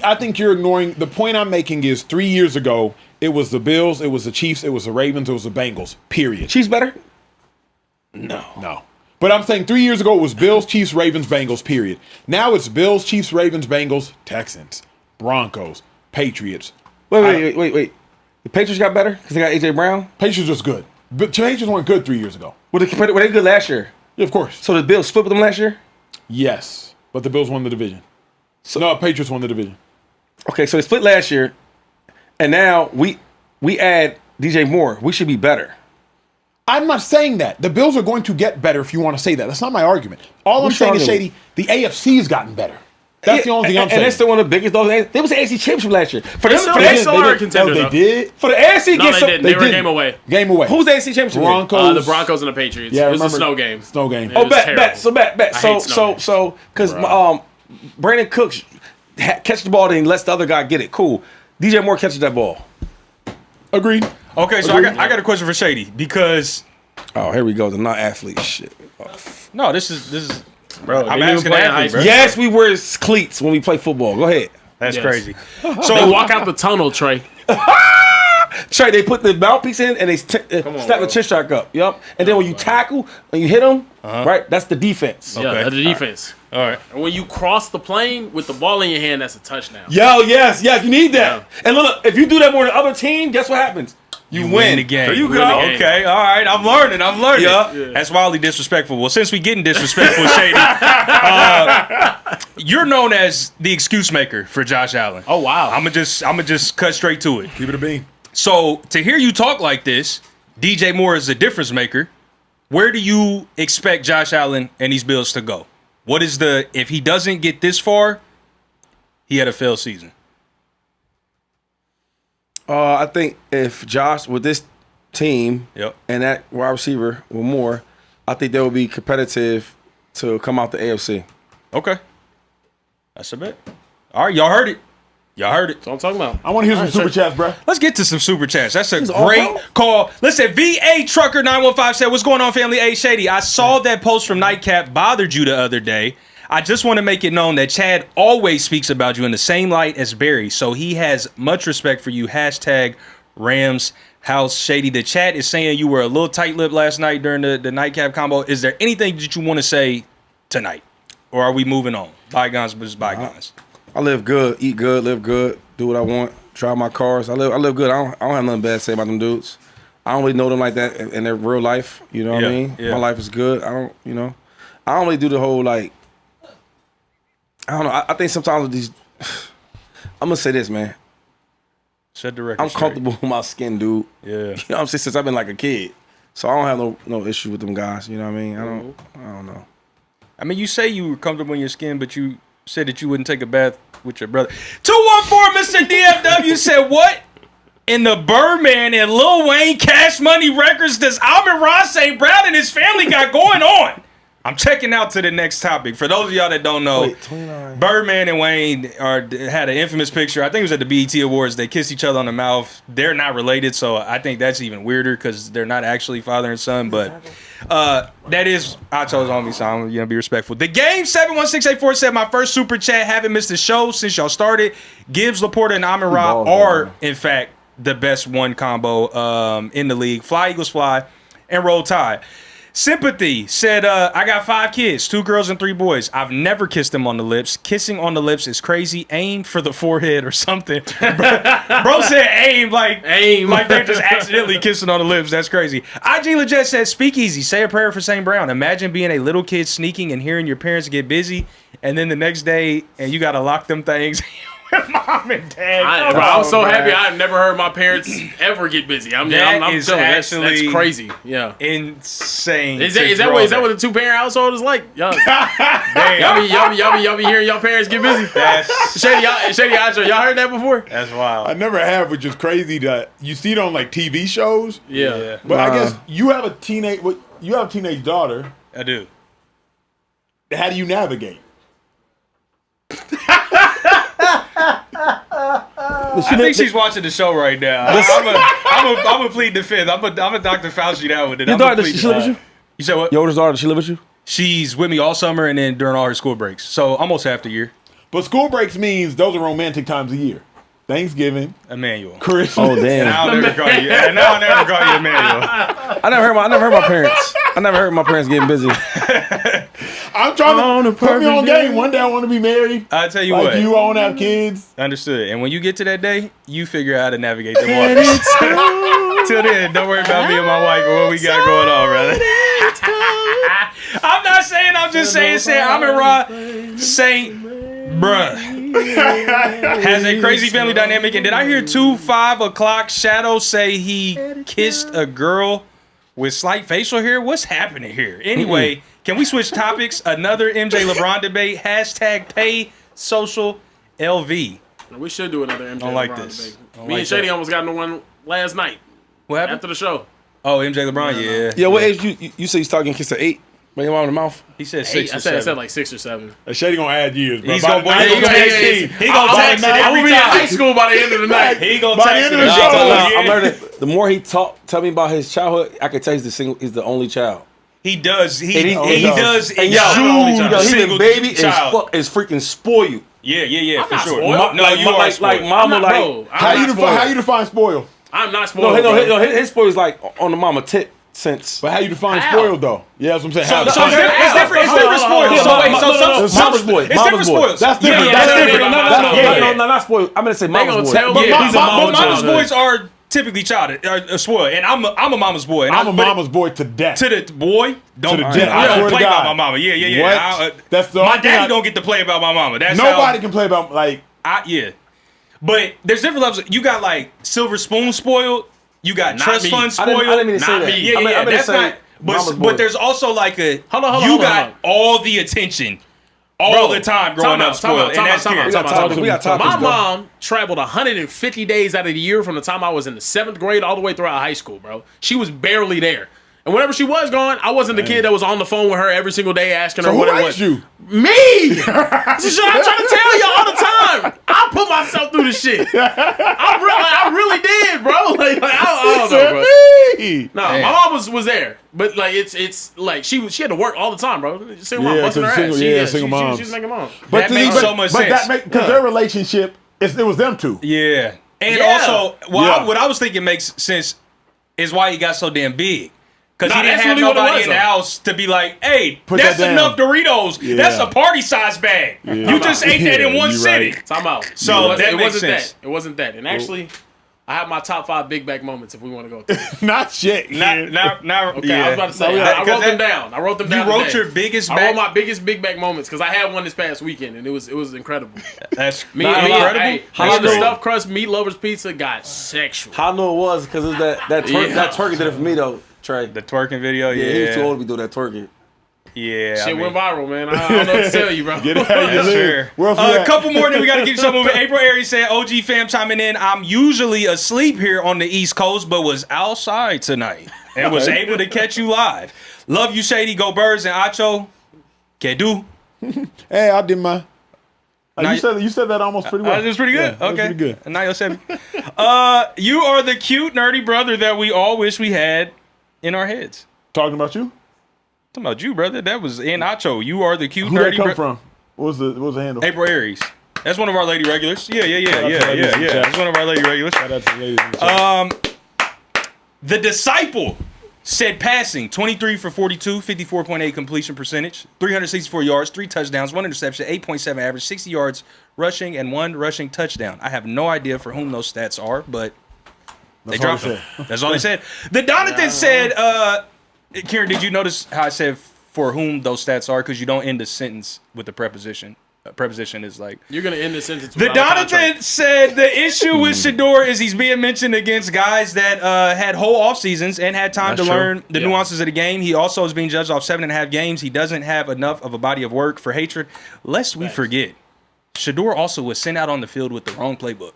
I think you're ignoring the point I'm making is 3 years ago it was the Bills, it was the Chiefs, it was the Ravens, it was the Bengals. Period. Chiefs better? No. But I'm saying 3 years ago it was Bills, Chiefs, Ravens, Bengals. Period. Now it's Bills, Chiefs, Ravens, Bengals, Texans, Broncos, Patriots. Wait. The Patriots got better because they got AJ Brown. Patriots was good, but Patriots weren't good 3 years ago. Were they good last year? Yeah, of course. So the Bills split with them last year? Yes, but the Bills won the division. No, Patriots won the division. Okay, so they split last year, and now we add DJ Moore. We should be better. I'm not saying that. The Bills are going to get better if you want to say that. That's not my argument. All I'm saying is, Shady, the AFC has gotten better. That's the only thing I'm saying. And they're still one of the biggest. They was the AFC championship last year. They still are a contender, They though. did. For the AFC, No, they didn't. They were a game away. Game away. Who's the AFC championship? Broncos. The Broncos and the Patriots. Yeah, It was a remember- snow game. Snow game. Yeah. Oh, It was terrible. bet. I hate snow So, because Brandon Cooks catch the ball and he lets the other guy get it. Cool. DJ Moore catches that ball. Agreed. Okay, so I got a question for Shady because Oh, here we go. The non-athlete shit. no, this is Bro, I'm they didn't asking play in athlete, high bro. school. Yes, we wear cleats when we play football. Go ahead. that's Yes. crazy. They So walk out the tunnel, Trey. Trey, they put the mouthpiece in and they snap the chin strike up. Yup. And then when you tackle and you hit them, right, that's the defense. Yeah, Okay. that's the defense. all right. And when you cross the plane with the ball in your hand, that's a touchdown. Yo, yes, you need that. And look, if you do that more than the other team, guess what happens? You win the game. There you Win go. the game. Okay, all right. I'm learning. Yeah. That's wildly disrespectful. Well, since we getting disrespectful, Shady, you're known as the excuse maker for Josh Allen. Oh, wow. I'm gonna just cut straight to it. Keep it a bean. So to hear you talk like this, DJ Moore is a difference maker. Where do you expect Josh Allen and these Bills to go? What is if he doesn't get this far, he had a failed season. I think if Josh with this team Yep. and that wide receiver with Moore, I think they will be competitive to come out the AFC. Okay. That's a bet. All right, y'all heard it. That's what I'm talking about. I want to hear some super chats, bro. Let's get to some super chats. That's a all great pro? call. Listen, VA Trucker 915 said, "What's going on, family? Hey, Shady, I saw that post from Nightcap bothered you the other day. I just want to make it known that Chad always speaks about you in the same light as Barry, so he has much respect for you. Hashtag Rams house. Shady, the chat is saying you were a little tight-lipped last night during the nightcap combo. Is there anything that you want to say tonight? Or are we moving on? Bygones versus bygones. I live good, eat good, live good, do what I want, drive my cars. I live good. I don't have nothing bad to say about them dudes. I don't really know them like that in their real life. You know what I mean? Yeah. My life is good. I don't really do the whole like. I don't know. I think sometimes with these, I'm gonna say this, man. Set the record I'm comfortable with my skin, dude. Yeah. You know what I'm saying? Since I've been like a kid, so I don't have no issue with them guys. You know what I mean? I don't know. I mean, you say you were comfortable in your skin, but you said that you wouldn't take a bath with your brother. 214 Mr. DFW said, what in the Birdman and Lil Wayne Cash Money records does Amon-Ra St. Brown and his family got going on? I'm checking out to the next topic. For those of y'all that don't know, Birdman and Wayne had an infamous picture. I think it was at the BET Awards. They kissed each other on the mouth. They're not related, so I think that's even weirder because they're not actually father and son. But that is Acho's homie, so I'm gonna be respectful. The Game 71684 said my first super chat. Haven't missed the show since y'all started. Gibbs, Laporta, and Amon-Ra are in fact the best one combo in the league. Fly Eagles fly and roll tide. Sympathy said, I got 5 kids, 2 girls and 3 boys. I've never kissed them on the lips. Kissing on the lips is crazy. Aim for the forehead or something. Bro said aim like they're just accidentally kissing on the lips. That's crazy. IG Legit said, Speakeasy, say a prayer for St. Brown. Imagine being a little kid sneaking and hearing your parents get busy, and then the next day, and you got to lock them things with mom and dad. I'm so happy I've never heard my parents ever get busy. I'm telling you, that's crazy. Yeah. Insane. Is that what the 2-parent household is like? Y'all be hearing y'all parents get busy? Shady Acho, y'all heard that before? That's wild. I never have, which is crazy that you see it on like TV shows. Yeah. But I guess you have a teenage daughter. I do. How do you navigate? I think she's watching the show right now. I'm a plead the fifth. I'm a Dr. Fauci that one. Your daughter, does she live with you? You said what? Your oldest daughter, does she live with you? She's with me all summer and then during all her school breaks. So almost half the year. But school breaks means those are romantic times of year. Thanksgiving, Emmanuel, Christmas. Oh damn! And I'll never call you. And I'll never call you Emmanuel. I never heard my parents. I never heard my parents getting busy. I'm trying to put me on game. One day I want to be married. I'll tell you like what. You, I want to have kids. Understood. And when you get to that day, you figure out how to navigate the waters. Till then, don't worry about me and my wife or what we got going on, brother. I'm not saying. I'm just saying. Amon-Ra St. Bruh has a crazy family dynamic. And did I hear 5 o'clock Shadow say he kissed a girl with slight facial hair? What's happening here? Anyway, can we switch topics? Another MJ LeBron debate. Pay social LV. We should do another MJ Don't like LeBron this. debate. Me and Shady almost got into one last night. What happened? After the show. Oh, MJ LeBron, yeah. Yeah, what age you say he's talking kiss at 8? Bring him out in the mouth. He said 8. 6 or 7. I said like 6 or 7. Shady gonna add years, bro. He's gonna text it. He gonna text it I'm every gonna be in time. high school by the end of the night. He gonna By the text end it of the every show. time. I'm learning. The more he tell me about his childhood, I can tell he's the only child. He does. He And does. And yo, he's single a baby child. is freaking spoiled. Yeah, I'm for not sure. spoiled. No, you are spoiled. Like mama, like Bro, How you define spoiled? I'm not spoiled. no, his spoiled is like on the mama tip sense. But how you define How? spoiled though? Yeah, that's what I'm saying. So How it's define- different. It's different spoiled. Yeah, So wait, mama's boy. It's different spoiled. That's different. Yeah, That's different. No, not spoiled. I'm gonna say mama's gonna boy. tell me But he's a mama's mama's boy. boys are typically spoiled, and I'm a mama's boy. And I'm a mama's boy to death. To the boy, don't To the death. I don't swear to play God. about my mama. Yeah. What? That's the my only thing daddy don't get to play about my mama. That's Nobody can play about like. Yeah. But there's different levels. You got like silver spoon spoiled. You got trust me. fund I didn't spoiled. mean to say Not that. me. Yeah, I meant to that's say not. mama's boy. But there's also like a. Hold on, you got all the attention all the time growing up spoiled, and that's We got topics. My bro. mom traveled 150 days out of the year from the time I was in the 7th grade all the way throughout high school, bro. She was barely there. And whenever she was gone, I wasn't the kid that was on the phone with her every single day asking her So what who it raised was. you? Me! This is shit I'm trying to tell you all the time. I put myself through the shit. I really did, bro. Like I don't know, bro. Me. No, my mom was there, but like it's like she had to work all the time, bro. Single mom Yeah, busting her 'cause ass. single moms. She's making moms. That makes so much sense. Because their relationship, it was them two. Yeah. And Yeah. also, what I was thinking makes sense is why he got so damn big. Because he didn't that's have really what it nobody was, in the though. house to be like, hey, Put that's that down. enough Doritos. Yeah. That's a party size bag. You just ate that in one you city. right. So I'm out. So it that makes wasn't sense. that. It wasn't that. And actually, I have my top 5 big bag moments if we want to go through. Not shit. Now, Okay, I was about to say, I wrote them down. I wrote them down. You wrote today. your biggest I wrote bag. my biggest big bag moments because I had one this past weekend and it was incredible. That's Me Nah, and incredible. hey, How the good. stuffed crust meat lovers pizza got sexual. How I know it was because it was that turkey did it for me though. Trey. the twerking video. Yeah, he was too Yeah. old to be doing that twerking. Yeah. Shit I mean, went viral, man. I don't know what to tell you, bro. Get it how you That's live. fair. Where else we A at? couple more, then we got to keep some moving. April Aries said, OG fam chiming in. I'm usually asleep here on the East Coast, but was outside tonight and was able to catch you live. Love you, Shady. Go Birds and Acho. Que do. Hey, I did my. Now You said that almost pretty well. That was pretty good. Yeah, that was Okay. pretty good. 907. You are the cute, nerdy brother that we all wish we had in our heads. Talking about you? Talking about you, brother. That was in Acho. You are the cute, Who that nerdy come from? What was the handle? April Aries. That's one of our lady regulars. Yeah. out to ladies in the chat. That's one of our lady regulars. Shout out to the ladies in the chat. The Disciple said passing 23 for 42, 54.8 completion percentage, 364 yards, 3 touchdowns, 1 interception, 8.7 average, 60 yards rushing, and 1 rushing touchdown. I have no idea for whom those stats are, but they all dropped they them. That's all they said. The Donathan said, Kieran, did you notice how I said for whom those stats are? Because you don't end a sentence with the preposition. Preposition is like. You're going to end the sentence The without a Donathan contract. said the issue with Shedeur is he's being mentioned against guys that had whole off seasons and had time to learn the nuances of the game. He also is being judged off 7.5 games. He doesn't have enough of a body of work for hatred. Lest we forget, Shedeur also was sent out on the field with the wrong playbook.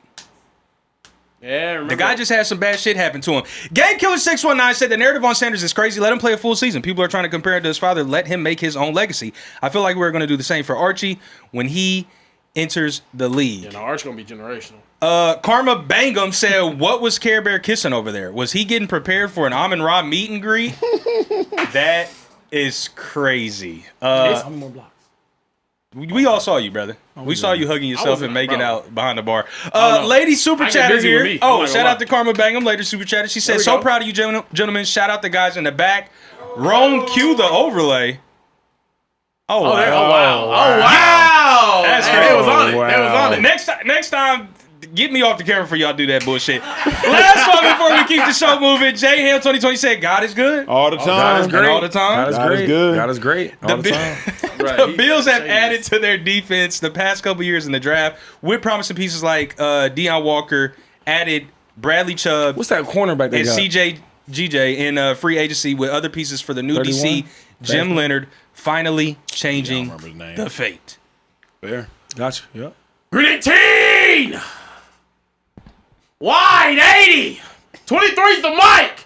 Yeah, remember. The guy just had some bad shit happen to him. Game Killer 619 said the narrative on Sanders is crazy. Let him play a full season. People are trying to compare him to his father. Let him make his own legacy. I feel like we're going to do the same for Archie when he enters the league. You know, Arch going to be generational. Karma Bangum said, what was Carebear kissing over there? Was he getting prepared for an Amon-Ra meet and greet? That is crazy. How many more blocks? We all saw you, brother. We saw you hugging yourself wasn't, and making bro. out behind the bar. no. Lady Super I get Chatter busy with me. here. I'm Oh, not shout gonna out to Karma Bangum, Lady Super Chatter. She said, we so go. proud of you, gentlemen. Shout out the guys in the back. Rome Q, the overlay. Oh, wow. Oh, wow. That's Hey, crazy. They was on it. They was on it. Next time, get me off the camera for y'all do that bullshit. Last one before we keep the show moving. J Ham 2020 said, God is good. All the time. God is great. And all the time. God is God is great. good. God is great. All the time. The Bills have added to their defense the past couple years in the draft with promising pieces like Deion Walker, added Bradley Chubb, What's that cornerback they and got? CJ GJ in free agency with other pieces for the new 31? DC, Jim Leonard, finally I changing don't remember his name. the fate. Fair. Gotcha. Yep. Green 18! Wide 80! 23's the mic!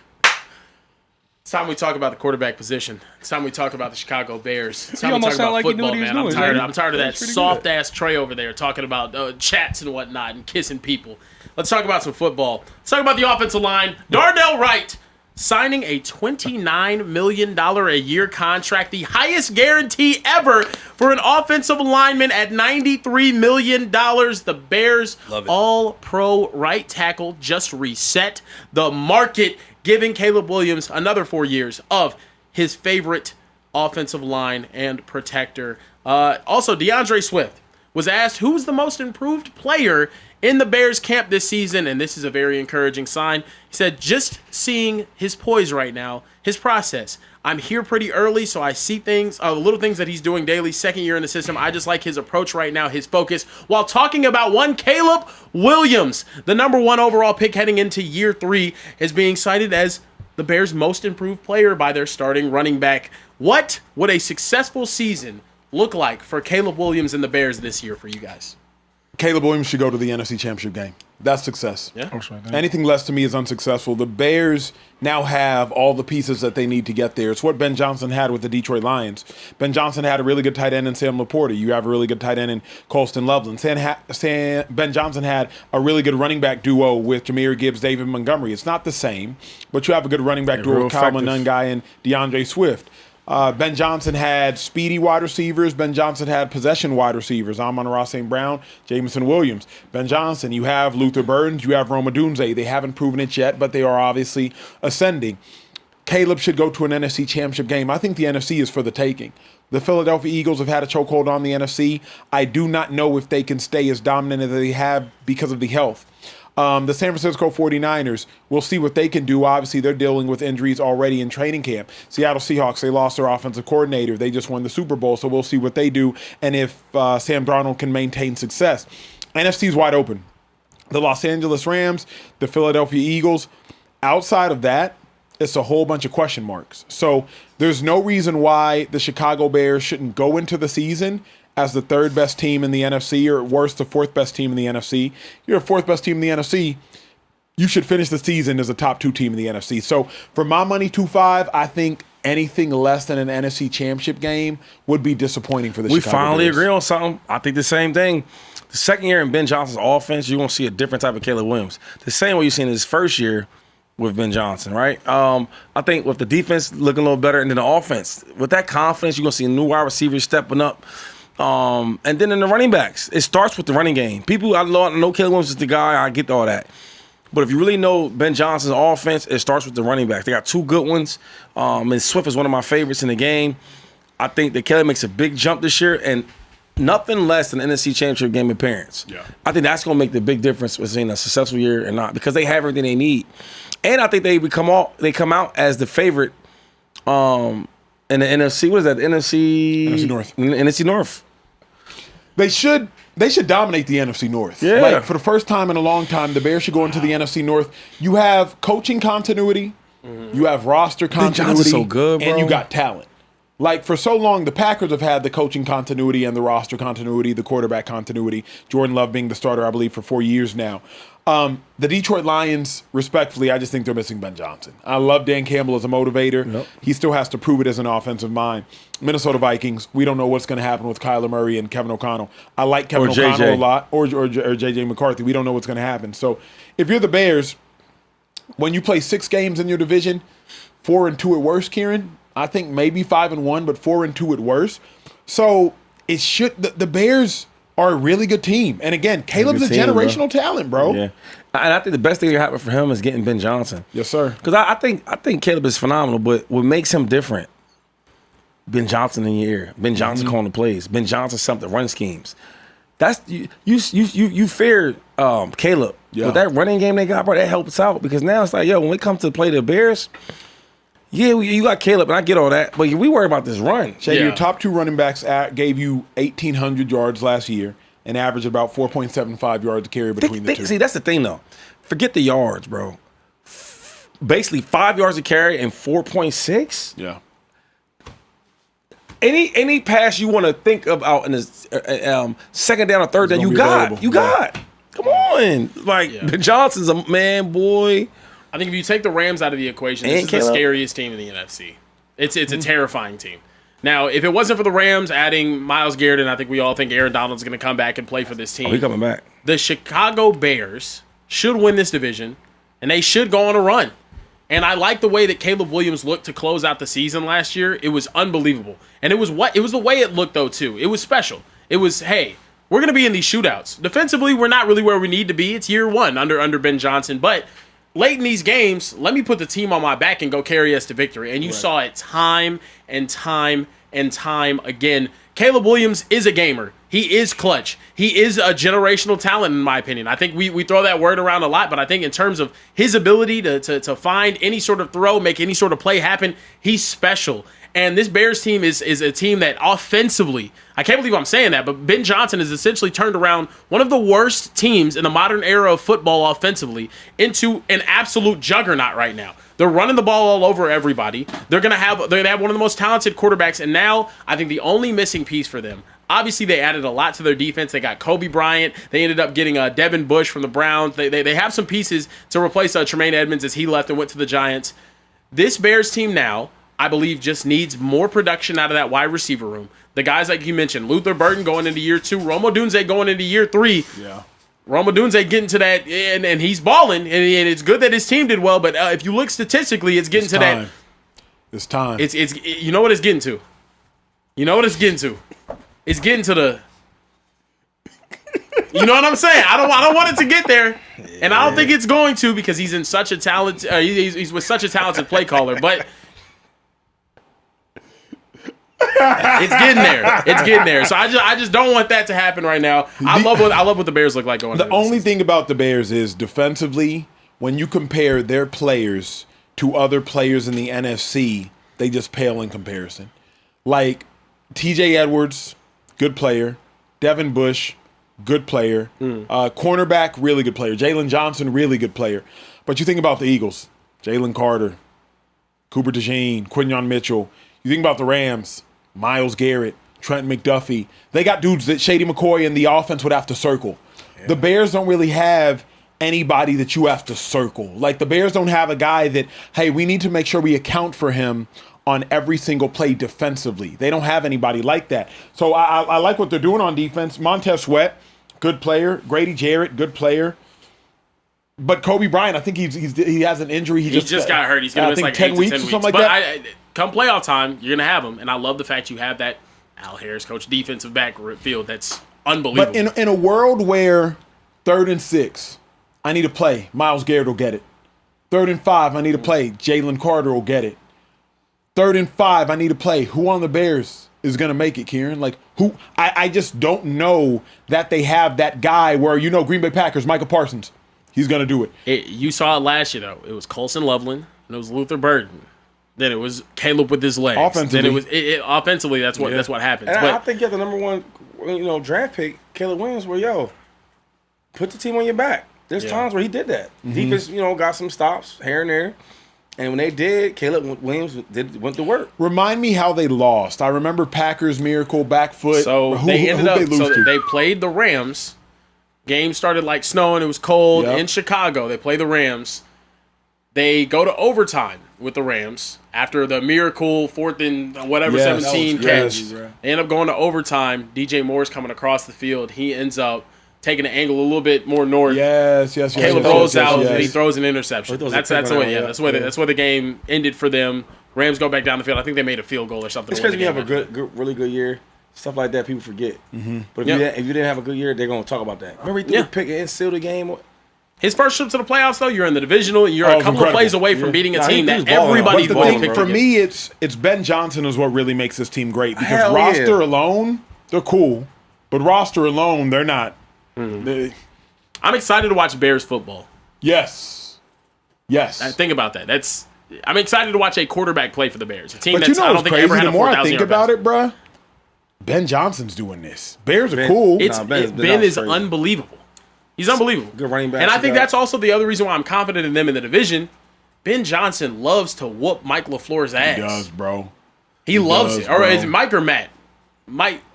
It's time we talk about the quarterback position. It's time we talk about the Chicago Bears. It's time we almost talk sound about like you knew football, what he was man. doing, I'm Shady. tired of that That's pretty soft good. ass Trey over there talking about chats and whatnot and kissing people. Let's talk about some football. Let's talk about the offensive line. Darnell Wright signing a $29 million a year contract, the highest guarantee ever for an offensive lineman at $93 million. The Bears Love it. all-pro right tackle just reset the market, giving Caleb Williams another 4 years of his favorite offensive line and protector. Also, DeAndre Swift was asked who was the most improved player in the Bears camp this season, and this is a very encouraging sign. He said, just seeing his poise right now, his process. I'm here pretty early, so I see things, little things that he's doing daily, second year in the system. I just like his approach right now, his focus, while talking about one Caleb Williams, the number 1 overall pick heading into year 3, is being cited as the Bears' most improved player by their starting running back. What would a successful season look like for Caleb Williams and the Bears this year for you guys? Caleb Williams should go to the NFC Championship game. That's success. Yeah. Anything less to me is unsuccessful. The Bears now have all the pieces that they need to get there. It's what Ben Johnson had with the Detroit Lions. Ben Johnson had a really good tight end in Sam Laporta. You have a really good tight end in Colston Loveland. Ben Johnson had a really good running back duo with Jahmyr Gibbs, David Montgomery. It's not the same, but you have a good running back duo real with Kyle effective. Monungai and DeAndre Swift. Ben Johnson had speedy wide receivers. Ben Johnson had possession wide receivers. Amon-Ra St. Brown, Jamison Williams. Ben Johnson, you have Luther Burns, you have Rome Odunze. They haven't proven it yet, but they are obviously ascending. Caleb should go to an NFC championship game. I think the NFC is for the taking. The Philadelphia Eagles have had a chokehold on the NFC. I do not know if they can stay as dominant as they have because of the health. The San Francisco 49ers, we'll see what they can do. Obviously, they're dealing with injuries already in training camp. Seattle Seahawks, they lost their offensive coordinator. They just won the Super Bowl, so we'll see what they do and if Sam Darnold can maintain success. NFC is wide open. The Los Angeles Rams, the Philadelphia Eagles. Outside of that, it's a whole bunch of question marks. So there's no reason why the Chicago Bears shouldn't go into the season as the third best team in the NFC, or worse, the fourth best team in the NFC. You're a fourth best team in the NFC. You should finish the season as a top 2 team in the NFC. So for my money, 2-5, I think anything less than an NFC championship game would be disappointing for the Chicago Bears. We finally agree on something. I think the same thing. The second year in Ben Johnson's offense, you're going to see a different type of Caleb Williams. The same way you've seen his first year with Ben Johnson, right? I think with the defense looking a little better and then the offense, with that confidence, you're going to see a new wide receiver stepping up. And then in the running backs, it starts with the running game. People, I know Caleb Williams is the guy. I get all that. But if you really know Ben Johnson's offense, it starts with the running backs. They got 2 good ones. And Swift is one of my favorites in the game. I think that Caleb makes a big jump this year, and nothing less than an NFC Championship game appearance. Yeah. I think that's going to make the big difference between a successful year and not, because they have everything they need. And I think they come out as the favorite in the NFC. What is that? NFC North. NFC North. They should dominate the NFC North. Yeah. Like, for the first time in a long time, the Bears should go into the NFC North. You have coaching continuity, you have roster continuity, so good, bro. And you got talent. Like, for so long, the Packers have had the coaching continuity and the roster continuity, the quarterback continuity. Jordan Love being the starter, I believe, for 4 years now. The Detroit Lions, respectfully, I just think they're missing Ben Johnson. I love Dan Campbell as a motivator. Yep. He still has to prove it as an offensive mind. Minnesota Vikings, we don't know what's going to happen with Kyler Murray and Kevin O'Connell. I like Kevin O'Connell a lot, or J.J. McCarthy. We don't know what's going to happen. So if you're the Bears, when you play 6 games in your division, 4-2 at worst, Kieran, I think maybe 5-1, but 4-2 at worst. So it should the Bears are a really good team. And again, Caleb's a generational talent, bro. Yeah. And I think the best thing that happened for him is getting Ben Johnson. Yes, sir. Because I think Caleb is phenomenal, but what makes him different, Ben Johnson in your ear. Ben Johnson calling the plays. Ben Johnson something, run schemes. That's you fear Caleb. Yeah. But that running game they got, bro, that helps out. Because now it's like, yo, when it comes to play the Bears, yeah, you got Caleb, and I get all that, but we worry about this run. Shady, your top 2 running backs gave you 1,800 yards last year and averaged about 4.75 yards a carry between the two. See, that's the thing, though. Forget the yards, bro. Basically, 5 yards a carry and 4.6? Yeah. Any pass you want to think about in the second down or third down, you got. You got. Come on. Like, Ben Johnson's a man, boy. I think if you take the Rams out of the equation, this is the scariest team in the NFC. It's a terrifying team. Now, if it wasn't for the Rams adding Myles Garrett, and I think we all think Aaron Donald's going to come back and play for this team. Oh, he's coming back. The Chicago Bears should win this division, and they should go on a run. And I like the way that Caleb Williams looked to close out the season last year. It was unbelievable. And it was the way it looked, though, too. It was special. It was, hey, we're going to be in these shootouts. Defensively, we're not really where we need to be. It's year 1 under Ben Johnson, but late in these games, let me put the team on my back and go carry us to victory. And you saw it time and time and time again. Caleb Williams is a gamer. He is clutch. He is a generational talent, in my opinion. I think we throw that word around a lot, but I think in terms of his ability to find any sort of throw, make any sort of play happen, he's special. And this Bears team is a team that offensively, I can't believe I'm saying that, but Ben Johnson has essentially turned around one of the worst teams in the modern era of football offensively into an absolute juggernaut right now. They're running the ball all over everybody. They're gonna have one of the most talented quarterbacks, and now I think the only missing piece for them, obviously they added a lot to their defense. They got Kobe Bryant. They ended up getting Devin Bush from the Browns. They have some pieces to replace Tremaine Edmonds as he left and went to the Giants. This Bears team now, I believe, just needs more production out of that wide receiver room. The guys like you mentioned, Luther Burton going into year 2, Rome Odunze going into year 3. Yeah. Rome Odunze getting to that, and he's balling, and it's good that his team did well, but if you look statistically, it's getting to that. It's time. It's you know what it's getting to. You know what it's getting to. It's getting to the. You know what I'm saying? I don't want it to get there, and I don't think it's going to because he's in such a talent. He's with such a talented play caller, but. It's getting there. It's getting there. So I just don't want that to happen right now. I love what the Bears look like going. The only thing about the Bears is defensively, when you compare their players to other players in the NFC, they just pale in comparison. Like T.J. Edwards, good player. Devin Bush, good player. Cornerback, really good player. Jalen Johnson, really good player. But you think about the Eagles, Jalen Carter, Cooper DeJean, Quinyon Mitchell. You think about the Rams, Myles Garrett, Trent McDuffie. They got dudes that Shady McCoy and the offense would have to circle. Yeah. The Bears don't really have anybody that you have to circle. Like the Bears don't have a guy that, hey, we need to make sure we account for him on every single play defensively. They don't have anybody like that. So I like what they're doing on defense. Montez Sweat, good player. Grady Jarrett, good player. But Kobe Bryant, I think he has an injury. He just got hurt. He's going to miss like 10 weeks or something like that. Come playoff time, you're going to have him. And I love the fact you have that Al Harris coach defensive backfield. That's unbelievable. But in a world where 3rd and 6, I need to play, Myles Garrett will get it. 3rd and 5, I need to play, Jalen Carter will get it. 3rd and 5, I need to play. Who on the Bears is going to make it, Kieran? Like, who? I just don't know that they have that guy where, Green Bay Packers, Micah Parsons, he's going to do it. You saw it last year, though. It was Colson Loveland, and it was Luther Burden. Then it was Caleb with his legs. Offensively. Then it was offensively. That's what happens. And but I think you have the number one, draft pick, Caleb Williams. Where put the team on your back. There's times where he did that. Mm-hmm. Defense, got some stops here and there, and when they did, Caleb Williams went to work. Remind me how they lost. I remember Packers miracle back foot. So they played the Rams. Game started like snowing. It was cold in Chicago. They play the Rams. They go to overtime with the Rams after the miracle 4th and 17 catch. They end up going to overtime. DJ Moore's coming across the field. He ends up taking an angle a little bit more north. Yes. Caleb rolls out and he throws an interception. That's where the game ended for them. Rams go back down the field. I think they made a field goal or something. It's because you have a really good year. Stuff like that, people forget. Mm-hmm. But if you didn't have a good year, they're going to talk about that. Remember he threw the pick and sealed the game? His first trip to the playoffs, though, you're in the divisional, and you're a couple of plays away from beating a team that everybody's going to pick. For me, it's Ben Johnson is what really makes this team great. Because roster alone, they're cool. But roster alone, they're not. I'm excited to watch Bears football. Yes. Think about that. I'm excited to watch a quarterback play for the Bears. A team but that's I don't think ever had a 4,000 yard pass. The more I think about it, bruh, Ben Johnson's doing this. Bears are cool. Ben is unbelievable. He's unbelievable. Good running back. And I think that's also the other reason why I'm confident in them in the division. Ben Johnson loves to whoop Mike LaFleur's ass. He does, bro. He loves it. Or is it Mike or Matt?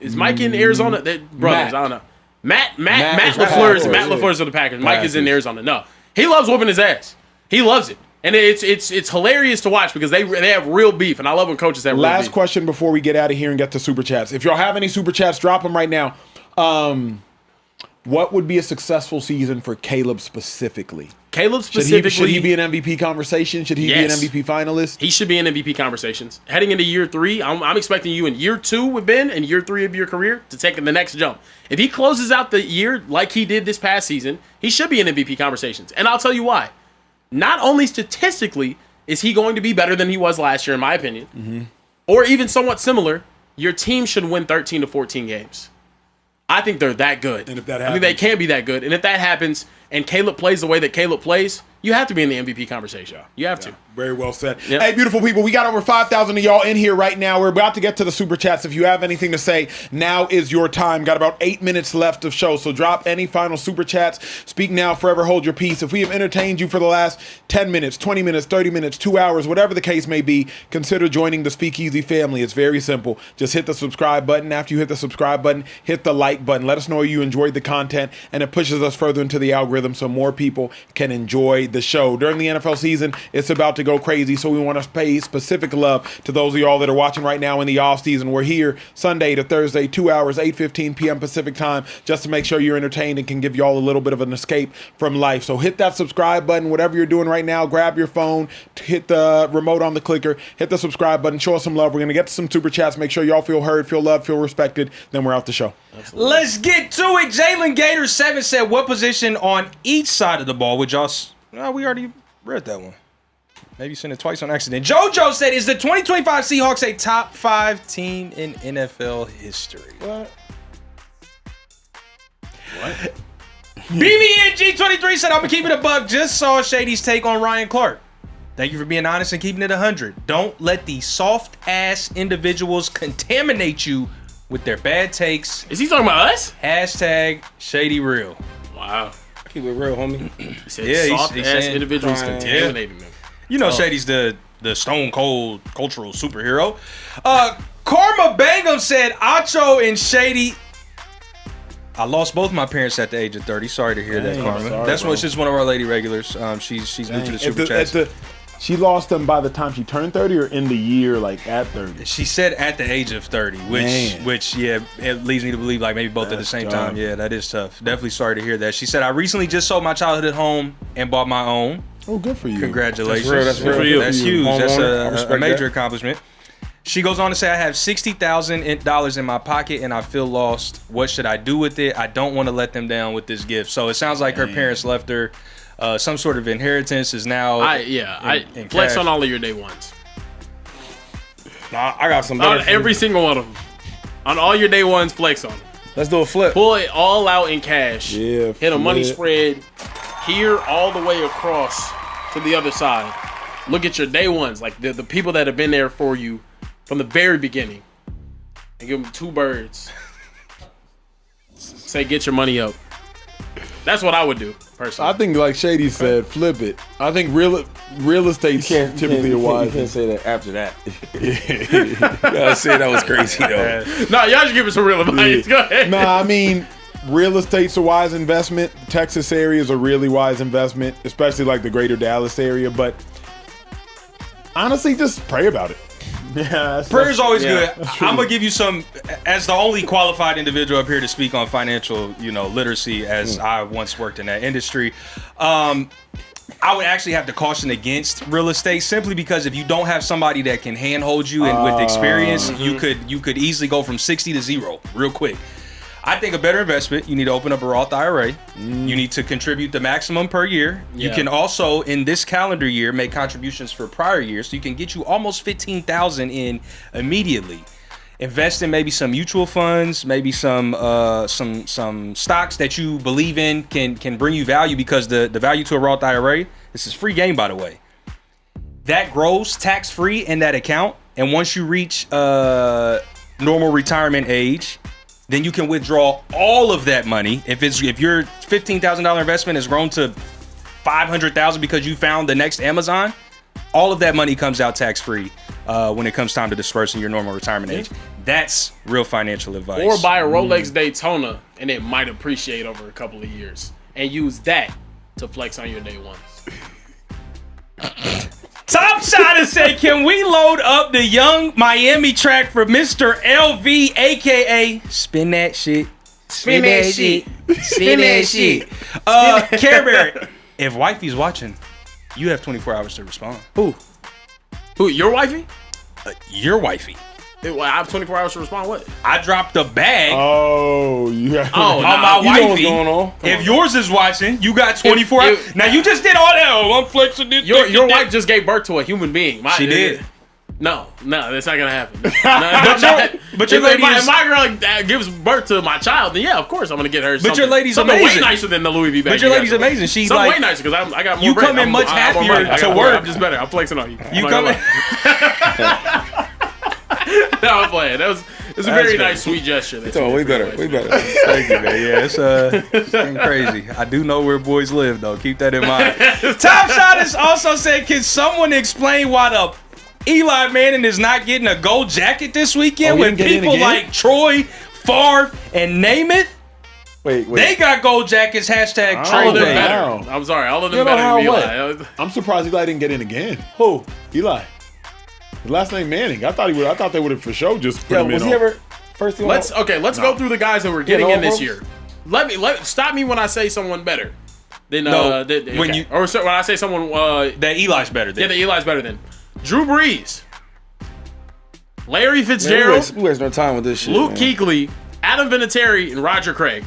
Is Mike in Arizona? They're brothers. I don't know. Matt LaFleur's of the Packers. Mike is in Arizona. No. He loves whooping his ass. He loves it. And it's hilarious to watch because they have real beef, and I love when coaches have real beef. Last question before we get out of here and get to Super Chats. If y'all have any Super Chats, drop them right now. What would be a successful season for Caleb specifically? Should he be an MVP conversation? Should he be an MVP finalist? He should be in MVP conversations. Heading into year 3, I'm expecting you in year 2 with Ben and year 3 of your career to take the next jump. If he closes out the year like he did this past season, he should be in MVP conversations. And I'll tell you why. Not only statistically is he going to be better than he was last year, in my opinion, or even somewhat similar, your team should win 13 to 14 games. I think they're that good. And if that happens, they can be that good. And if that happens and Caleb plays the way that Caleb plays, you have to be in the MVP conversation. You have to. Very well said. Yep. Hey, beautiful people, we got over 5,000 of y'all in here right now. We're about to get to the Super Chats. If you have anything to say, now is your time. Got about 8 minutes left of show, so drop any final Super Chats. Speak now, forever hold your peace. If we have entertained you for the last 10 minutes, 20 minutes, 30 minutes, 2 hours, whatever the case may be, consider joining the Speakeasy family. It's very simple. Just hit the subscribe button. After you hit the subscribe button, hit the like button. Let us know you enjoyed the content, and it pushes us further into the algorithm algorithm so more people can enjoy the show. During the NFL season, it's about to go crazy, so we want to pay specific love to those of y'all that are watching right now in the off season. We're here Sunday to Thursday, 2 hours, 8:15 p.m. Pacific time, just to make sure you're entertained and can give y'all a little bit of an escape from life. So hit that subscribe button, whatever you're doing right now. Grab your phone, hit the remote on the clicker, hit the subscribe button, show us some love. We're going to get to some super chats, make sure y'all feel heard, feel loved, feel respected. Then we're out the show. Absolutely. Let's get to it. Jalen Gator 7 said, what position on each side of the ball would y'all... we already read that one. Maybe sent it twice on accident. JoJo said, is the 2025 Seahawks a top 5 team in NFL history? What? BBNG23 said, I'm going to keep it a buck. Just saw Shady's take on Ryan Clark. Thank you for being honest and keeping it 100. Don't let the soft-ass individuals contaminate you with their bad takes. Is he talking about us? Hashtag Shady Real. Wow. Keep it real, homie. He said soft-ass individuals contaminating them. You know Shady's the stone cold cultural superhero. Karma Bangum said, Acho and Shady... I lost both my parents at the age of 30. Sorry to hear that, Karma. That's just one of our lady regulars. She's new to the super chats. She lost them by the time she turned 30 or in the year, like at 30? She said at the age of 30, which it leads me to believe like maybe both at the same time. Yeah, that is tough. Definitely sorry to hear that. She said, I recently just sold my childhood home and bought my own. Oh, good for you. Congratulations. That's real. Good for you. That's huge. That's a major accomplishment. She goes on to say, I have $60,000 in my pocket and I feel lost. What should I do with it? I don't want to let them down with this gift. So it sounds like her parents left her some sort of inheritance is now in flex cash. on all of your day ones. Nah, I got some On every single one of them. On all your day ones, flex on them. Let's do a flip. Pull it all out in cash. Yeah, hit a money spread here all the way across to the other side. Look at your day ones, like the people that have been there for you from the very beginning, and give them 2 birds. Say, get your money up. That's what I would do, personally. I think, like Shady said, flip it. I think real estate's typically a wise. You can't say that after that. You gotta say that was crazy, though. No, y'all should give us some real advice. Go ahead. Nah, I mean, real estate's a wise investment. Texas area is a really wise investment, especially like the greater Dallas area. But honestly, just pray about it. Yeah, prayer's always good. I'm gonna give you some, as the only qualified individual up here to speak on financial, literacy, as I once worked in that industry. I would actually have to caution against real estate simply because if you don't have somebody that can handhold you and with experience, you could easily go from 60 to 0 real quick. I think a better investment, you need to open up a Roth IRA. You need to contribute the maximum per year. You can also, in this calendar year, make contributions for prior years, so you can get you almost $15,000 in immediately. Invest in maybe some mutual funds, maybe some stocks that you believe in can bring you value, because the value to a Roth IRA, this is free game, by the way, that grows tax-free in that account. And once you reach normal retirement age, then you can withdraw all of that money. If your $15,000 investment has grown to $500,000 because you found the next Amazon, all of that money comes out tax-free when it comes time to dispersing your normal retirement age. That's real financial advice. Or buy a Rolex Daytona and it might appreciate over a couple of years, and use that to flex on your day ones. Top Shot has said, can we load up the Young Miami track for Mr. LV, a.k.a. Spin That Shit. Spin that shit. Spin that shit. Carebear, if wifey's watching, you have 24 hours to respond. Who, your wifey? Your wifey. I have 24 hours to respond. What? I dropped the bag on my wifey. Know what's going on. If yours is watching, you got 24 hours. Now, you just did all that. Oh, I'm flexing this. Your wife just gave birth to a human being. She did. No, that's not gonna happen. But your lady if my girl gives birth to my child, then yeah, of course I'm gonna get her. But your lady's something amazing. Way nicer than the Louis V bag. But your lady's amazing. She's something like way nicer because I got more. You bread. come in much happier to work. I'm just better. I'm flexing on you. You come in. No, I'm playing. It's a very nice, sweet gesture. We better. Thank you, man. Yeah, it's crazy. I do know where boys live, though. Keep that in mind. Top Shot has also said, can someone explain why the Eli Manning is not getting a gold jacket this weekend when people like Troy, Favre, and Namath Wait. They got gold jackets. Hashtag All of trade them day. better. I'm sorry. All of them You know better how than what? Eli. I'm surprised Eli didn't get in again. Who? Eli. His last name Manning. I thought they would have for sure just put Yeah, him in. was he on- ever first team? Let's go through the guys that we're getting no in this All-Pros? year. Stop me when I say someone better. Then No, when you or so, when I say someone That Eli's better than. yeah, that Eli's better than Drew Brees, Larry Fitzgerald, We waste no time with this shit. Luke man. Kuechly, Adam Vinatieri, and Roger Craig.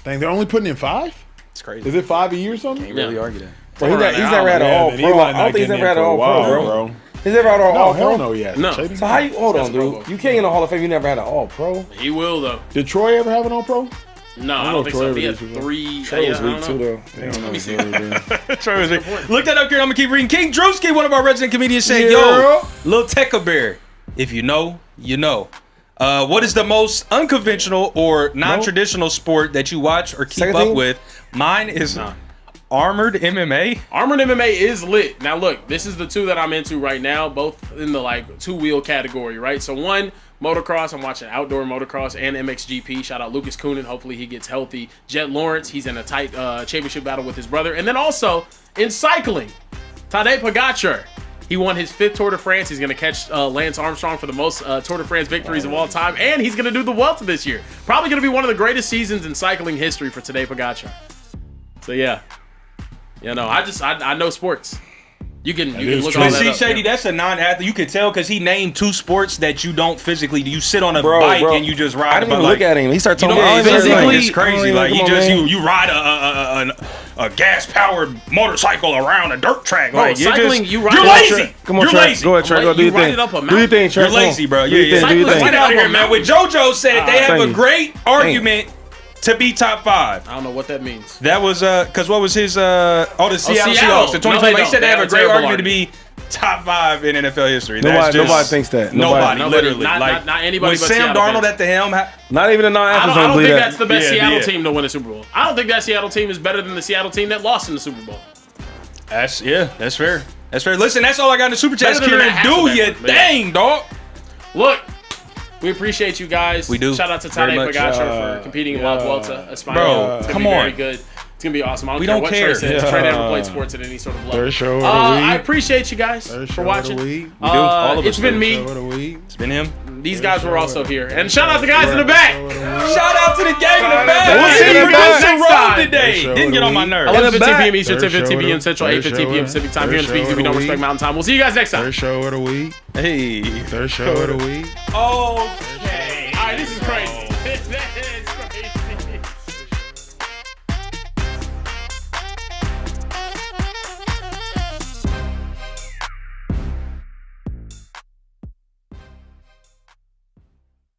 Dang, they're only putting in 5? It's crazy. Is it 5 a year or something? Can't really argue that. Bro, he's never had an all then pro. Eli I don't not think he's getting never had in an for a all pro, while, bro. He's never had an No, all hell pro. no, he hasn't. No. Shady. So how you hold on, Pro Bowl. dude? You can't get in the Hall of Fame. You never had an all pro. He will though. Did Troy ever have an all pro? No, I know don't think so. Troy He had was weak. 3. Troy was I don't weak know. too, though. Let me see. Troy was like, look that up here. I'm gonna keep reading. King Drewski, one of our resident comedians, said, Yeah. "Yo, Lil Carebear, if you know, you know. What is the most unconventional or non-traditional sport that you watch or keep Second up team? with? Mine is armored MMA. Armored MMA is lit. Now look, this is the two that I'm into right now, both in the like 2-wheel category, right? So one, motocross. I'm watching outdoor motocross and MXGP. Shout out Lucas Coonan. Hopefully he gets healthy. Jet Lawrence. He's in a tight championship battle with his brother. And then also in cycling, Tadej Pogacar. He won his 5th Tour de France. He's going to catch Lance Armstrong for the most Tour de France victories of all time. And he's going to do the Vuelta this year. Probably going to be one of the greatest seasons in cycling history for Tadej Pogacar. So yeah. You know, I know sports. You can look true. all But that see, up. Shady, that's a non-athlete. You could tell because he named 2 sports that you don't physically. You sit on a Bro, bike bro. and you just ride. I didn't but even like, look at him. He started You talking know, about physically, like, it's crazy. Like come you on, just man. you ride a gas-powered motorcycle around a dirt track. Bro, Like you're cycling, just, you you're ride it up lazy. Come on, you're Trey. lazy. Go ahead, Trey. Go do your You ride thing. it up a Do your mountain. thing, Trey. You're Come on. lazy, bro. Do your Yeah, thing. Do your Cyclists thing. ride it up Out a here, man. mountain. With JoJo said they have thank a you. great argument to be top 5. I don't know what that means. That was because what was his the Seattle Seattle. Seahawks, the 2020. No, they he said don't. they have They a have a great terrible argument to be top 5 in NFL history. That's just, Nobody thinks that. Nobody, Nobody. literally. Not anybody With but Sam Seattle Darnold fans. at the helm. Not even the I non-athletes don't believe think that. that's the best Yeah, Seattle yeah. team to win a Super Bowl. I don't think that Seattle team is better than the Seattle team that lost in the Super Bowl. That's fair. That's fair. Listen, that's all I got in the super chat. Better than Kieran, that do Hasselbeck your one, but yeah. thing, dog. Look, we appreciate you guys. We do. Shout out to Very Tadej much. Pogacar for competing in La Vuelta, aspiring. Bro, It's gonna come be on. very good. It's gonna be awesome. I don't We care don't what care. Trey says. Yeah. Trey never played sports at any sort of level. Third show of the I week. appreciate you guys Third for show of watching. the week. We do. All of It's us been do. me. Show of the week. It's been him. These guys were also here. And shout out the guys in the back. Shout out to the gang in the back. We'll see you Producer guys next Roll time. today. Show Didn't of get the on my week. nerves. 11:15 p.m. Eastern, Third 10:15 show p.m. of- Central, third 8:15 p.m. show Pacific time. of- Here on third Speakeasy, show we of don't the respect week. Mountain Time. We'll see you guys next time. Third show of the week. Hey. Third show of the week. Okay. All right, this is crazy.